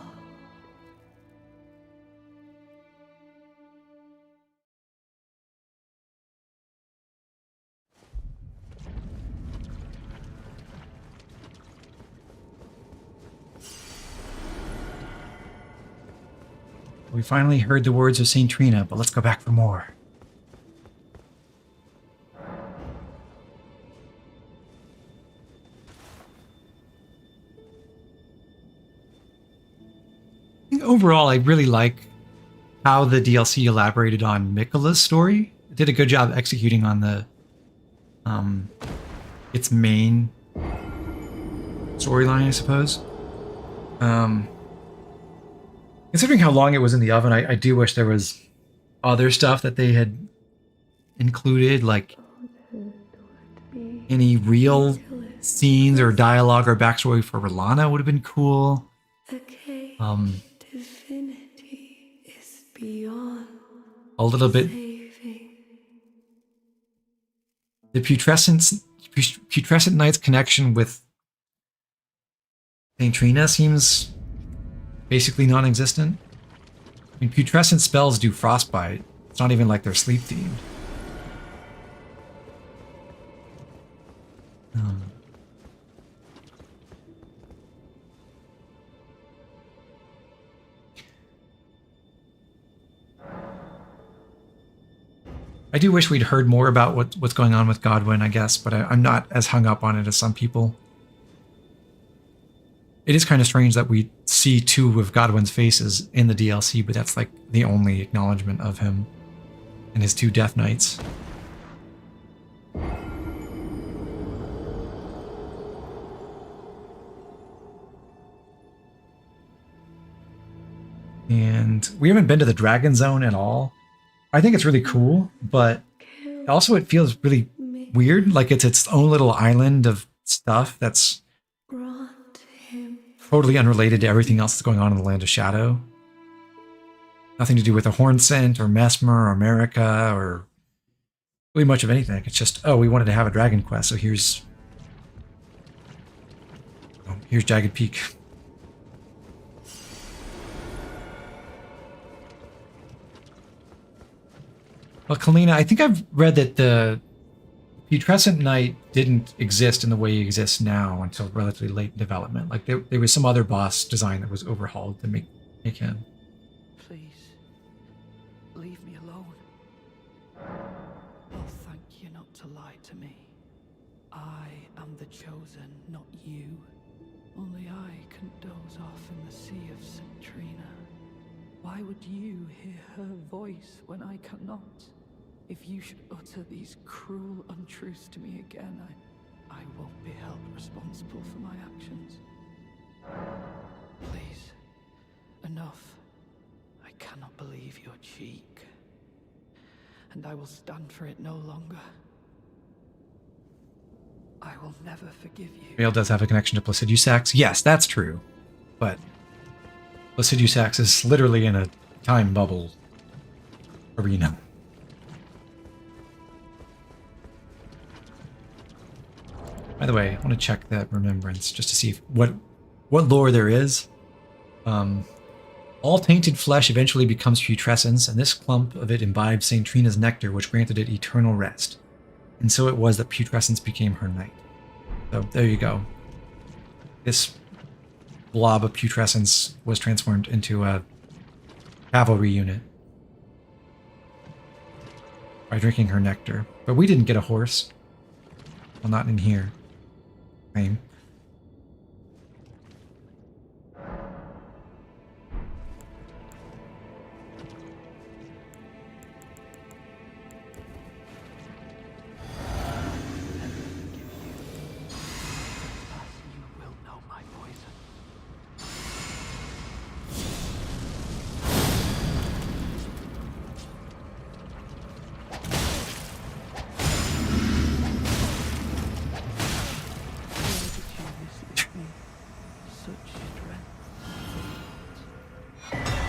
We finally heard the words of Saint Trina, but let's go back for more. Overall, I really like how the DLC elaborated on Miquella's story. It did a good job executing on the its main storyline, I suppose. Considering how long it was in the oven, I do wish there was other stuff that they had included, like any real scenes or dialogue or backstory for R'hllana would have been cool. Divinity is beyond A little bit. saving. The Putrescent Knight's connection with Saint Trina seems basically non-existent. I mean, putrescent spells do frostbite. It's not even like they're sleep themed. I do wish we'd heard more about what's going on with Godwyn, I guess, but I'm not as hung up on it as some people. It is kind of strange that we see two of Godwyn's faces in the DLC, but that's like the only acknowledgement of him and his two Death Knights. And we haven't been to the Dragon Zone at all. I think it's really cool, but also it feels really weird, like it's its own little island of stuff that's totally unrelated to everything else that's going on in the Land of Shadow. Nothing to do with the Hornsent or Messmer or America or really much of anything. It's just, oh, we wanted to have a dragon quest, so here's Jagged Peak. Well, Kalina, I think I've read that the Putrescent Knight didn't exist in the way he exists now until relatively late in development. Like there was some other boss design that was overhauled to make him. Please, leave me alone. I'll thank you not to lie to me. I am the chosen, not you. Only I can doze off in the sea of St. Trina. Why would you hear her voice when I cannot? If you should utter these cruel untruths to me again, I won't be held responsible for my actions. Please, enough. I cannot believe your cheek. And I will stand for it no longer. I will never forgive you. Vale does have a connection to Placidusax. Yes, that's true. But Placidusax is literally in a time bubble arena. By the way, I want to check that remembrance just to see what what lore there is. All tainted flesh eventually becomes putrescence, and this clump of it imbibed St. Trina's nectar, which granted it eternal rest. And so it was that putrescence became her knight. So there you go. This blob of putrescence was transformed into a cavalry unit by drinking her nectar. But we didn't get a horse. Well, not in here. Lame.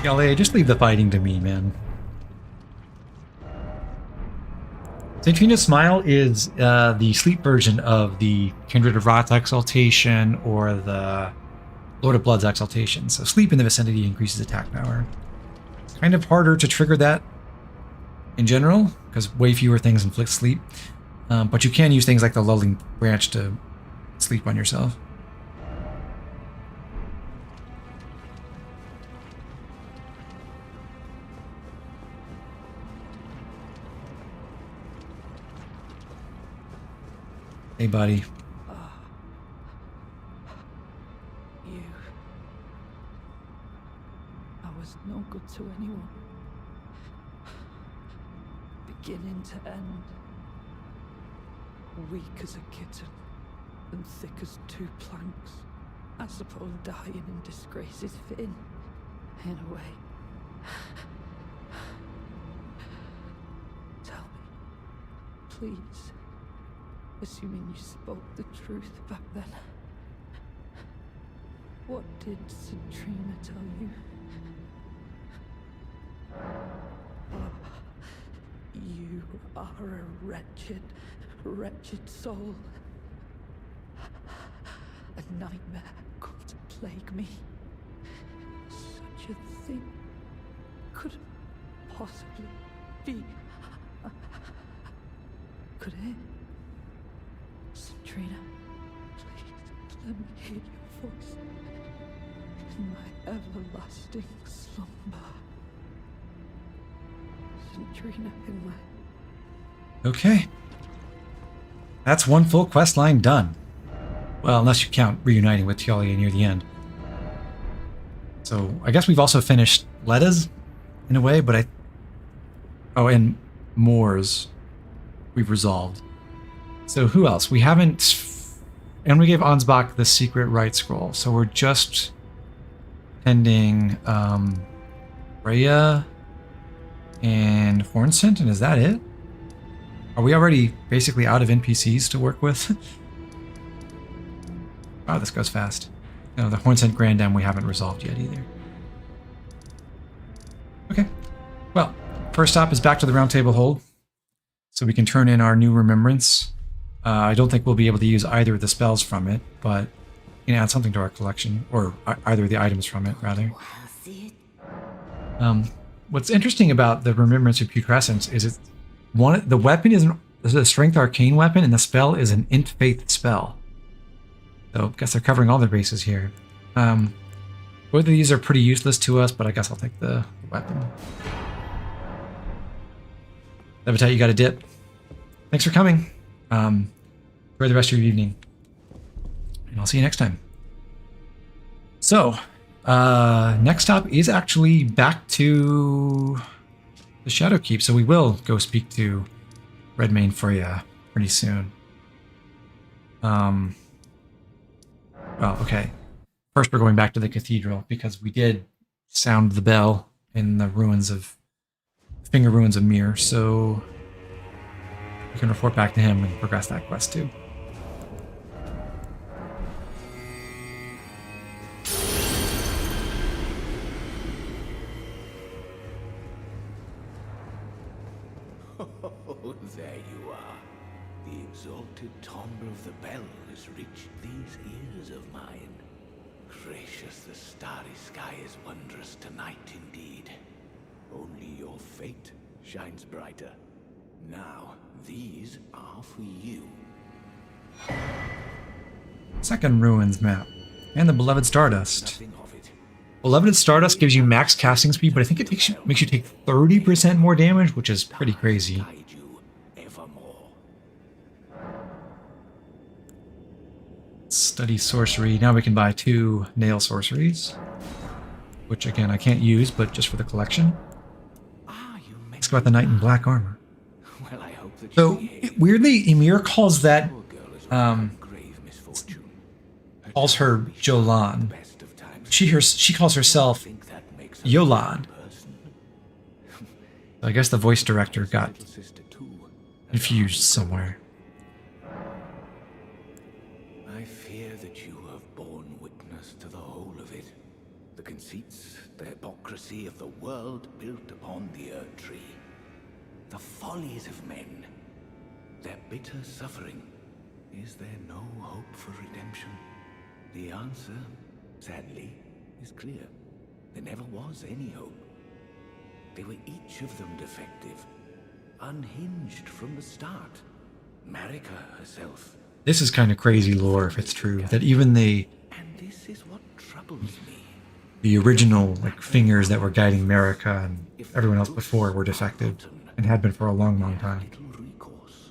Golly, just leave the fighting to me, man. St. Trina's Smile is the sleep version of the Kindred of Rot's Exaltation or the Lord of Blood's Exaltation. So sleep in the vicinity increases attack power. It's kind of harder to trigger that in general, because way fewer things inflict sleep. But you can use things like the Lulling Branch to sleep on yourself. Hey, buddy. You. I was no good to anyone. Beginning to end. Weak as a kitten, and thick as two planks. I suppose dying in disgrace is fitting, in a way. Tell me, please. Assuming you spoke the truth back then. What did Trina tell you? You are a wretched, wretched soul. A nightmare come to plague me. Such a thing couldn't possibly be. Could it? Trina, please let me hear your voice in my everlasting slumber. Trina in my... Okay. That's one full quest line done. Well, unless you count reuniting with Tjalia near the end. So, I guess we've also finished Letta's, in a way, but Oh, and Moor's we've resolved. So who else? We haven't... And we gave Ansbach the secret rite scroll. So we're just pending Rhia and Hornsent, and is that it? Are we already basically out of NPCs to work with? Wow, this goes fast. No, the Hornsent Grand Dam we haven't resolved yet either. Okay. Well, first stop is back to the Round Table Hold. So we can turn in our new Remembrance. I don't think we'll be able to use either of the spells from it, but you can add something to our collection, or either of the items from it, rather. What's interesting about the Remembrance of Putrescence is the weapon is a Strength Arcane weapon, and the spell is an Int Faith spell. So I guess they're covering all their bases here. Both of these are pretty useless to us, but I guess I'll take the weapon. Levitate, you got a dip. Thanks for coming. Enjoy the rest of your evening. And I'll see you next time. So, next stop is actually back to the Shadow Keep, so we will go speak to Redmane for you pretty soon. Well, okay. First, we're going back to the cathedral because we did sound the bell in the finger ruins of Ymir, so we can report back to him and progress that quest too. Oh, there you are. The exalted timbre of the bell has reached these ears of mine. Gracious, the starry sky is wondrous tonight indeed. Only your fate shines brighter. Now, these are for you. Second Ruins map. And the Beloved Stardust. Nothing of it. Beloved Stardust gives you max casting speed, but I think it makes you take 30% more damage, which is pretty crazy. Guide you evermore. Study Sorcery. Now we can buy 2 Nail Sorceries. Which, again, I can't use, but just for the collection. Ah, you Let's go with the Knight in Black Armor. Well, I hope that So, weirdly, Ymir calls that, poor girl is on grave misfortune. calls her Jolan. Best of times. She calls herself Think that makes her Yolan. a person. So I guess the voice director got Little sister too. confused somewhere. I fear that you have borne witness to the whole of it. The conceits, the hypocrisy of the world built upon the Earth Tree. The follies of men. Their bitter suffering. Is there no hope for redemption? The answer, sadly, is clear. There never was any hope. They were each of them defective. Unhinged from the start. Marika herself. This is kind of crazy lore, if it's true, that even the And this is what troubles me. original fingers that were guiding Marika and everyone else before were defective, and had been for a long, long time. Little recourse.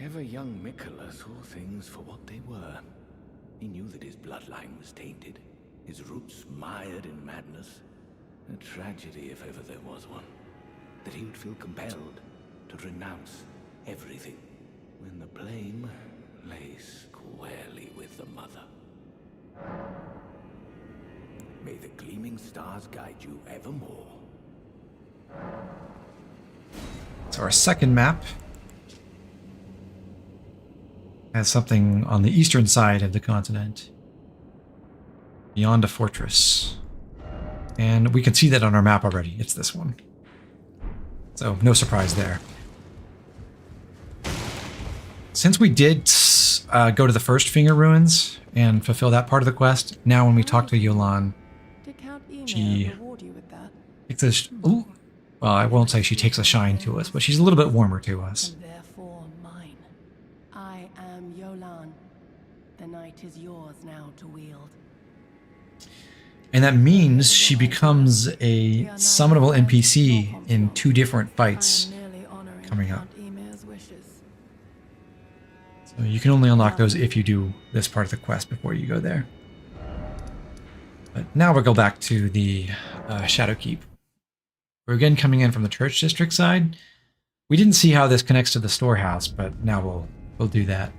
Ever young Miquella saw things for what they were. He knew that his bloodline was tainted, his roots mired in madness. A tragedy if ever there was one. That he would feel compelled to renounce everything when the blame lay squarely with the mother. May the gleaming stars guide you evermore. So our second map has something on the eastern side of the continent, beyond a fortress. And we can see that on our map already. It's this one. So no surprise there. Since we did go to the first Finger Ruins and fulfill that part of the quest, now when we talk to Yolan, Did Count Ymir She- reward you with that? takes a ooh, well, I won't say she takes a shine to us, but she's a little bit warmer to us. And therefore mine. I am Yolan. The night is yours now to wield. And that means she becomes a summonable NPC in 2 different fights. I am merely honoring coming up. Count Ymir's wishes. So you can only unlock those if you do this part of the quest before you go there. But now we'll go back to the Shadowkeep. We're again coming in from the Church District side. We didn't see how this connects to the storehouse, but now we'll do that.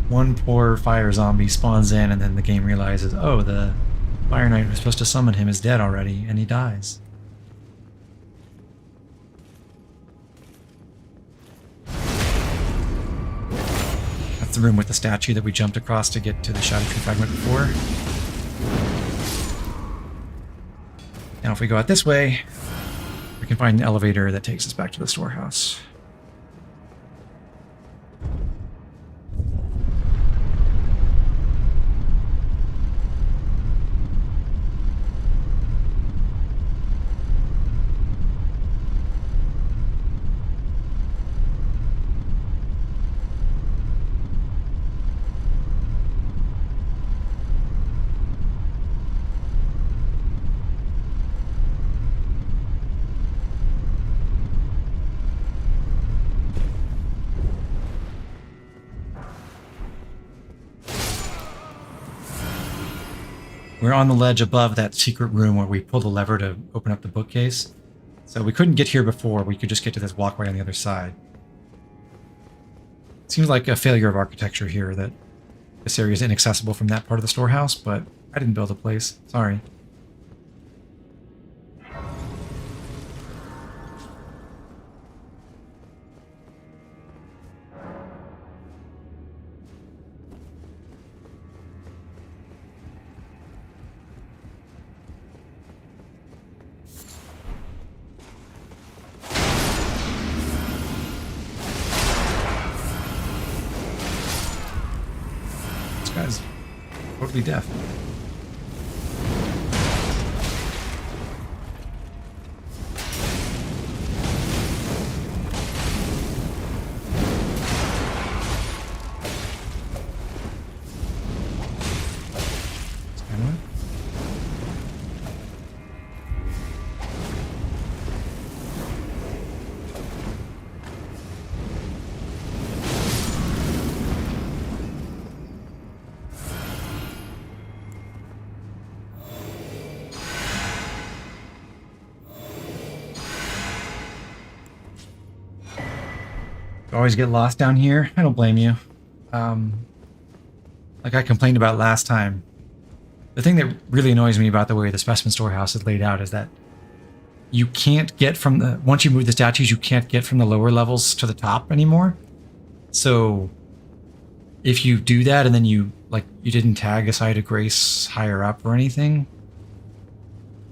One poor fire zombie spawns in, and then the game realizes, oh, the Fire Knight was supposed to summon him is dead already, and he dies. That's the room with the statue that we jumped across to get to the Scadutree fragment before. Now if we go out this way, we can find an elevator that takes us back to the storehouse. We're on the ledge above that secret room where we pull the lever to open up the bookcase. So we couldn't get here before, we could just get to this walkway on the other side. Seems like a failure of architecture here that this area is inaccessible from that part of the storehouse, but I didn't build a place. Sorry. guy's totally deaf. Always get lost down here. I don't blame you. Like I complained about last time. The thing that really annoys me about the way the specimen storehouse is laid out is that you can't get from the... Once you move the statues, you can't get from the lower levels to the top anymore. So if you do that and then you didn't tag a site of grace higher up or anything,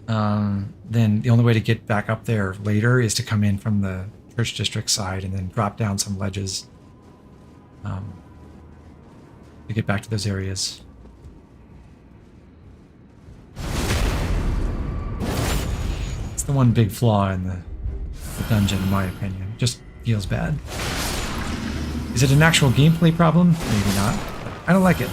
then the only way to get back up there later is to come in from the Church District side and then drop down some ledges to get back to those areas. It's the one big flaw in the dungeon, in my opinion. It just feels bad. Is it an actual gameplay problem? Maybe not. I don't like it.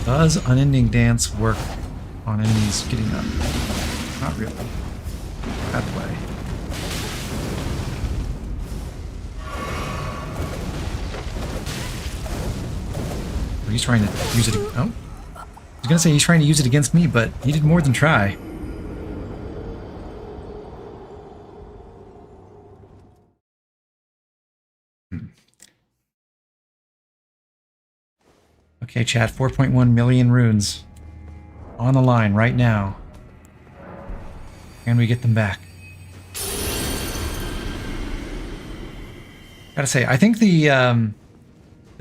Does Unending Dance work on enemies getting up? Not really. That way. He's trying to use it. Oh. I was gonna say he's trying to use it against me, but he did more than try. Okay, chat, 4.1 million runes on the line right now. Can we get them back? Gotta say, I think the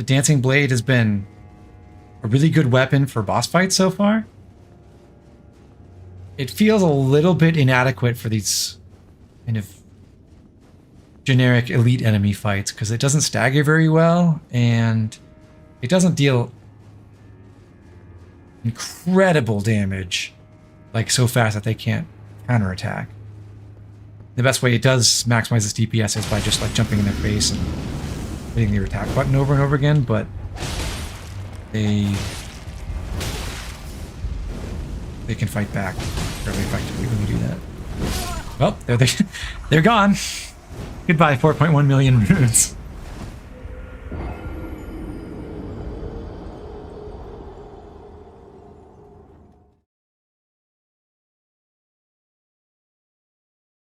Dancing Blade has been a really good weapon for boss fights so far. It feels a little bit inadequate for these kind of generic elite enemy fights because it doesn't stagger very well and it doesn't deal incredible damage like so fast that they can't counterattack. The best way it does maximize its DPS is by just like jumping in their face and hitting the attack button over and over again, but they can fight back fairly effectively when you do that. Well, they're gone. Goodbye, 4.1 million runes.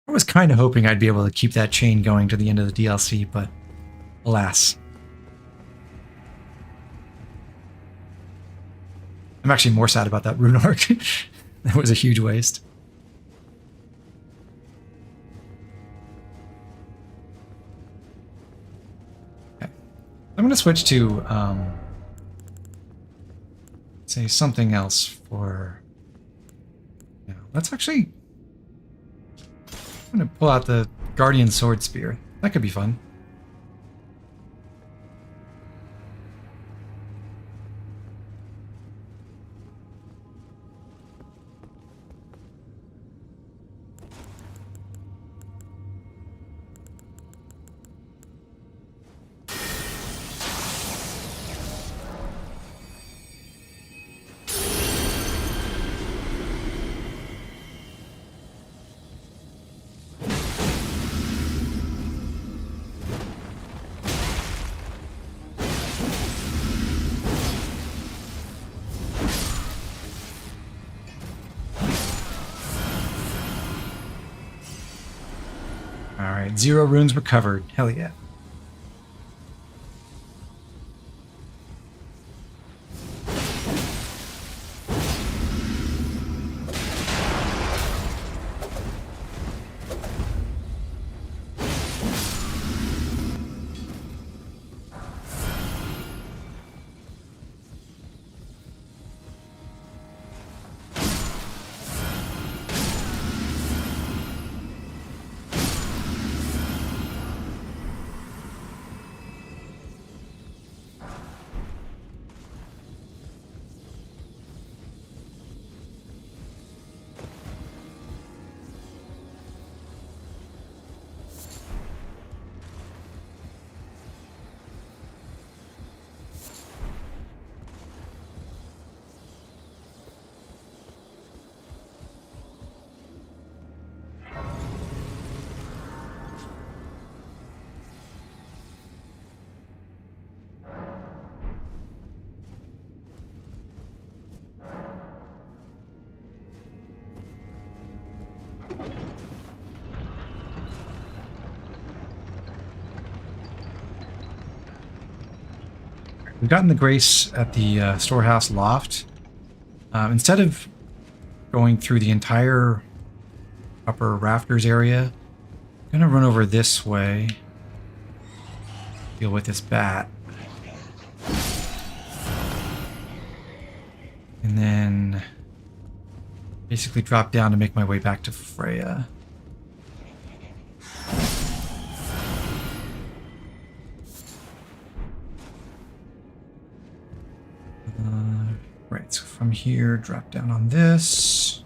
I was kind of hoping I'd be able to keep that chain going to the end of the DLC, but alas. I'm actually more sad about that rune arc. That was a huge waste. Okay. I'm going to switch to, say something else for... Yeah, let's actually... I'm going to pull out the Guardian Sword Spear. That could be fun. Alright, 0 runes recovered. Hell yeah. we've gotten the grace at the storehouse loft. Instead of going through the entire upper rafters area, I'm gonna run over this way, deal with this bat, and then basically drop down to make my way back to Freya. Right, so from here, drop down on this.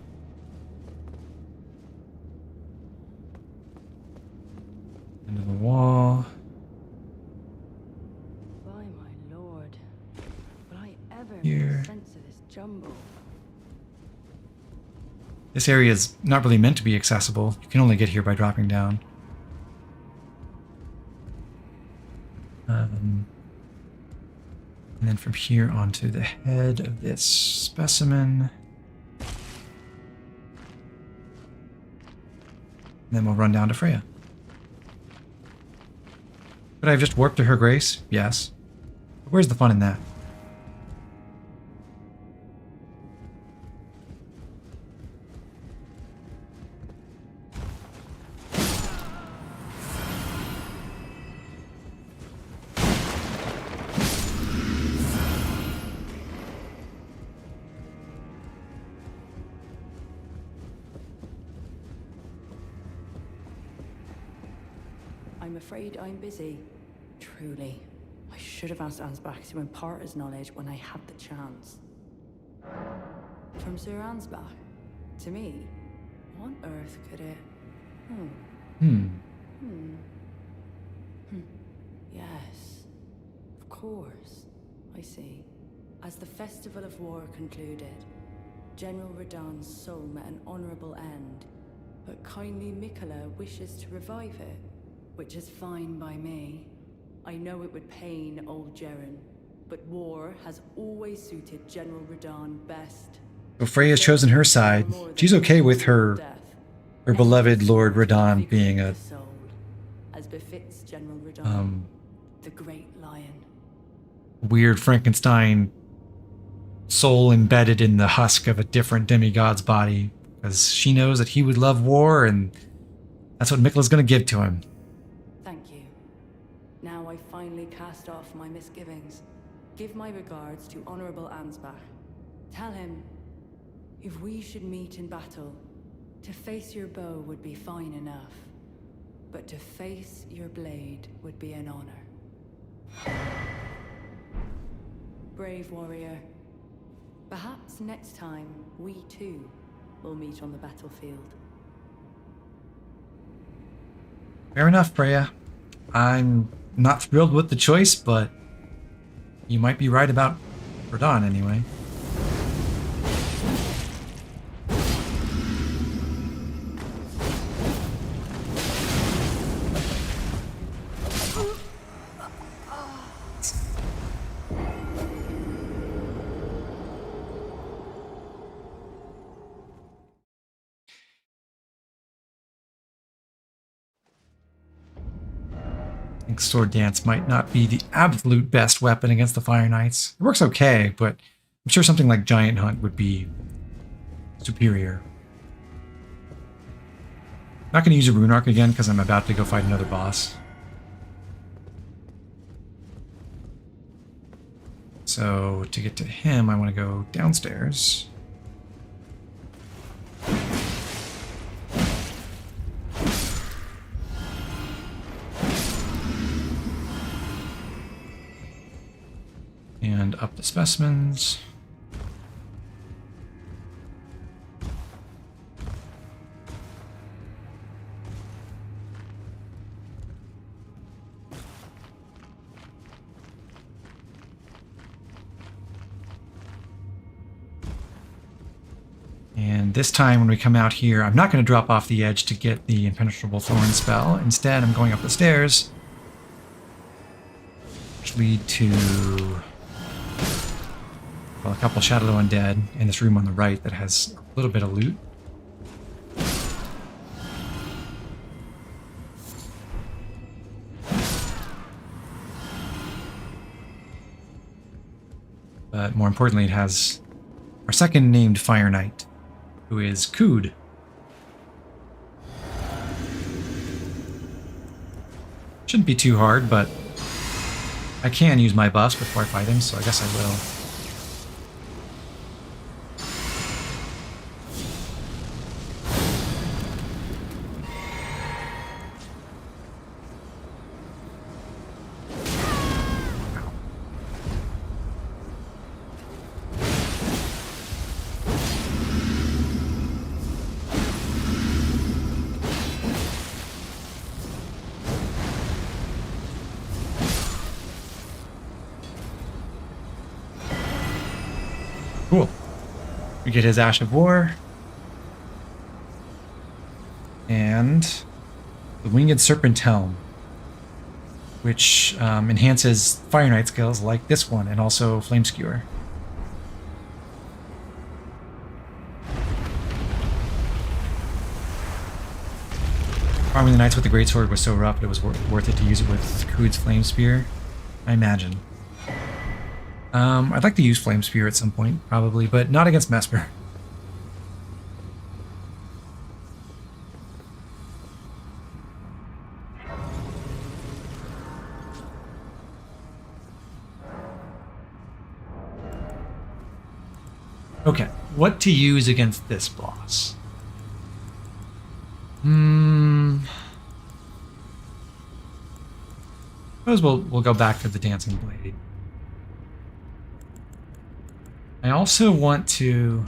Into the wall. By my lord, will I ever Here. make sense of this jumble? This area is not really meant to be accessible. You can only get here by dropping down. And then from here onto the head of this specimen. And then we'll run down to Freya. Could I have just warped to her grace? Yes. But where's the fun in that? I'm afraid I'm busy. Truly. I should have asked Ansbach to impart his knowledge when I had the chance. From Sir Ansbach? To me? What on earth could it... Yes. Of course. I see. As the Festival of War concluded, General Radahn's soul met an honorable end, but kindly Miquella wishes to revive it. Which is fine by me. I know it would pain old Jeren, but war has always suited General Radahn best. So Freya's chosen her side. She's okay with her beloved Lord Radahn being a as befits General Radahn, the great lion. Weird Frankenstein soul embedded in the husk of a different demigod's body, because she knows that he would love war, and that's what Miquella's going to give to him. Thank you. Now I finally cast off my misgivings. Give my regards to Honorable Ansbach. Tell him, if we should meet in battle, to face your bow would be fine enough, but to face your blade would be an honor. Brave warrior. Perhaps next time, we too will meet on the battlefield. Fair enough, Freya. I'm not thrilled with the choice, but you might be right about Radahn anyway. I think Sword Dance might not be the absolute best weapon against the Fire Knights. It works okay, but I'm sure something like Giant Hunt would be superior. Not going to use a Rune Arc again because I'm about to go fight another boss. So to get to him, I want to go downstairs. And up the specimens. And this time when we come out here, I'm not going to drop off the edge to get the Impenetrable Thorn spell. Instead, I'm going up the stairs, which lead to, well, a couple Shadow Undead in this room on the right that has a little bit of loot. But more importantly, it has our second named Fire Knight, who is Kood. Shouldn't be too hard, but I can use my buffs before I fight him, so I guess I will. Cool. We get his Ash of War. And the Winged Serpent Helm, which enhances Fire Knight skills like this one, and also Flame Skewer. Farming the Knights with the Greatsword was so rough it was worth it to use it with Kood's Flame Spear, I imagine. I'd like to use Flame Spear at some point, probably, but not against Messmer. Okay, what to use against this boss? Suppose we'll go back to the Dancing Blade. I also want to...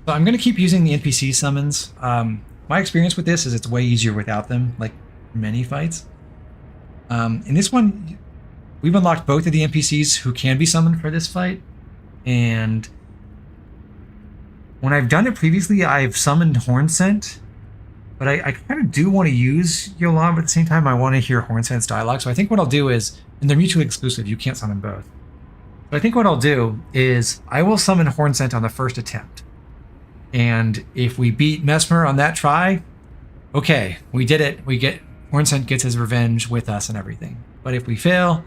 So I'm going to keep using the NPC summons. My experience with this is it's way easier without them, like many fights. In this one, we've unlocked both of the NPCs who can be summoned for this fight. And when I've done it previously, I've summoned Hornsent. But I kind of do want to use Yolan, but at the same time, I want to hear Hornsent's dialogue. So I think what I'll do is, and they're mutually exclusive, you can't summon both. But I think what I'll do is I will summon Hornsent on the first attempt. And if we beat Messmer on that try, okay, we did it. Hornsent gets his revenge with us and everything. But if we fail,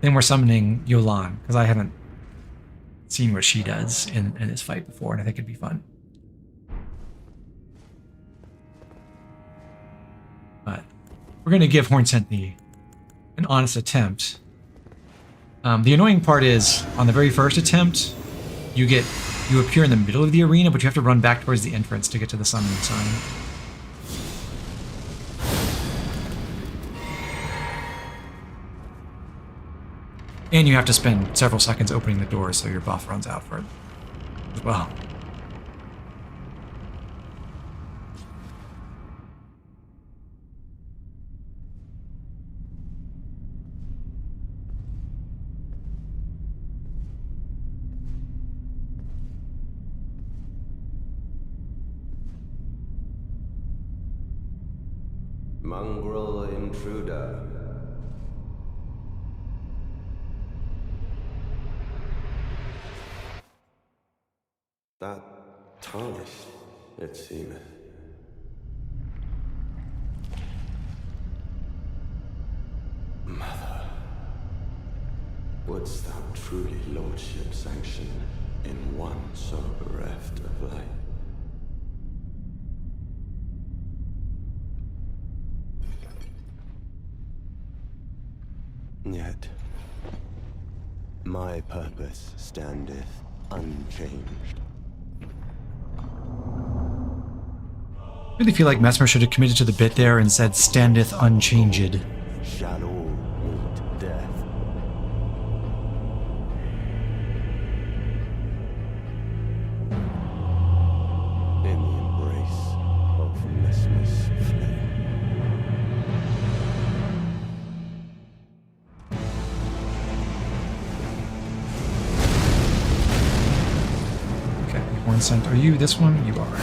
then we're summoning Yolan, because I haven't seen what she does in this fight before, and I think it'd be fun. But we're going to give Hornsent an honest attempt. The annoying part is, on the very first attempt, you appear in the middle of the arena, but you have to run back towards the entrance to get to the summoning sign. And you have to spend several seconds opening the door, so your buff runs out for it as well. Mongrel intruder. That tarnish, it seemeth. Mother, wouldst thou truly lordship sanction in one so bereft of life? Yet, my purpose standeth unchanged. I really feel like Messmer should have committed to the bit there and said standeth unchanged. Shall all meet death? In the embrace of Messmer's flame. Okay, Hornsent, are you this one? You are.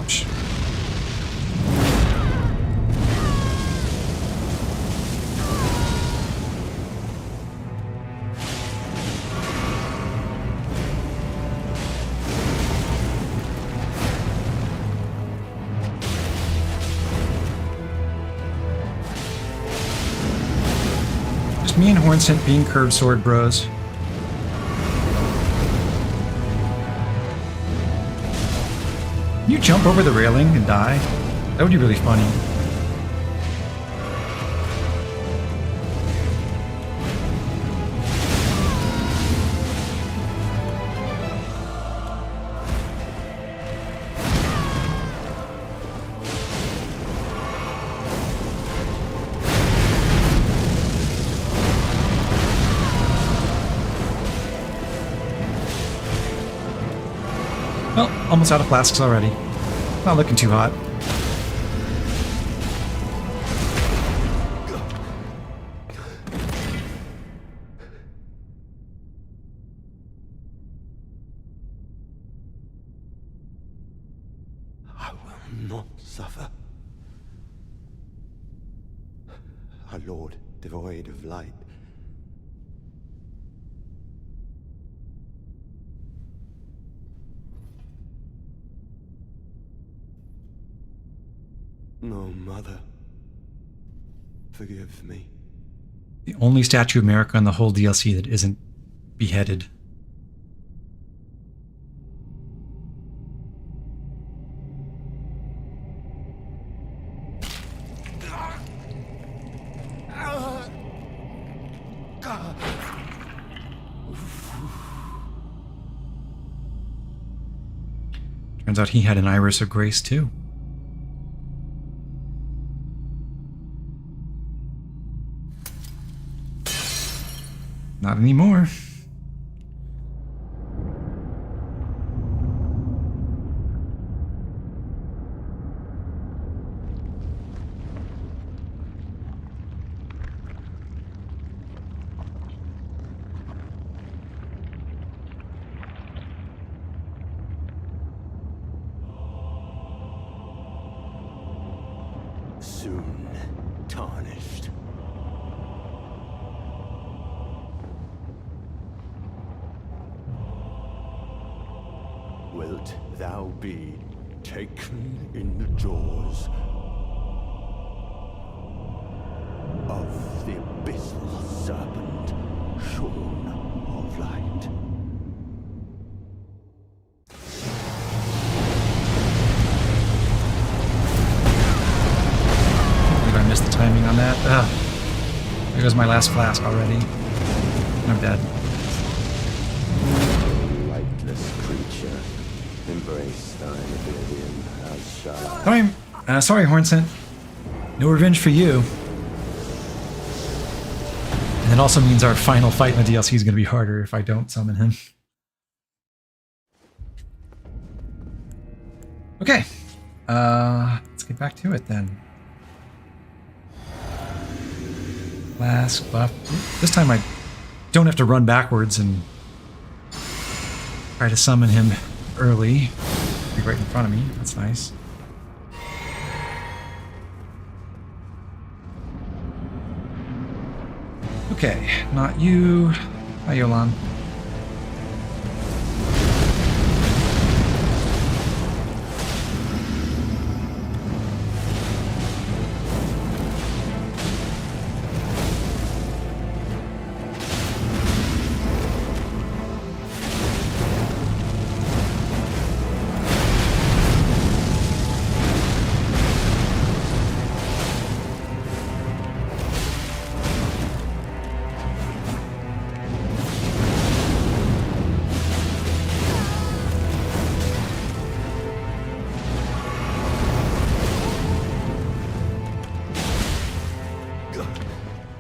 Ouch. Just me and Hornsent being curved sword bros. Can you jump over the railing and die? That would be really funny. Well, almost out of flasks already. Not looking too hot. I will not suffer. Our Lord, devoid of light. No, Mother. Forgive me. The only Statue of America on the whole DLC that isn't beheaded. Turns out he had an iris of grace too. Not anymore. Soon tarnished. Wilt thou be taken in the jaws of the abyssal serpent, shorn of light? I believe I missed the timing on that. Ugh. There goes my last flask already. I'm dead. Lightless creature, embrace thine oblivion, as shall I. Sorry, Hornsent. No revenge for you. And it also means our final fight in the DLC is going to be harder if I don't summon him. Okay. Let's get back to it then. Flask, buff. This time I don't have to run backwards and try to summon him early. Be right in front of me. That's nice. Okay, not you. Hi, Yolan.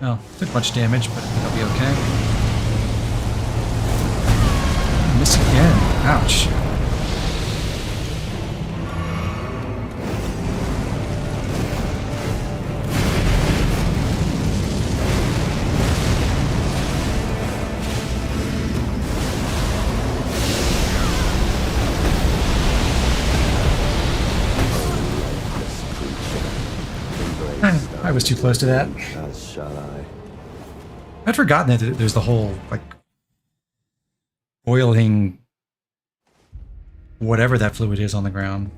Oh, took a bunch of damage, but that'll be okay. Miss again. Ouch. I was too close to that. As shall I. I'd forgotten that there's the whole, like, boiling whatever that fluid is on the ground.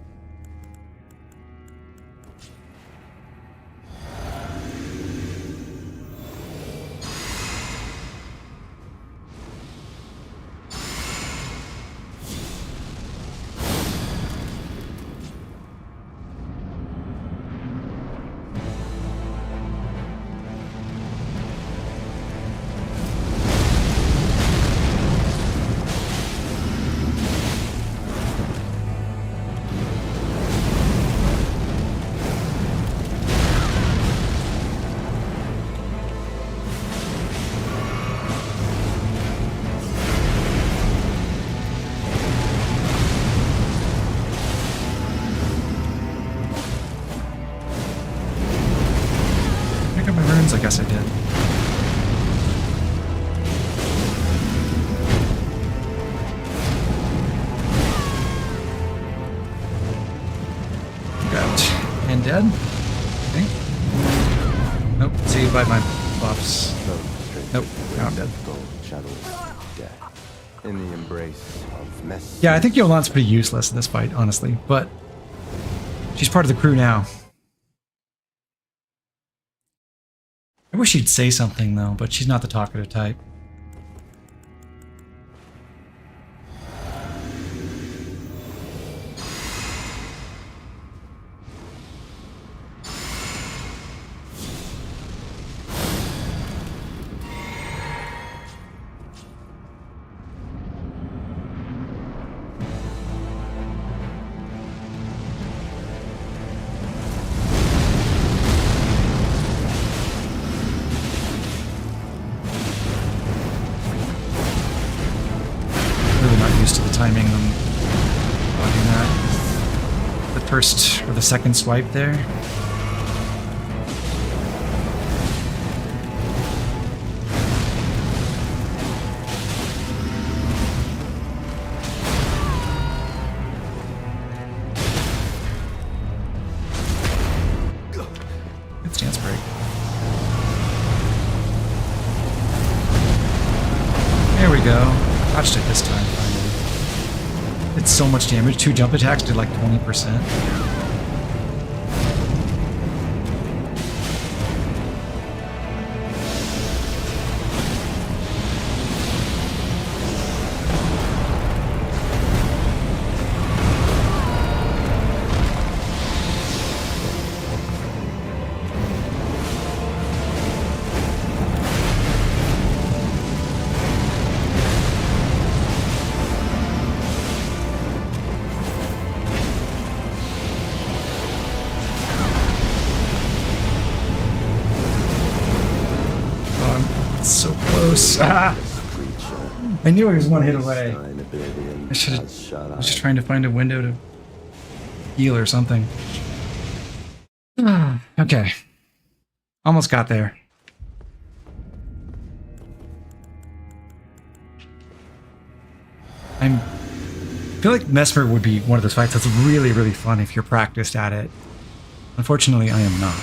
runes? I guess I did. And dead? I think. Nope, saved by my buffs. Nope, now I'm dead. In the embrace of Messmer. Yeah, I think Yolante's pretty useless in this fight, honestly, but she's part of the crew now. I wish she'd say something though, but she's not the talkative type. Timing them blocking that. The first or the second swipe there. Good stance break. There we go. Touched it this time. It's so much damage. 2 jump attacks did like 20%. Ah! I knew he was one hit away. I was just trying to find a window to heal or something. Okay. Almost got there. I feel like Messmer would be one of those fights that's really, really fun if you're practiced at it. Unfortunately, I am not.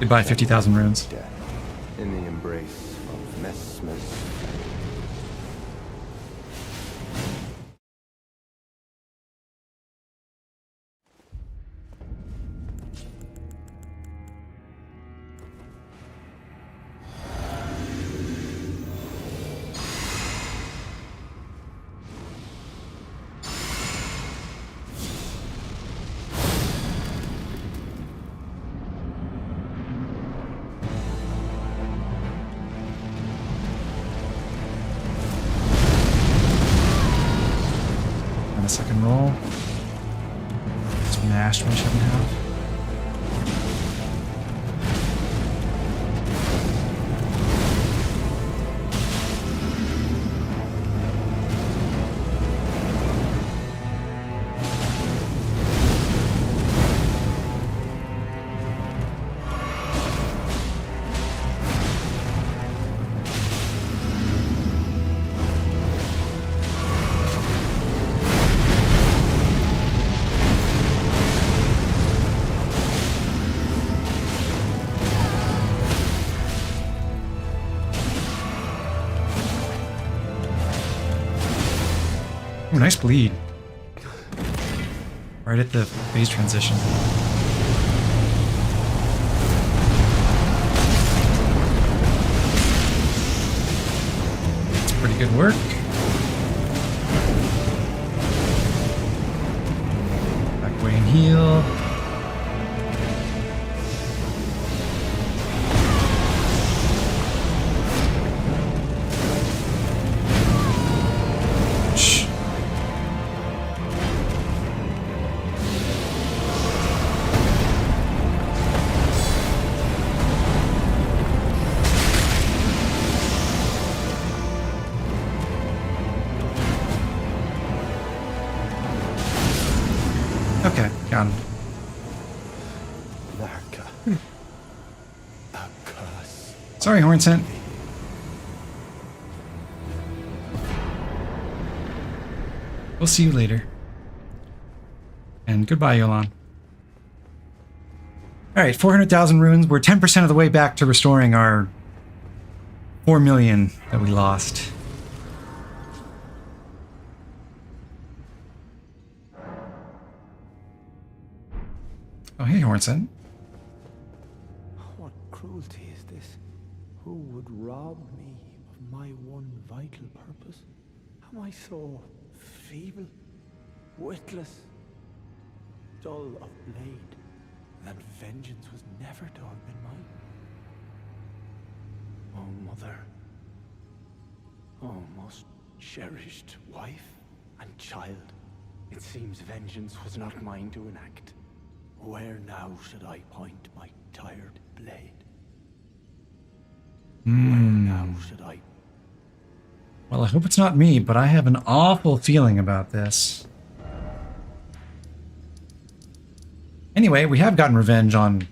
Goodbye, 50,000 runes. In the embrace of Messmer. Second roll. Smashed from 7.5. Ooh, nice bleed. Right at the phase transition. That's pretty good work. Back away and heal. Okay, got him. Narca. A curse. Sorry, Hornsent. We'll see you later. And goodbye, Yolan. Alright, 400,000 runes. We're 10% of the way back to restoring our 4 million that we lost. Oh, hey, Hornsent. What cruelty is this? Who would rob me of my one vital purpose? Am I so feeble, witless, dull of blade, that vengeance was never to have been mine? Oh, mother. Oh, most cherished wife and child. It seems vengeance was not mine to enact. Where now should I point my tired blade? Where now should I... Well, I hope it's not me, but I have an awful feeling about this. Anyway, we have gotten revenge on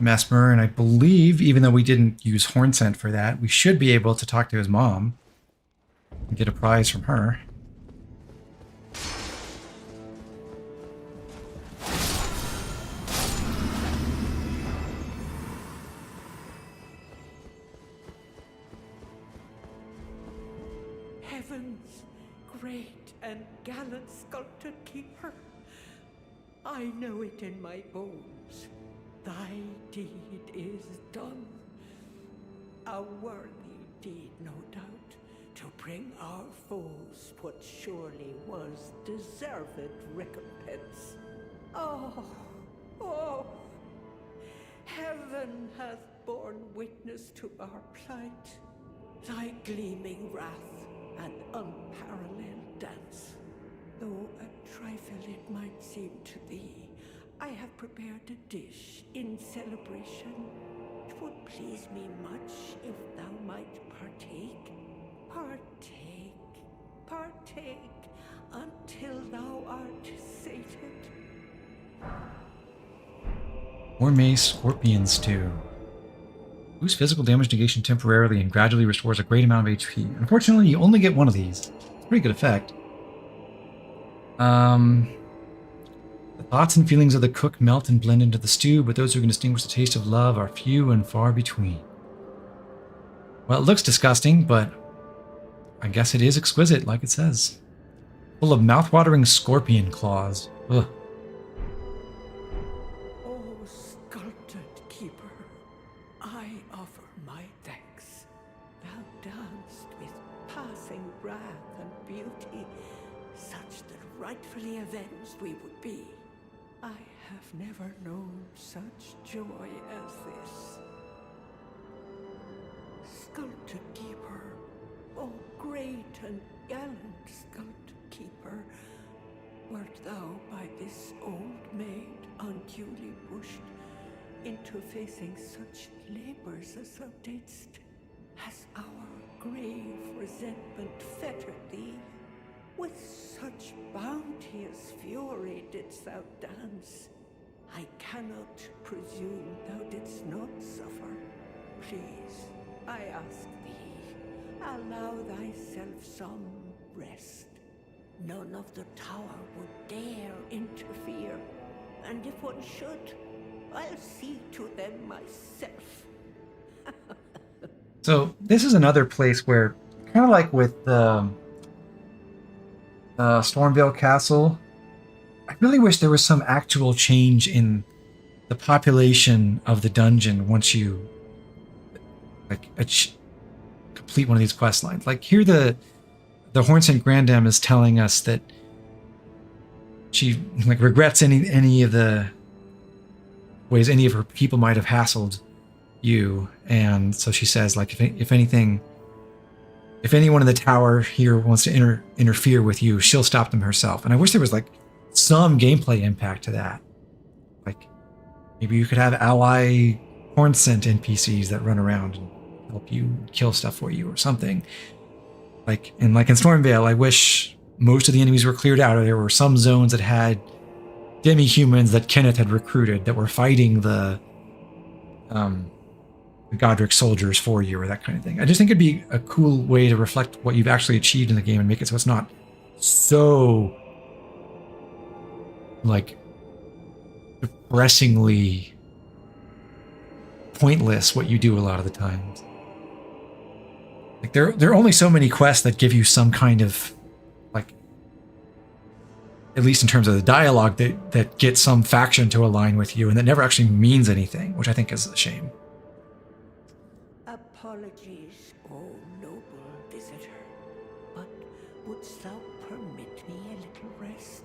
Messmer, and I believe, even though we didn't use Hornsent for that, we should be able to talk to his mom and get a prize from her. Heaven's great and gallant sculpted keeper, I know it in my bones. Thy deed is done. A worthy deed, no doubt, to bring our foes what surely was deserved recompense. Oh, heaven hath borne witness to our plight. Thy gleaming wrath and unparalleled dance. Though a trifle it might seem to thee, I have prepared a dish in celebration. It would please me much if thou might partake. Partake, until thou art sated. Gourmet Scorpion Stew. Boosts physical damage negation temporarily and gradually restores a great amount of HP. Unfortunately, you only get one of these. It's a pretty good effect. The thoughts and feelings of the cook melt and blend into the stew, but those who can distinguish the taste of love are few and far between. Well, it looks disgusting, but I guess it is exquisite, like it says. Full of mouth-watering scorpion claws. Ugh. O sculpted keeper, I offer my thanks. Thou danced with passing wrath and beauty, such that rightfully avenged we would be. I have never known such joy as this. Sculpted keeper, O great and gallant sculpted keeper, wert thou by this old maid unduly pushed into facing such labors as thou didst? Has our grave resentment fettered thee? With such bounteous fury didst thou dance. I cannot presume thou didst not suffer. Please, I ask thee, allow thyself some rest. None of the tower would dare interfere, and if one should, I'll see to them myself. So this is another place where, kind of like with Stormvale Castle, I really wish there was some actual change in the population of the dungeon once you complete one of these quest lines. Like here, the Hornsent Grandam is telling us that she regrets any of the ways any of her people might have hassled you, and so she says, like, if anything, if anyone in the tower here wants to interfere with you, she'll stop them herself. And I wish there was like some gameplay impact to that. Like maybe you could have ally Hornsent NPCs that run around and help you kill stuff for you or something. Like in Stormvale, I wish most of the enemies were cleared out, or there were some zones that had demi-humans that Kenneth had recruited that were fighting the Godric soldiers for you, or that kind of thing. I just think it'd be a cool way to reflect what you've actually achieved in the game and make it so it's not so, like, depressingly pointless what you do a lot of the times. Like, there are only so many quests that give you some kind of, like, at least in terms of the dialogue, that get some faction to align with you and that never actually means anything, which I think is a shame. Apologies, oh noble visitor, but wouldst thou permit me a little rest?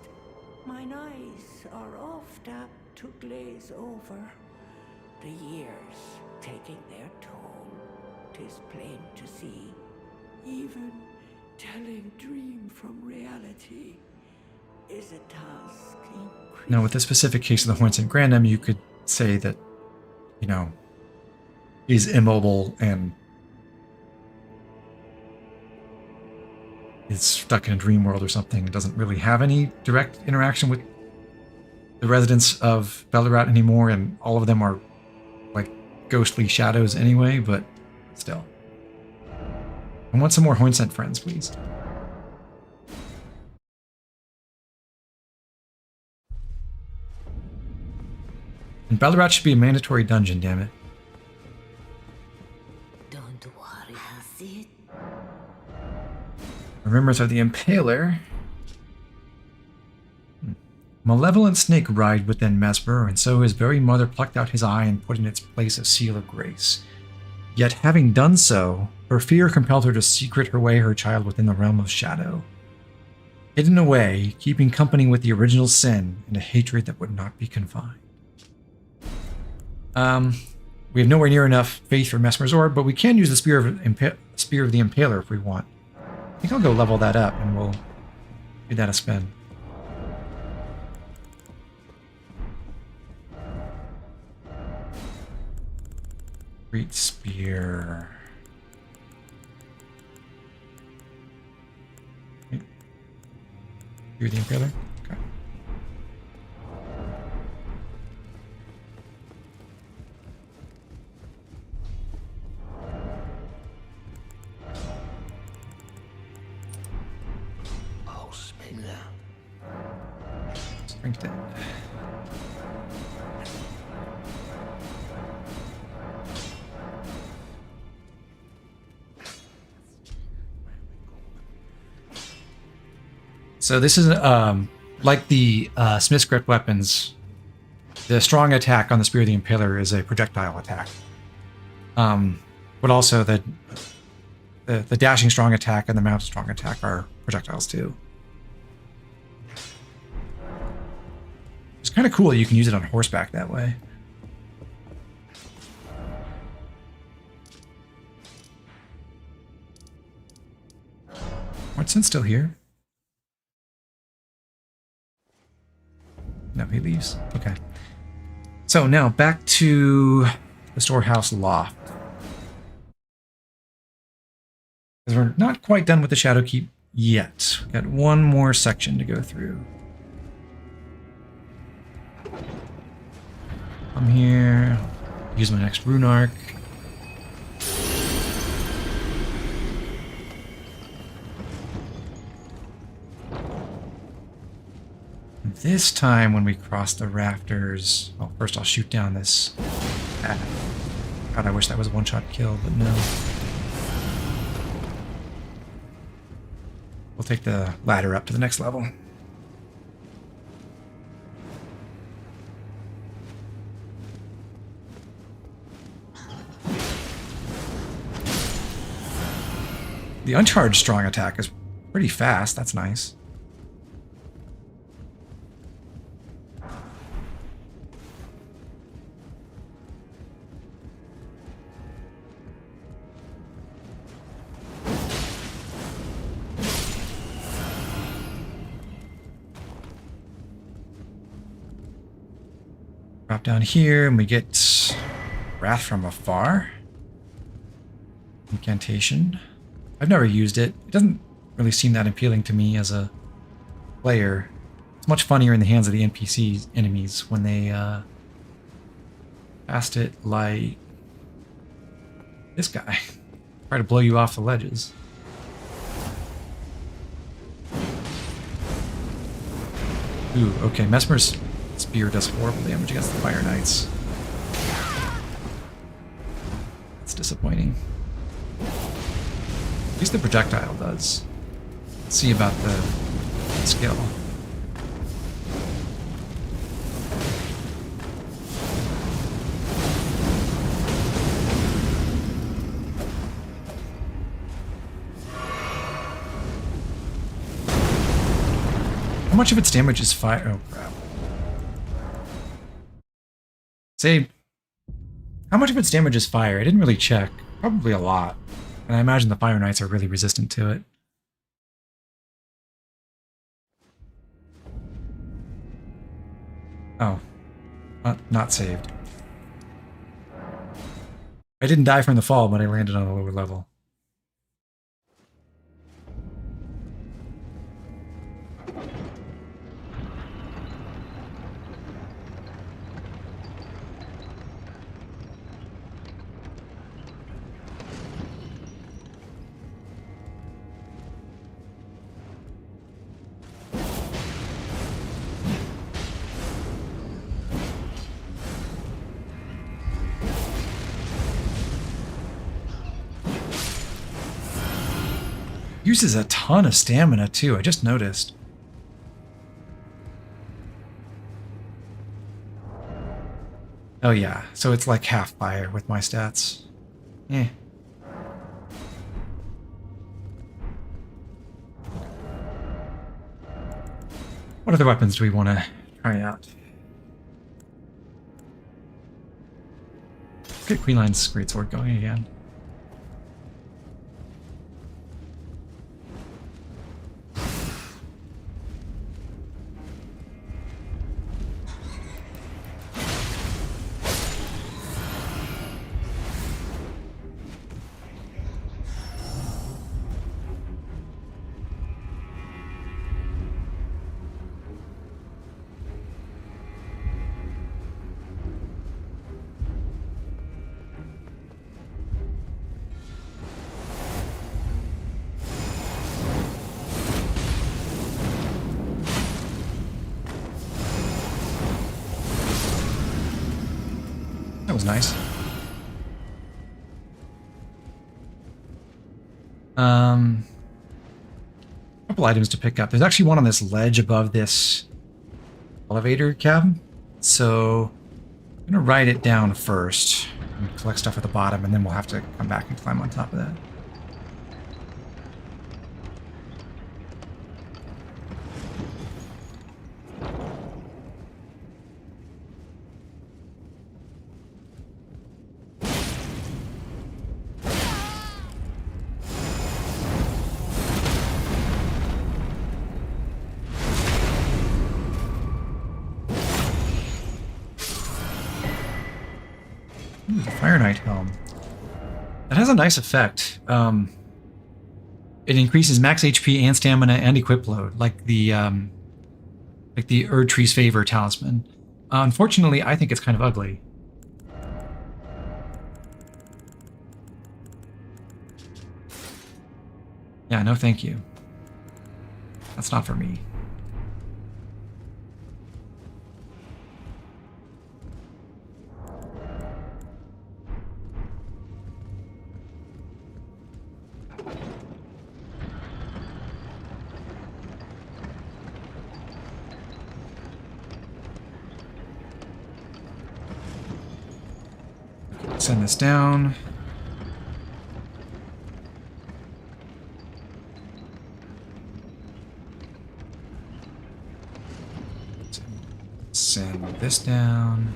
Mine eyes are oft apt to glaze over, the years taking their toll, 'tis plain to see. Even telling dream from reality is a task increasing. Now, with the specific case of the Hornsent Grandam, you could say that, you know, he's immobile and is stuck in a dream world or something, doesn't really have any direct interaction with the residents of Bellerat anymore, and all of them are like ghostly shadows anyway, but still. I want some more Hornsent friends, please. And Bellerat should be a mandatory dungeon, damn it. Don't worry, I'll see it. Remembrance of the Impaler. Malevolent snake writhed within Messmer, and so his very mother plucked out his eye and put in its place a seal of grace. Yet having done so, her fear compelled her to secret away her child within the realm of shadow. Hidden away, keeping company with the original sin and a hatred that would not be confined. We have nowhere near enough faith for Messmer's orb, but we can use the Spear of the Impaler if we want. I think I'll go level that up and we'll give that a spin. Great Spear. Okay. Spear of the Impaler? Okay. Strength dead. So this is like the Smith's Grip weapons. The strong attack on the Spear of the Impaler is a projectile attack, but also the dashing strong attack and the mount strong attack are projectiles too. It's kind of cool that you can use it on horseback that way. Hornsent's still here? No, he leaves. Okay. So now back to the storehouse loft. Because we're not quite done with the Shadowkeep yet. We've got one more section to go through. I'm here. Use my next rune arc. This time when we cross the rafters, well, first I'll shoot down this path. God, I wish that was a one-shot kill, but no. We'll take the ladder up to the next level. The uncharged strong attack is pretty fast, that's nice. Drop down here and we get Wrath from Afar. Incantation. I've never used it. It doesn't really seem that appealing to me as a player. It's much funnier in the hands of the NPC enemies when they cast it like this guy. Try to blow you off the ledges. Ooh, okay, Messmer's spear does horrible damage against the Fire Knights. That's disappointing. At least the projectile does. Let's see about the skill. How much of its damage is fire? Oh, crap. Say, how much of its damage is fire? I didn't really check. Probably a lot. And I imagine the Fire Knights are really resistant to it. Oh. Not saved. I didn't die from the fall, but I landed on a lower level. Uses a ton of stamina too, I just noticed. Oh yeah, so it's like half fire with my stats. Eh. What other weapons do we want to try out? Let's get Queen Line's greatsword going again. That was nice. Couple items to pick up. There's actually one on this ledge above this elevator cab. So I'm gonna ride it down first and collect stuff at the bottom, and then we'll have to come back and climb on top of that. Fire Knight helm. That has a nice effect. It increases max HP and stamina and equip load, like the Erdtree's Favor talisman. Unfortunately, I think it's kind of ugly. Yeah, no thank you. That's not for me. Send this down. Send this down.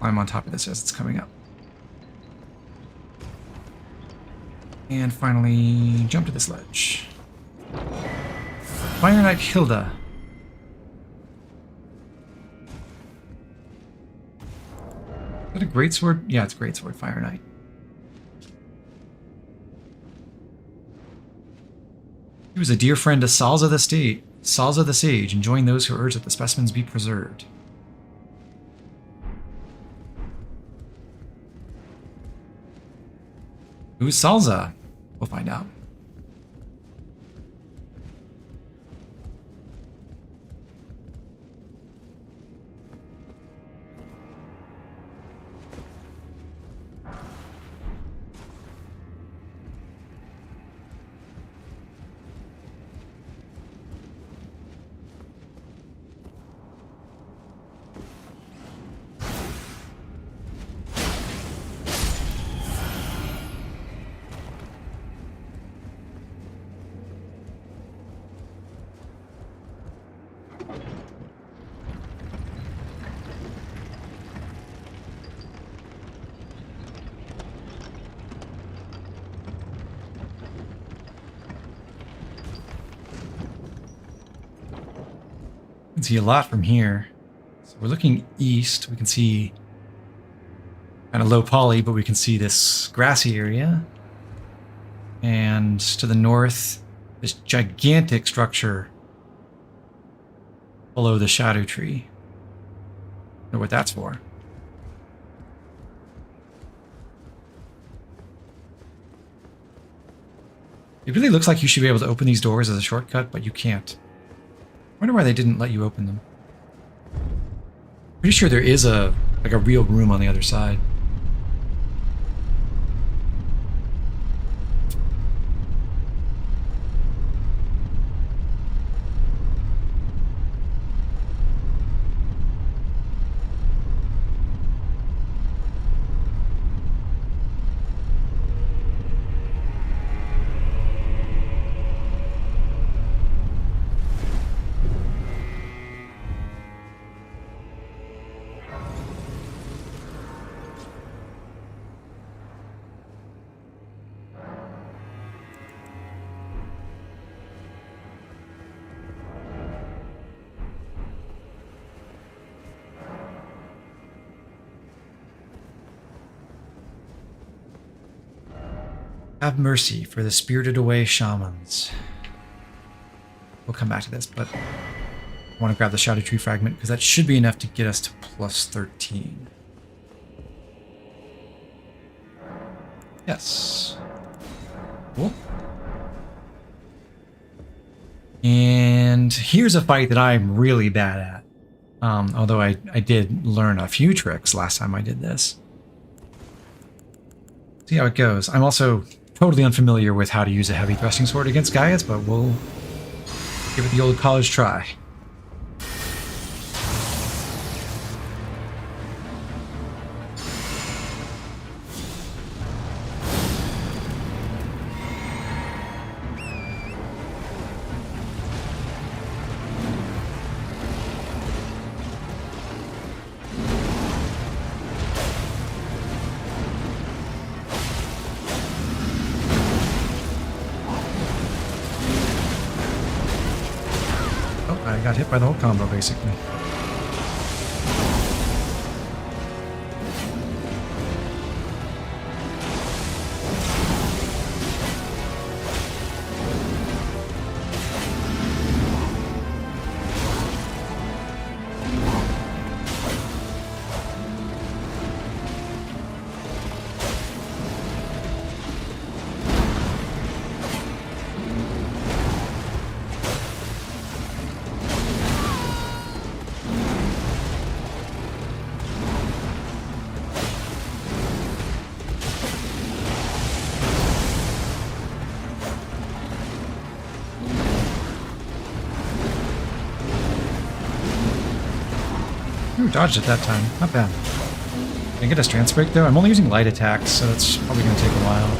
Climb on top of this as it's coming up. And finally, jump to this ledge. Fire Knight Hilda. Is that a greatsword? Yeah, it's greatsword Fire Knight. was a dear friend to Salza the Sage, and join those who urge that the specimens be preserved. Who's Salza? We'll find out. You can see a lot from here. So we're looking east. We can see kind of low poly, but we can see this grassy area. And to the north, this gigantic structure below the Scadutree. I know what that's for. It really looks like you should be able to open these doors as a shortcut, but you can't. I wonder why they didn't let you open them. Pretty sure there is a real room on the other side. Have mercy for the spirited away shamans. We'll come back to this, but I want to grab the Scadutree fragment because that should be enough to get us to plus 13. Yes. Cool. And here's a fight that I'm really bad at. Although I did learn a few tricks last time I did this. See how it goes. I'm also totally unfamiliar with how to use a heavy thrusting sword against Gaius, but we'll give it the old college try. I got hit by the whole combo, basically. Ooh, dodged it that time. Not bad. Can I get a Strance Break though? I'm only using light attacks, so that's probably going to take a while.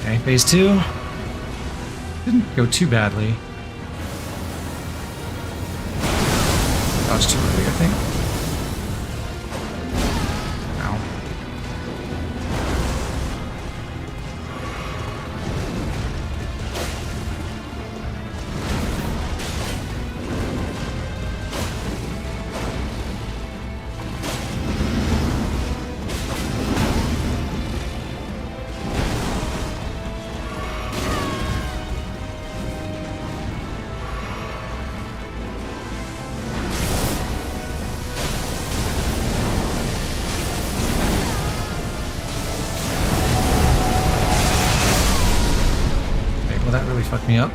Okay, phase 2. Didn't go too badly. Dodged too early, I think. Ow. really fucked me up.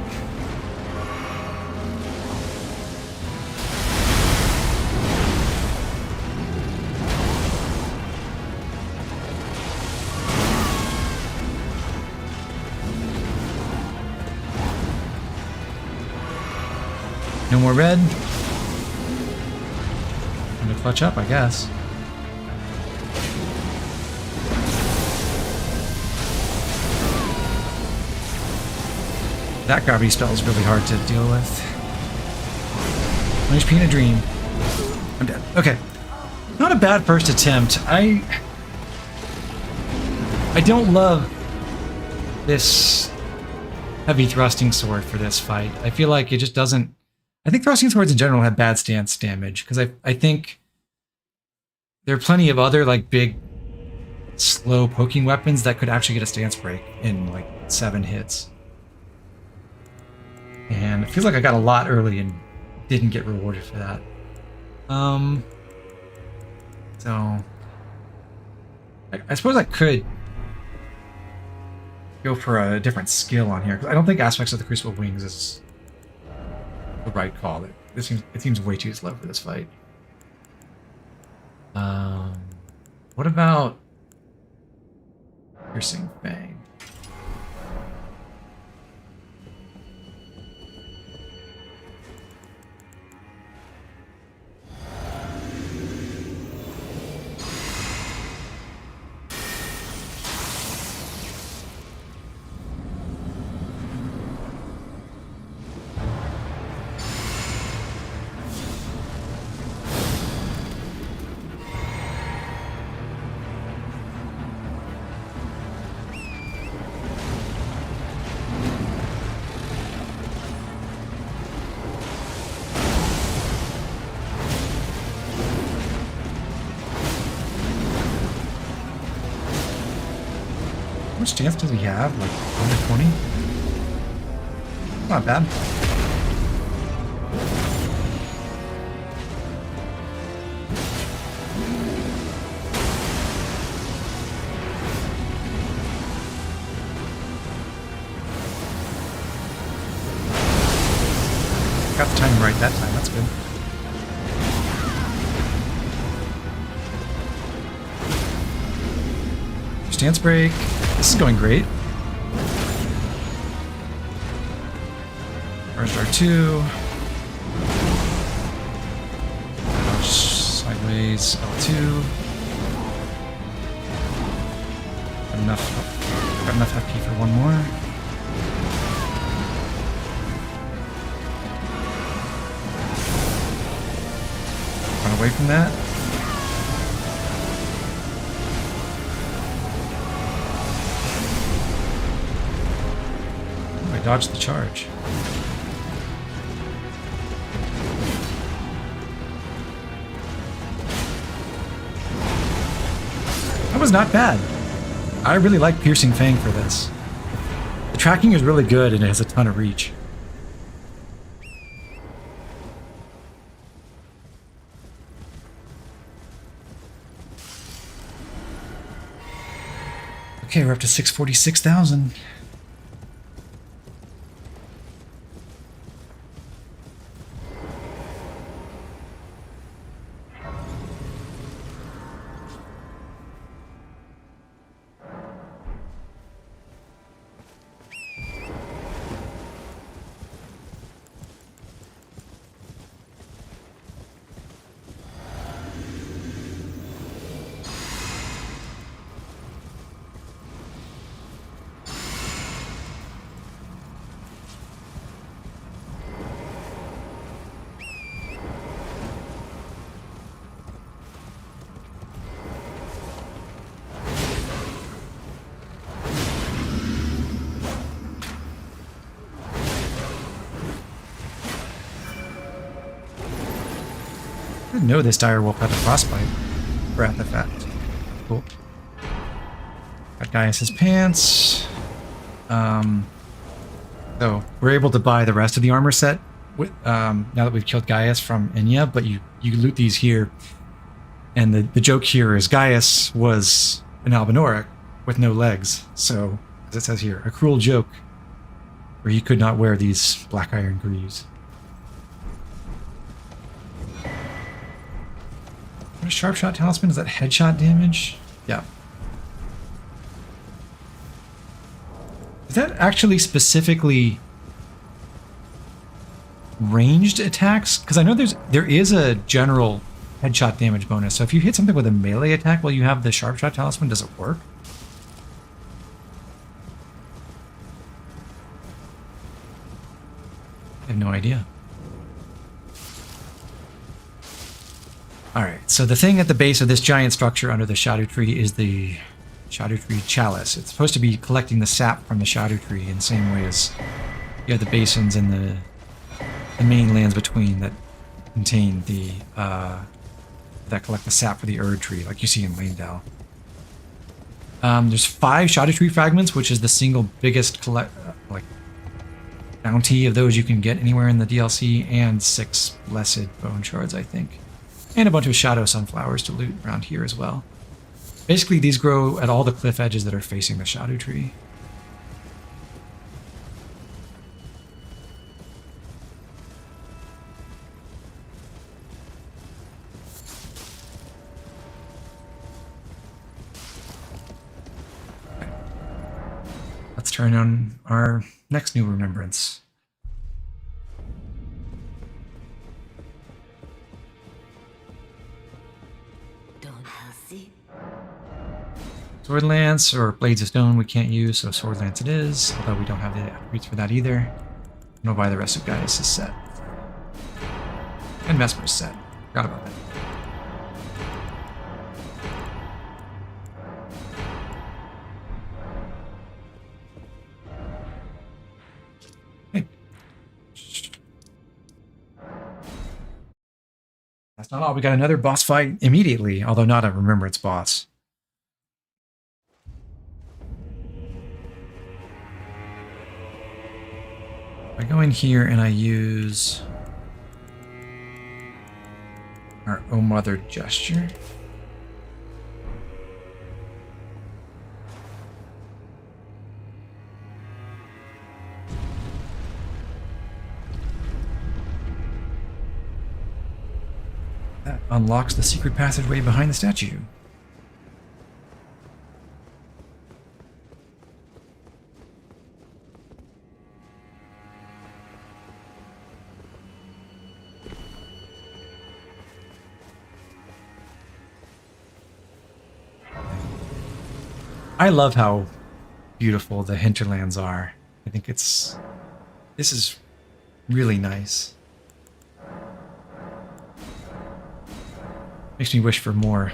No more red. I'm gonna clutch up, I guess. That gravity spell is really hard to deal with. Nice paint a dream. I'm dead. Okay. Not a bad first attempt. I don't love this heavy thrusting sword for this fight. I feel like it just doesn't... I think thrusting swords in general have bad stance damage, because I think there are plenty of other like big, slow poking weapons that could actually get a stance break in like 7 hits. And it feels like I got a lot early and didn't get rewarded for that. So I suppose I could go for a different skill on here, because I don't think Aspects of the Crucible Wings is the right call. It seems way too slow for this fight. What about Piercing Fang? How much stance does he have? Like under 20? Not bad. Got the timing right that time, that's good. Stance break. This is going great. First R2. Dodge sideways L2. Got enough FP for one more. Run away from that. Dodge the charge. That was not bad. I really like Piercing Fang for this. The tracking is really good and it has a ton of reach. Okay, we're up to 646,000. I didn't know this dire wolf had a frostbite breath effect. Cool. Got Gaius's pants. So we're able to buy the rest of the armor set with, now that we've killed Gaius from Enya, but you loot these here. And the joke here is Gaius was an Albinoric with no legs. So, as it says here, a cruel joke Or he could not wear these black iron greaves. What a sharp shot talisman? Is that headshot damage? Yeah. Is that actually specifically ranged attacks? Because I know there is a general headshot damage bonus. So if you hit something with a melee attack while you have the sharp shot talisman, does it work? I have no idea. Alright, so the thing at the base of this giant structure under the Scadutree is the Scadutree chalice. It's supposed to be collecting the sap from the Scadutree in the same way as you have the basins and the main lands between that contain the that collect the sap for the Erd tree, like you see in Lanedale. There's 5 Scadutree fragments, which is the single biggest bounty of those you can get anywhere in the DLC, and 6 blessed bone shards, I think. And a bunch of shadow sunflowers to loot around here as well. Basically, these grow at all the cliff edges that are facing the Scadutree. Let's turn on our next new remembrance. Sword Lance or Blades of Stone we can't use, so Sword Lance it is, although we don't have the attributes for that either. I don't know why the rest of Gaius is set. And Messmer is set. Forgot about that. Hey. That's not all. We got another boss fight immediately, although not a remembrance boss. I go in here and I use our O Mother gesture. That unlocks the secret passageway behind the statue. I love how beautiful the Hinterlands are. I think this is really nice. Makes me wish for more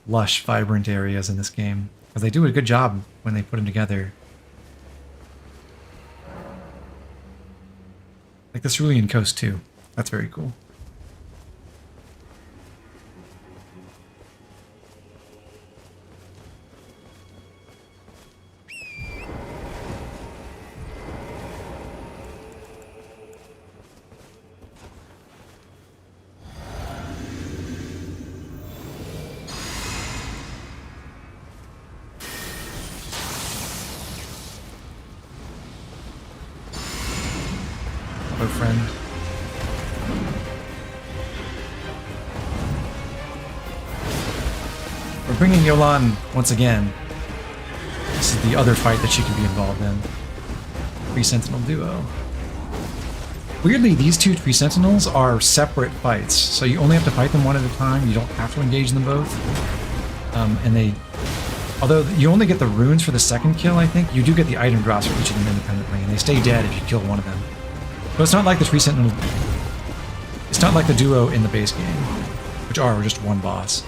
lush, vibrant areas in this game, because they do a good job when they put them together. Like the Cerulean Coast too. That's very cool. Friend. We're bringing Yolan once again. This is the other fight that she can be involved in. Tree Sentinel duo. Weirdly, these 2 Tree Sentinels are separate fights, so you only have to fight them one at a time. You don't have to engage them both. Although you only get the runes for the second kill, I think, you do get the item drops for each of them independently, and they stay dead if you kill one of them. So it's not like the Tree Sentinel. It's not like the duo in the base game, which are just one boss.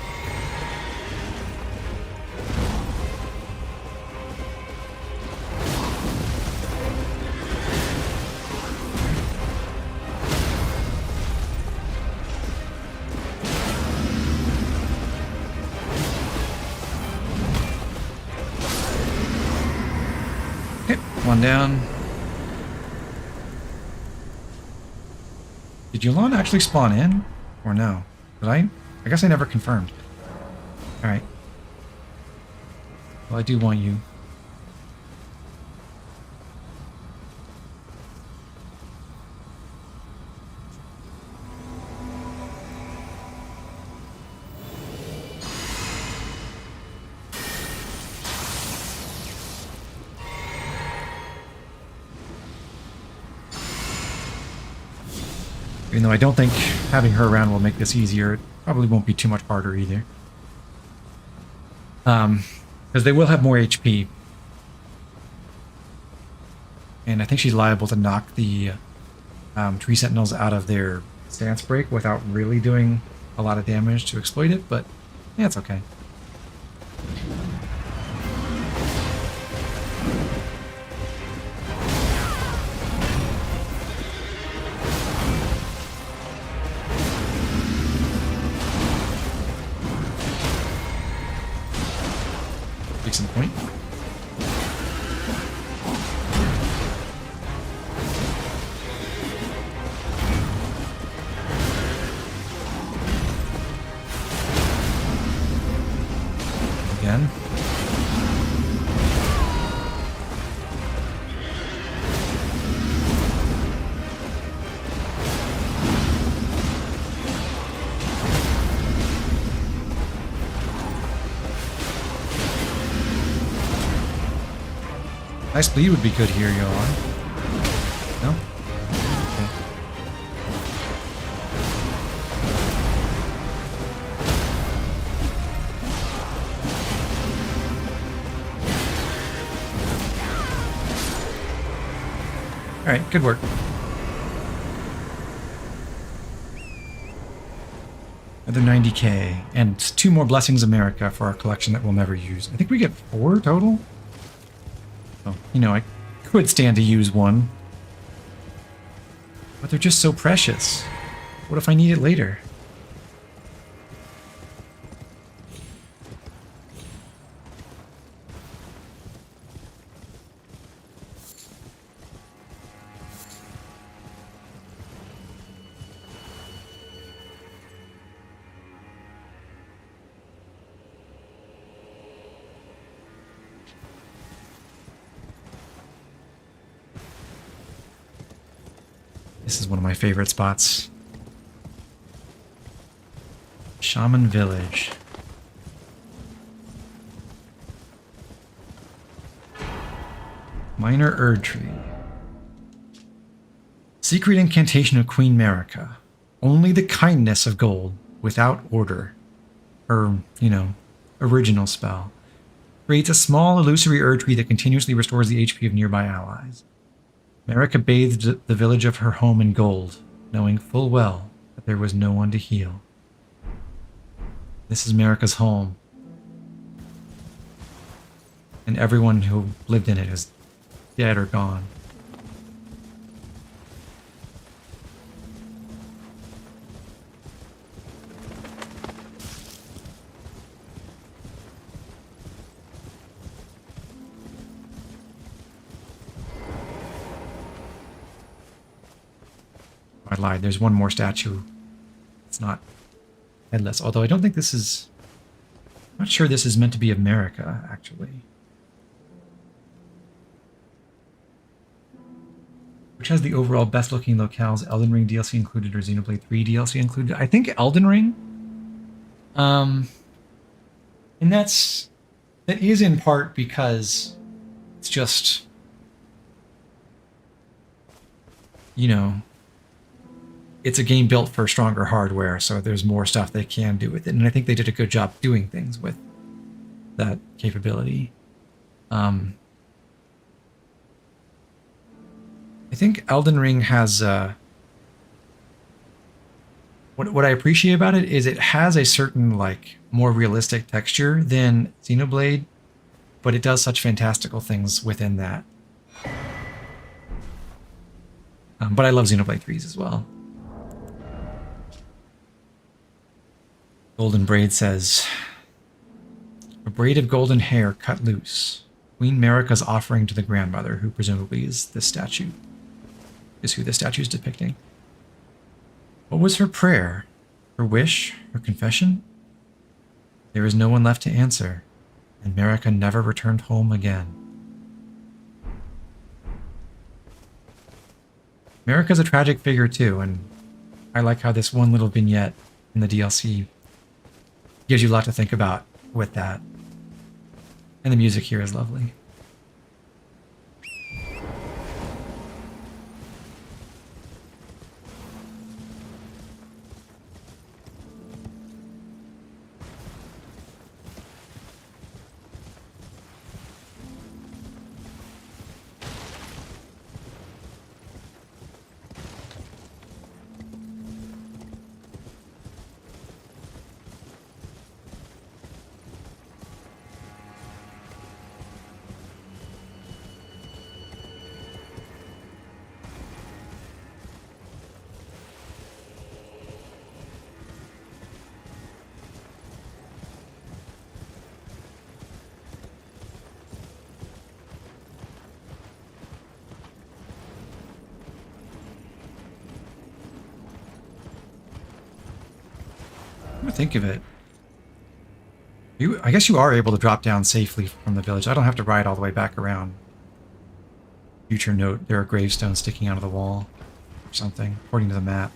Okay, one down. Did Yolan actually spawn in? Or no? Did I? I guess I never confirmed. Alright. Well, I do want you. Even though I don't think having her around will make this easier, it probably won't be too much harder either. Because they will have more HP. And I think she's liable to knock the tree sentinels out of their stance break without really doing a lot of damage to exploit it, but yeah, it's okay. Take some point. Again. Nice bleed would be good here, Johan. No? Okay. Alright, good work. Another 90k, and 2 more Blessings America for our collection that we'll never use. I think we get 4 total? Oh, you know, I could stand to use one. But they're just so precious. What if I need it later? This is one of my favorite spots. Shaman Village. Minor Erdtree. Secret incantation of Queen Marika. Only the kindness of gold, without order. Her, you know, original spell. Creates a small illusory Erdtree that continuously restores the HP of nearby allies. Marika bathed the village of her home in gold, knowing full well that there was no one to heal. This is Marika's home. And everyone who lived in it is dead or gone. I lied. There's one more statue. It's not headless. Although I don't think this is... I'm not sure this is meant to be America, actually. Which has the overall best looking locales? Elden Ring DLC included or Xenoblade 3 DLC included? I think Elden Ring. And that is in part because it's just... You know... It's a game built for stronger hardware, so there's more stuff they can do with it. And I think they did a good job doing things with that capability. I think Elden Ring has... What I appreciate about it is it has a certain, like, more realistic texture than Xenoblade, but it does such fantastical things within that. But I love Xenoblade 3s as well. Golden Braid says, a braid of golden hair cut loose. Queen Marika's offering to the grandmother, who presumably is this statue, is who the statue is depicting. What was her prayer? Her wish? Her confession? There is no one left to answer, and Marika never returned home again. Marika's a tragic figure too, and I like how this one little vignette in the DLC gives you a lot to think about with that. And the music here is lovely. to think of it, I guess you are able to drop down safely from the village. I don't have to ride all the way back around. Future note, there are gravestones sticking out of the wall or something, according to the map.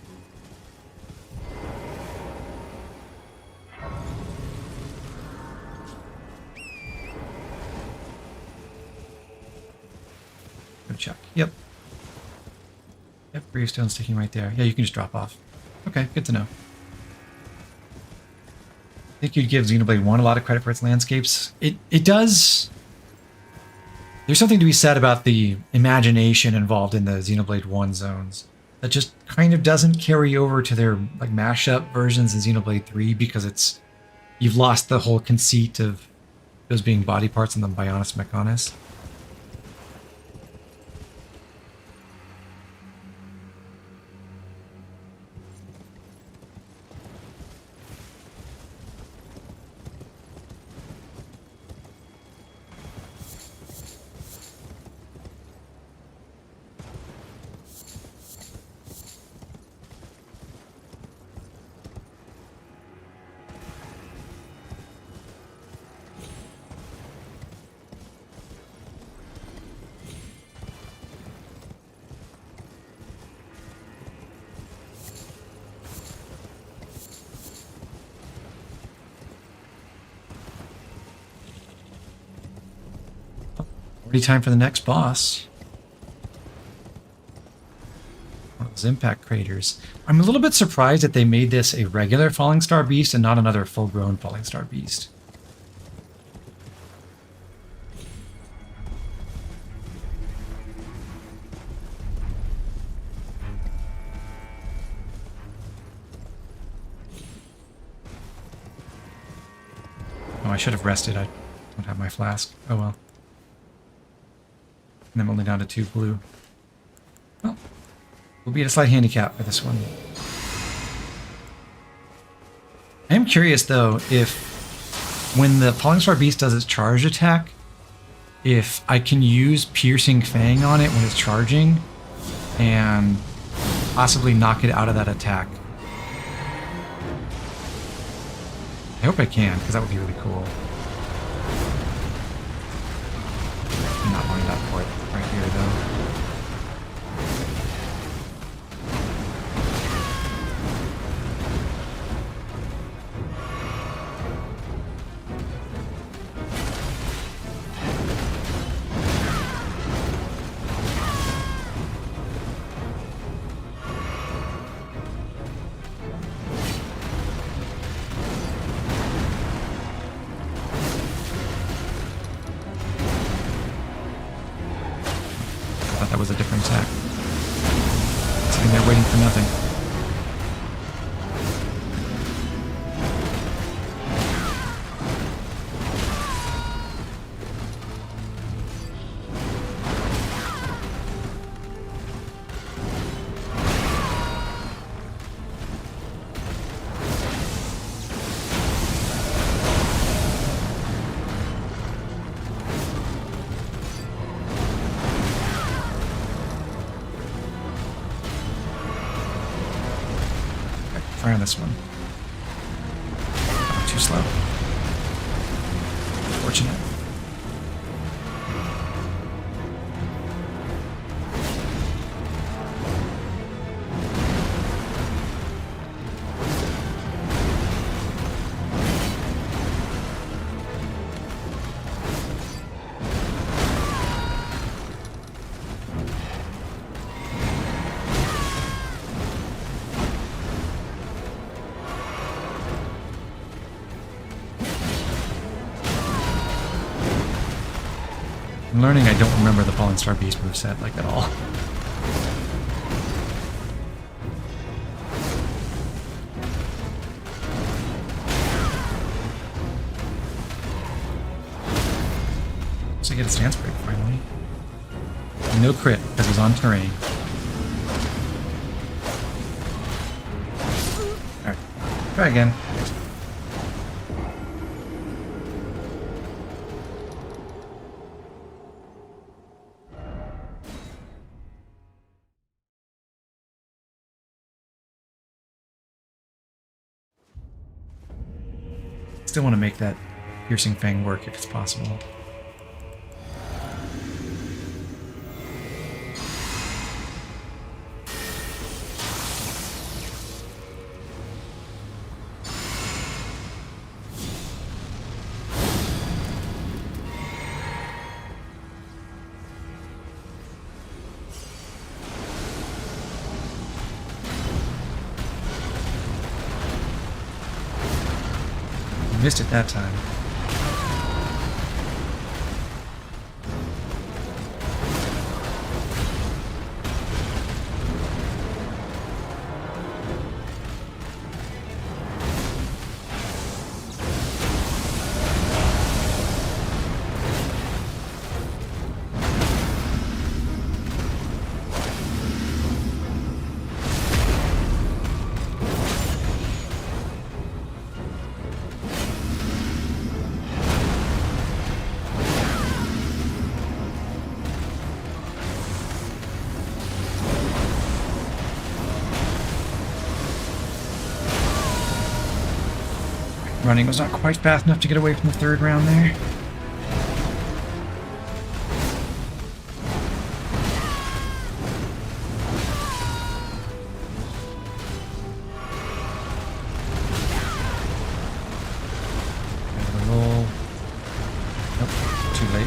Go check. Yep. Yep, gravestone sticking right there. Yeah, you can just drop off. Okay, good to know. I think you'd give Xenoblade 1 a lot of credit for its landscapes. It does... There's something to be said about the imagination involved in the Xenoblade 1 zones that just kind of doesn't carry over to their like mashup versions in Xenoblade 3 because you've lost the whole conceit of those being body parts and the Bionis Mechanis. Time for the next boss. One of those impact craters. I'm a little bit surprised that they made this a regular Falling Star Beast and not another full-grown Falling Star Beast. Oh, I should have rested. I don't have my flask. Oh well. And I'm only down to 2 blue. Well, we'll be at a slight handicap for this one. I am curious, though, if when the Falling Star Beast does its charge attack, if I can use Piercing Fang on it when it's charging and possibly knock it out of that attack. I hope I can, because that would be really cool. I'm not lined up for it right here, though. That was a different attack. Sitting there waiting for nothing. Try on this one. Oh, too slow. Fortunate. I'm learning I don't remember the Fallen Star Beast moveset, like, at all. So I get a stance break, finally. No crit, because he's on terrain. Alright, try again. Still want to make that piercing fang work if it's possible. Missed it that time. Running was not quite fast enough to get away from the third round there. Roll. Nope, too late.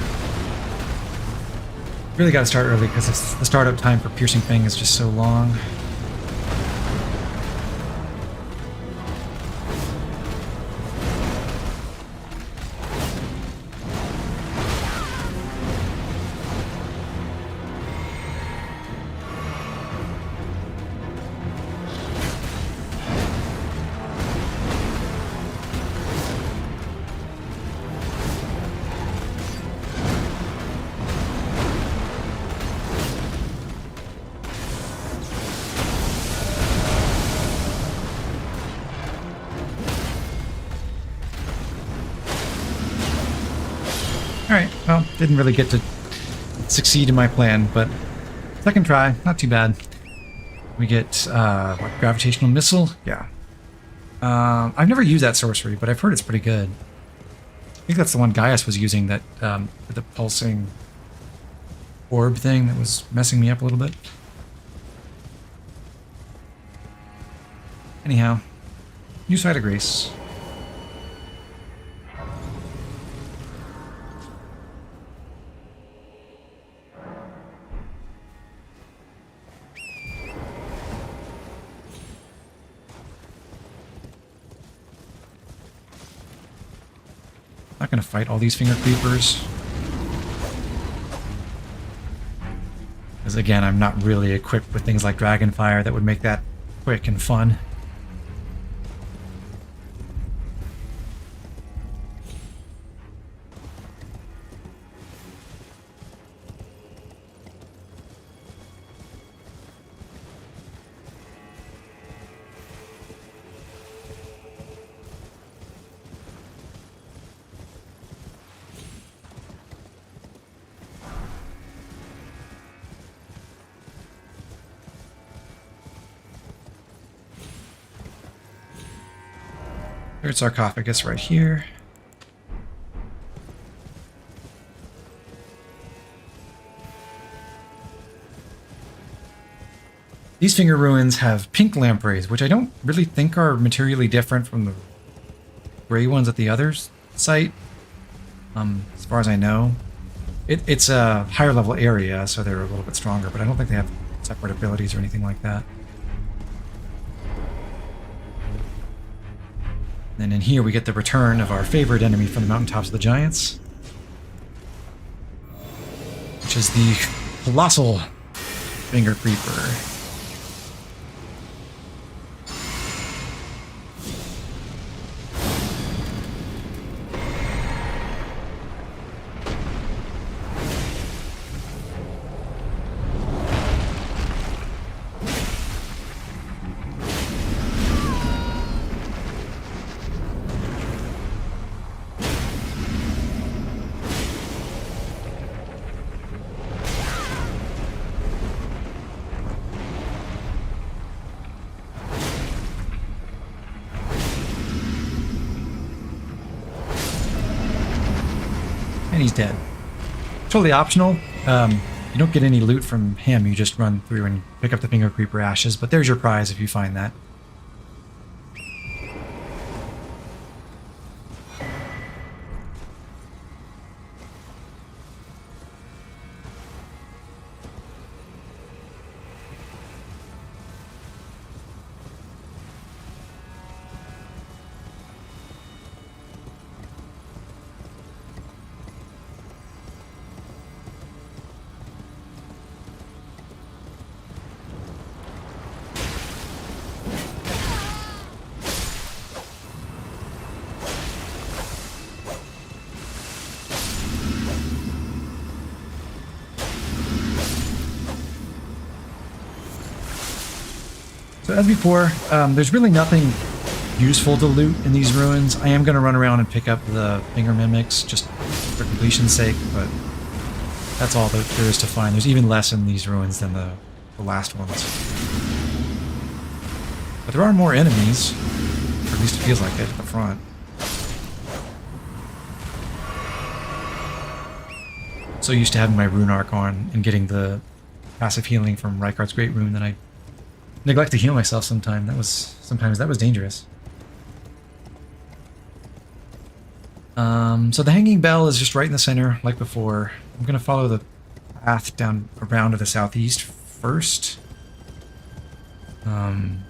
Really got to start early because the startup time for Piercing Fang is just so long. Alright, well, didn't really get to succeed in my plan, but second try, not too bad. We get, what, gravitational missile? Yeah. I've never used that sorcery, but I've heard it's pretty good. I think that's the one Gaius was using, that, with the pulsing orb thing that was messing me up a little bit. Anyhow, new side of grace. Not going to fight all these finger creepers. Because again, I'm not really equipped with things like Dragonfire that would make that quick and fun. Third sarcophagus right here. These finger ruins have pink lampreys, which I don't really think are materially different from the gray ones at the other site. As far as I know. It's a higher level area, so they're a little bit stronger, but I don't think they have separate abilities or anything like that. And in here we get the return of our favorite enemy from the Mountaintops of the Giants, which is the Colossal Finger Creeper. And he's dead. Totally optional. You don't get any loot from him. You just run through and pick up the Finger Creeper ashes. But there's your prize if you find that. So as before, there's really nothing useful to loot in these ruins. I am going to run around and pick up the finger mimics just for completion's sake, but that's all that there is to find. There's even less in these ruins than the last ones. But there are more enemies, or at least it feels like it, at the front. So used to having my rune arc on and getting the passive healing from Rykard's Great Rune that I neglect to heal myself sometimes that was dangerous. So the hanging bell is just right in the center, like before. I'm gonna follow the path down around to the southeast first. Although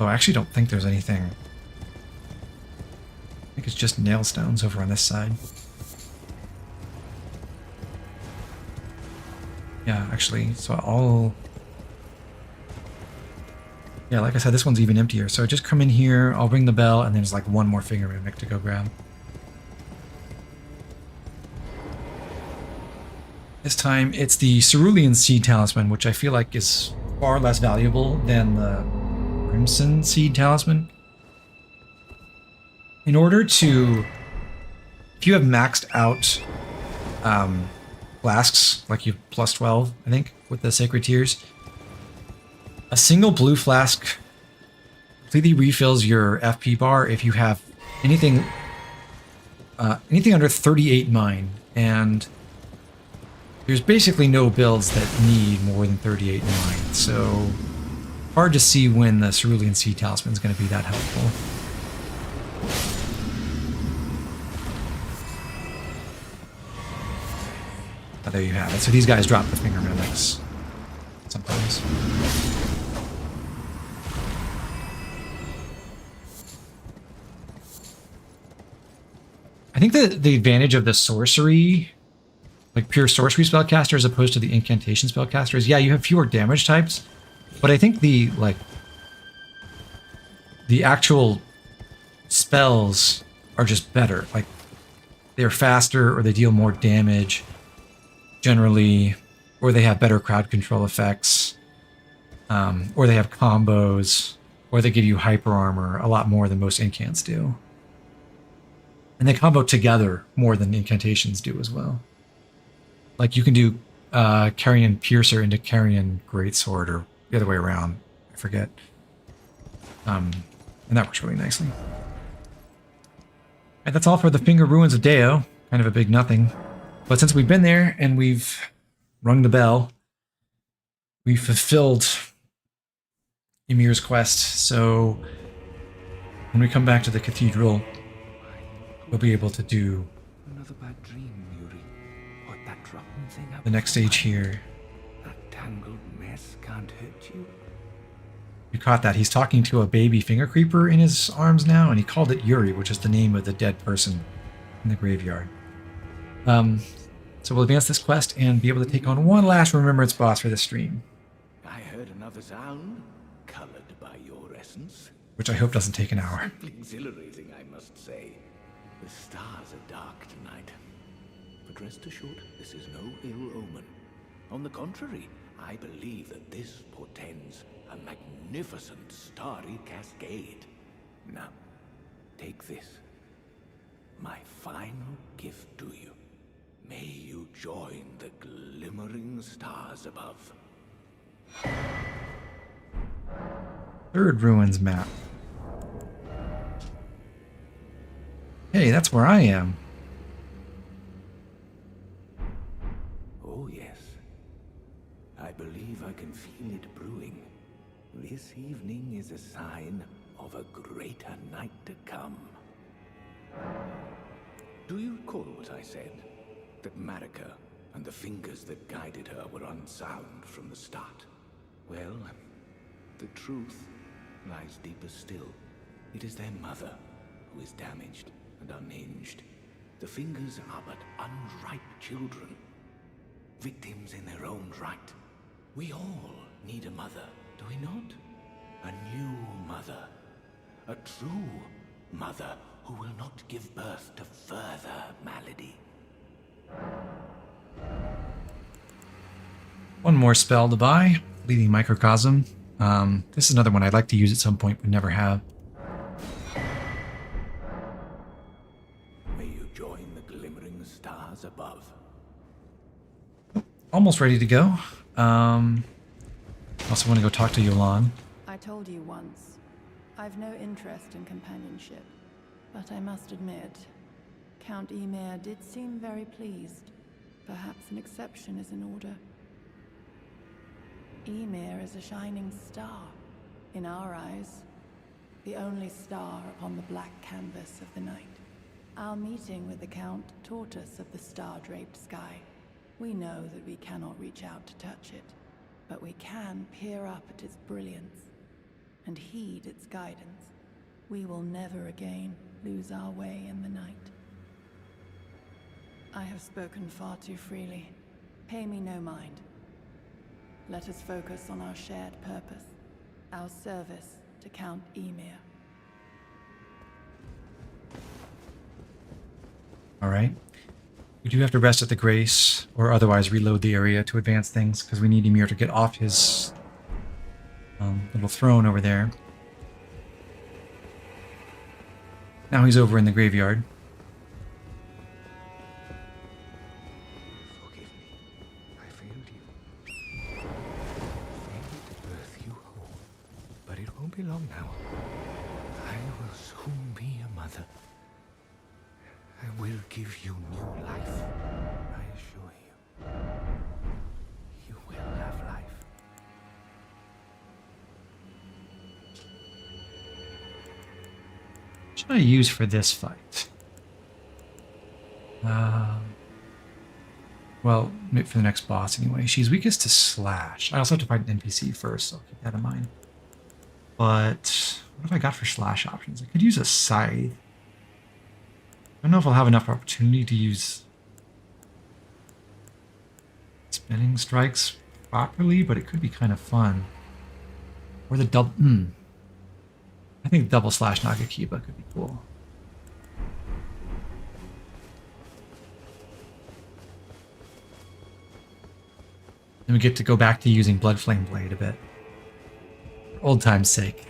I actually don't think there's anything. I think it's just nail stones over on this side. Yeah, actually, so yeah, like I said, this one's even emptier. So just come in here, I'll ring the bell, and there's like one more finger mimic to go grab. This time, it's the Cerulean Seed Talisman, which I feel like is far less valuable than the Crimson Seed Talisman. In order to... If you have maxed out flasks, like you have plus 12, I think, with the Sacred Tears, a single blue flask completely refills your FP bar if you have anything under 38 mine, and there's basically no builds that need more than 38 mine, so hard to see when the Cerulean Seed Talisman is going to be that helpful. Oh, there you have it. So these guys drop the finger mimics sometimes. I think the advantage of the sorcery, like pure sorcery spellcaster as opposed to the incantation spellcaster, is, yeah, you have fewer damage types, but I think the actual spells are just better. Like, they're faster, or they deal more damage generally, or they have better crowd control effects, or they have combos, or they give you hyper armor a lot more than most incants do. And they combo together more than incantations do as well. Like, you can do Carrion Piercer into Carrion Greatsword, or the other way around, I forget. And that works really nicely. And that's all for the Finger Ruins of Deo. Kind of a big nothing. But since we've been there and we've rung the bell, we've fulfilled Ymir's quest. So when we come back to the cathedral, we'll be able to do Another bad dream, Yuri. What, that rotten thing up the next stage here. That tangled mess can't hurt you. You caught that. He's talking to a baby finger creeper in his arms now, and he called it Yuri, which is the name of the dead person in the graveyard. So we'll advance this quest and be able to take on one last remembrance boss for this stream. I heard another sound, colored by your essence. Which I hope doesn't take an hour. Simply exhilarating, I must say. The stars are dark tonight. But rest assured, this is no ill omen. On the contrary, I believe that this portends a magnificent starry cascade. Now, take this. My final gift to you. May you join the glimmering stars above. Third Ruins map. Hey, that's where I am. Oh, yes. I believe I can feel it brewing. This evening is a sign of a greater night to come. Do you recall what I said? That Marika and the fingers that guided her were unsound from the start? Well, the truth lies deeper still. It is their mother who is damaged and unhinged. The fingers are but unripe children, victims in their own right. We all need a mother, do we not? A new mother. A true mother who will not give birth to further malady. One more spell to buy. Leading Microcosm. This is another one I'd like to use at some point, but never have. May you join the glimmering stars above. Almost ready to go. Also want to go talk to Yolan. I told you once, I've no interest in companionship, but I must admit, Count Ymir did seem very pleased. Perhaps an exception is in order. Ymir is a shining star, in our eyes, the only star upon the black canvas of the night. Our meeting with the Count taught us of the star-draped sky. We know that we cannot reach out to touch it, but we can peer up at its brilliance and heed its guidance. We will never again lose our way in the night. I have spoken far too freely. Pay me no mind. Let us focus on our shared purpose, our service to Count Ymir. Alright. We do have to rest at the Grace, or otherwise reload the area to advance things, because we need Ymir to get off his little throne over there. Now he's over in the graveyard. Forgive me. I failed you. Failed to birth you whole. But it won't be long now. I will soon be a mother. I will give you new life. I assure you. You will have life. What should I use for this fight? Well, maybe for the next boss anyway. She's weakest to slash. I also have to fight an NPC first, so I'll keep that in mind. But what have I got for slash options? I could use a scythe. I don't know if I'll have enough opportunity to use spinning strikes properly, but it could be kind of fun. Or the double... I think double slash Nagakiba could be cool. Then we get to go back to using Blood Flame Blade a bit. For old time's sake.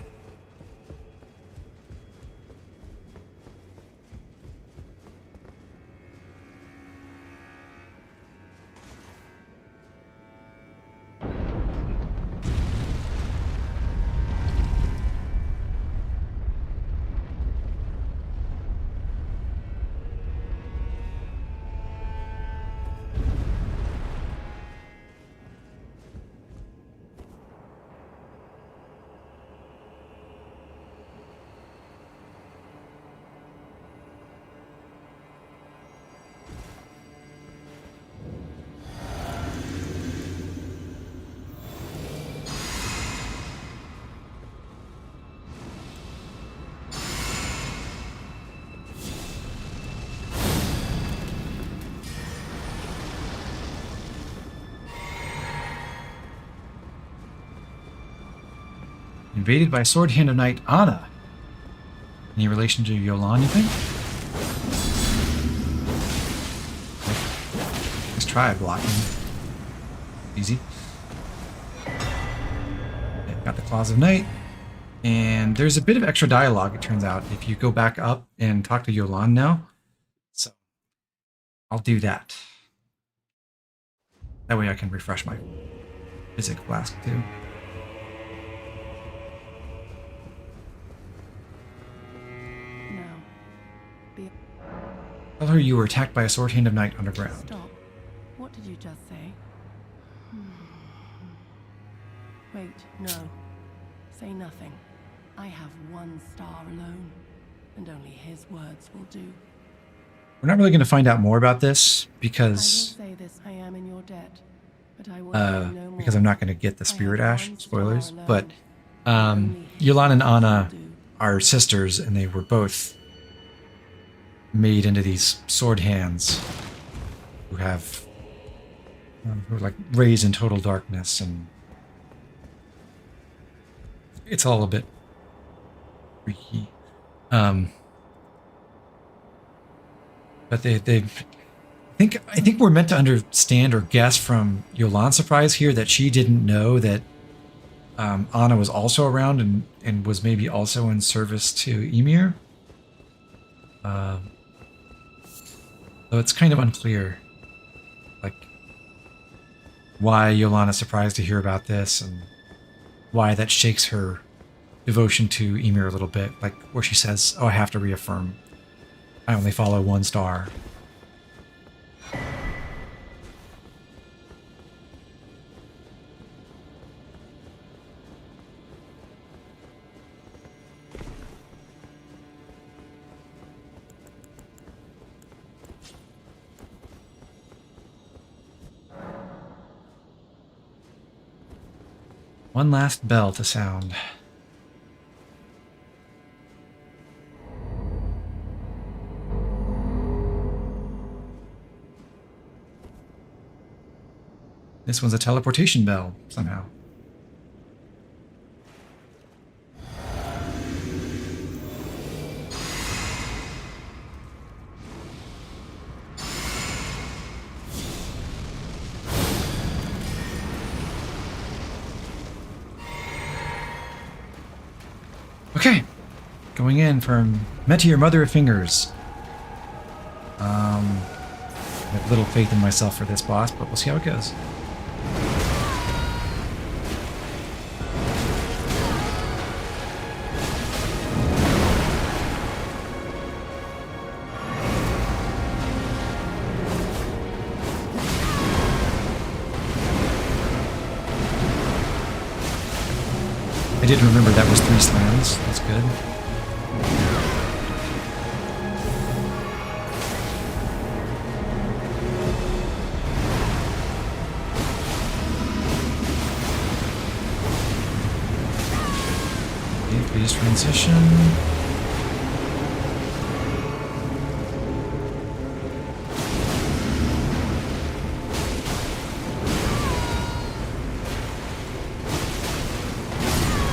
Invaded by Sword Hand of Knight Anna. Any relation to Yolan, you think? Let's try blocking. Easy. Okay, got the Claws of Night. And there's a bit of extra dialogue, it turns out, if you go back up and talk to Yolan now. So, I'll do that. That way I can refresh my Physic Flask too. Tell her you were attacked by a sword hand of night underground. Stop. What did you just say? Wait, no. Say nothing. I have one star alone, and only his words will do. We're not really going to find out more about this I will because say this, I am in your debt, but I will say no more. because I'm not going to get the Spirit have Ash one star spoilers. alone. But Only his Yolan and words will Anna do. are sisters, and they were both made into these sword hands who have who are like raised in total darkness, and it's all a bit freaky. But I think we're meant to understand or guess from Yolan's surprise here that she didn't know that Anna was also around and was maybe also in service to Ymir. So it's kind of unclear, like, why Yolana's surprised to hear about this and why that shakes her devotion to Ymir a little bit, like where she says, "Oh, I have to reaffirm. I only follow one star." One last bell to sound. This one's a teleportation bell, somehow. Okay, going in from Met to your mother of fingers. I have little faith in myself for this boss, but we'll see how it goes. I did remember that was 3 slams. That's good. Okay, please transition.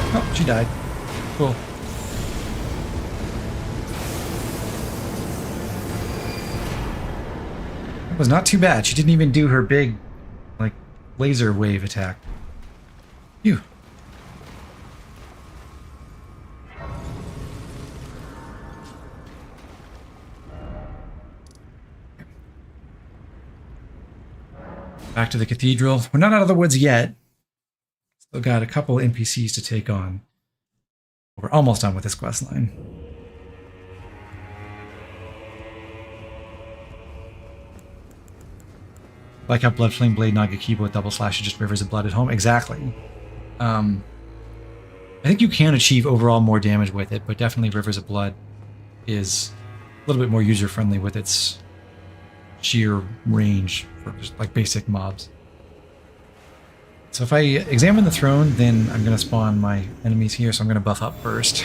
Oh, she died. Cool. That was not too bad. She didn't even do her big, like, laser wave attack. Phew. Back to the cathedral. We're not out of the woods yet. Still got a couple NPCs to take on. We're almost done with this quest line. Like how Bloodflame Blade Nagakiba with double slash is just rivers of blood at home. Exactly. I think you can achieve overall more damage with it, but definitely Rivers of Blood is a little bit more user-friendly with its sheer range for just like basic mobs. So if I examine the throne, then I'm going to spawn my enemies here, so I'm going to buff up first.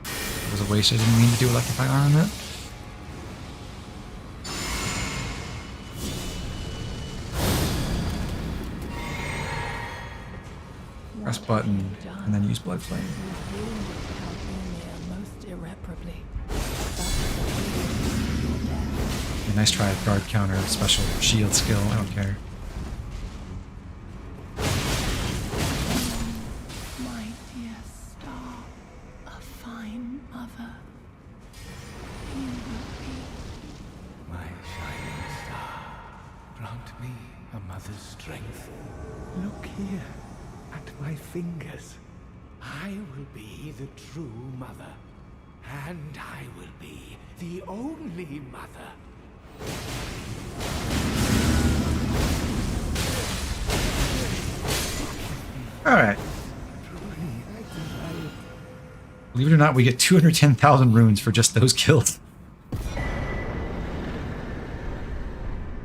It was a waste, I didn't mean to do Electrify Armament. Press button, and then use Blood Flame. Yeah, nice try at guard counter, special shield skill, I don't care. My dear star, a fine mother. You will be. My shining star, grant me a mother's strength. Look here, at my fingers. I will be the true mother, And I will be the only mother. Alright. Believe it or not, we get 210,000 runes for just those kills.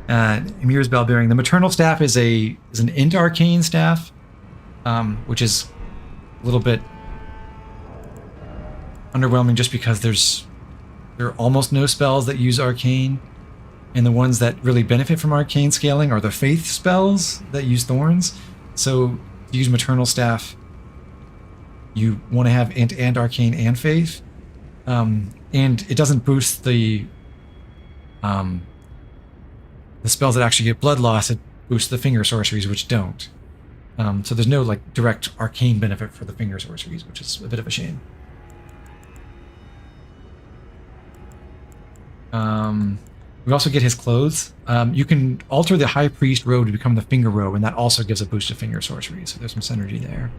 Ymir's Bell Bearing. The Maternal Staff is an Int Arcane Staff, which is a little bit underwhelming just because there are almost no spells that use Arcane, and the ones that really benefit from Arcane scaling are the Faith spells that use Thorns. So to use Maternal Staff, you want to have Int and Arcane and Faith, and it doesn't boost the spells that actually get blood loss. It boosts the finger sorceries, which don't. So there's no like direct arcane benefit for the finger sorceries, which is a bit of a shame. We also get his clothes. You can alter the High Priest robe to become the finger robe, and that also gives a boost to finger sorcery. So there's some synergy there.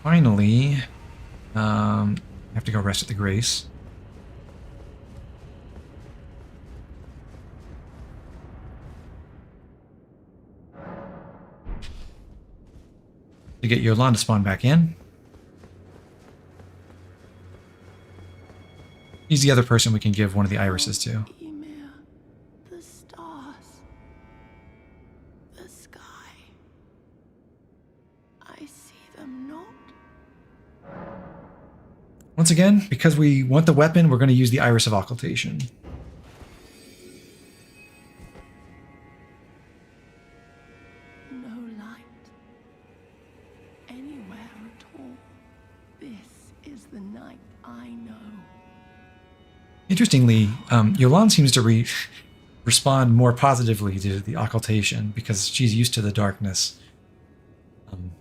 Finally, I have to go rest at the Grace. To get Yolan to spawn back in. He's the other person we can give one of the irises to. Ymir, the stars, the sky. I see them not. Once again, because we want the weapon, we're going to use the Iris of Occultation. No light anywhere at all. This is the night I know. Interestingly, Yolan seems to respond more positively to the occultation because she's used to the darkness. And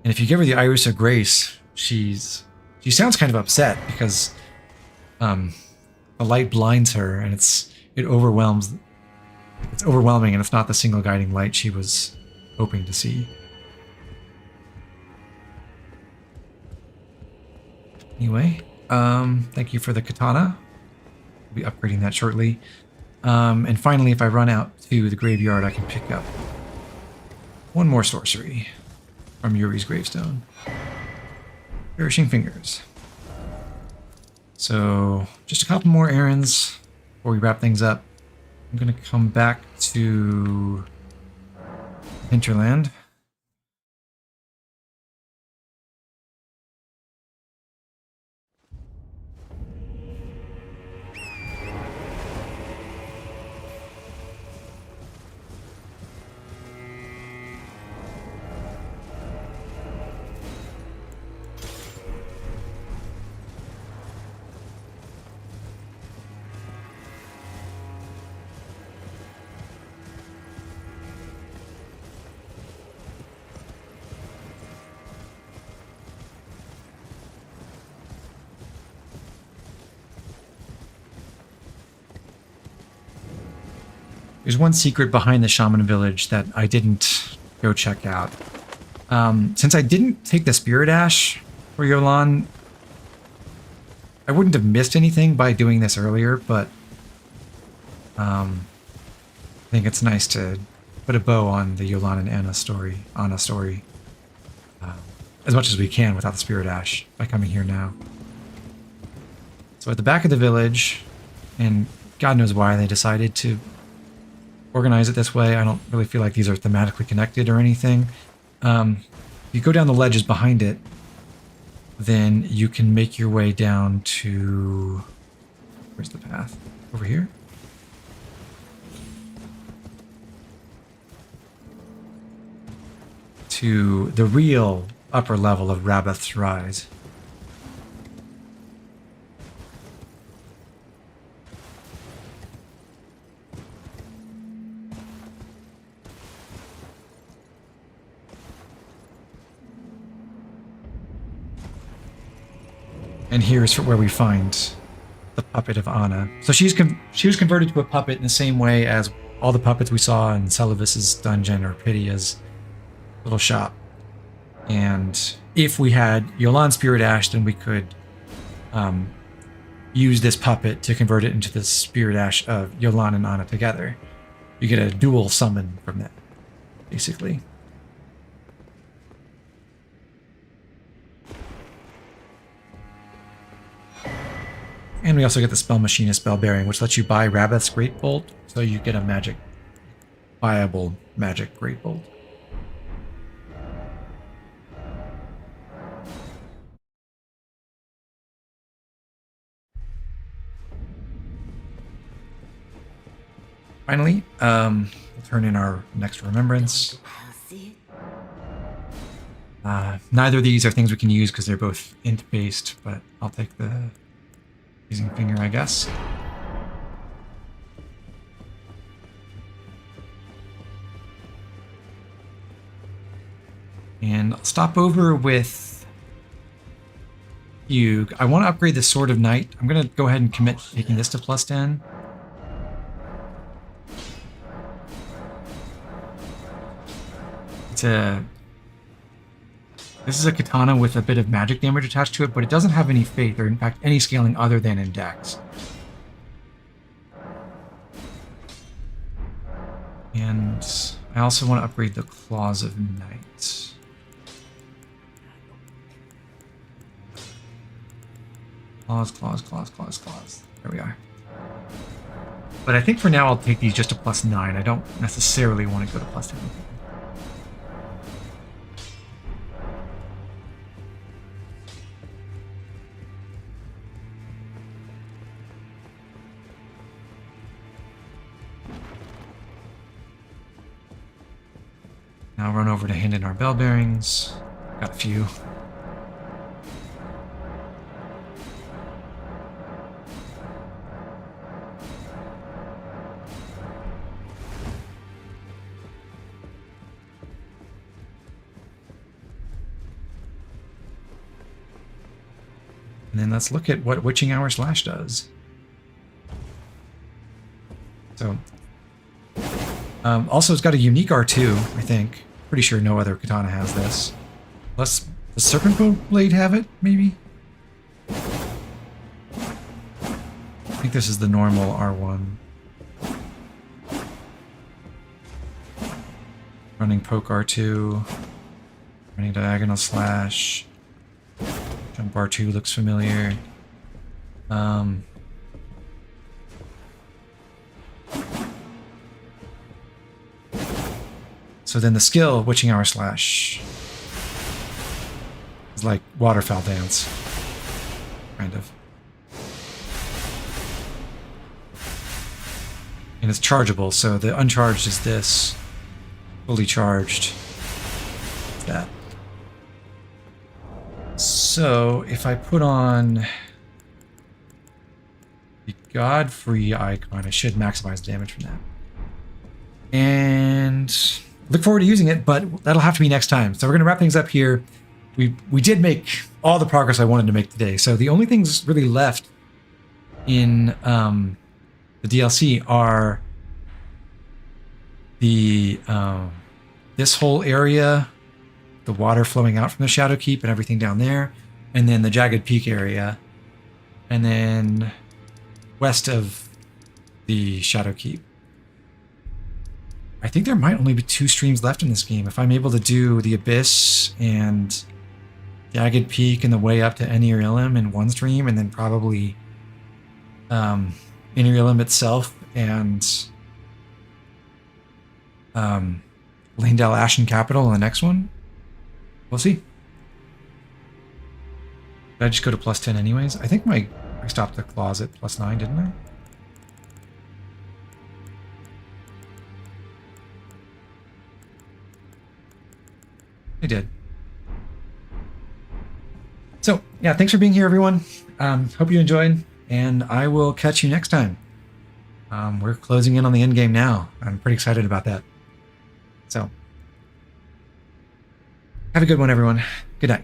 if you give her the Iris of Grace, she sounds kind of upset because the light blinds her and it's overwhelming, and it's not the single guiding light she was hoping to see. Anyway, thank you for the katana. We'll be upgrading that shortly. And finally, if I run out to the graveyard, I can pick up one more sorcery from Yuri's gravestone. Perishing Fingers. So, just a couple more errands before we wrap things up. I'm going to come back to Hinterland. There's one secret behind the Shaman Village that I didn't go check out. Since I didn't take the Spirit Ash for Yolan, I wouldn't have missed anything by doing this earlier, but I think it's nice to put a bow on the Yolan and Anna story, as much as we can without the Spirit Ash by coming here now. So at the back of the village, and God knows why they decided to organize it this way. I don't really feel like these are thematically connected or anything. If you go down the ledges behind it, then you can make your way down to... Where's the path? Over here? To the real upper level of Rabbath's Rise. And here's where we find the puppet of Anna. So she was converted to a puppet in the same way as all the puppets we saw in Celivis's dungeon or Pydia's little shop. And if we had Yolan Spirit Ash, then we could use this puppet to convert it into the Spirit Ash of Yolan and Anna together. You get a dual summon from that, basically. And we also get the Spell Machinist Spell Bearing, which lets you buy Rabeth's Great Bolt, so you get a viable magic Great Bolt. Finally, we'll turn in our next remembrance. Neither of these are things we can use because they're both int based, but I'll take the using finger, I guess. And I'll stop over with you. I want to upgrade the Sword of Night. I'm going to go ahead and commit to taking this to +10. This is a katana with a bit of magic damage attached to it, but it doesn't have any faith or, in fact, any scaling other than in Dex. And I also want to upgrade the Claws of Night. Claws. There we are. But I think for now I'll take these just to +9. I don't necessarily want to go to +10. Now run over to hand in our bell bearings. Got a few. And then let's look at what Witching Hour Slash does. So, also it's got a unique R2, I think. Pretty sure no other katana has this. Plus, does Serpent Blade have it, maybe? I think this is the normal R1. Running Poke R2. Running Diagonal Slash. Jump R2 looks familiar. So then the skill, Witching Hour Slash, is like Waterfowl Dance, kind of. And it's chargeable, so the uncharged is this, fully charged is that. So if I put on the Godfrey icon, I should maximize damage from that. And look forward to using it, but that'll have to be next time. So we're going to wrap things up here. We did make all the progress I wanted to make today. So the only things really left in the DLC are the this whole area, the water flowing out from the Shadow Keep and everything down there, and then the Jagged Peak area, and then west of the Shadow Keep. I think there might only be 2 streams left in this game. If I'm able to do the Abyss and Jagged Peak and the way up to Ymir in one stream, and then probably Ymir itself and Lanedale Ashen Capital in the next one. We'll see. Did I just go to +10 anyways? I think I stopped the claws at +9, didn't I? I did. So, yeah, thanks for being here, everyone. Hope you enjoyed, and I will catch you next time. We're closing in on the end game now. I'm pretty excited about that. So, have a good one, everyone. Good night.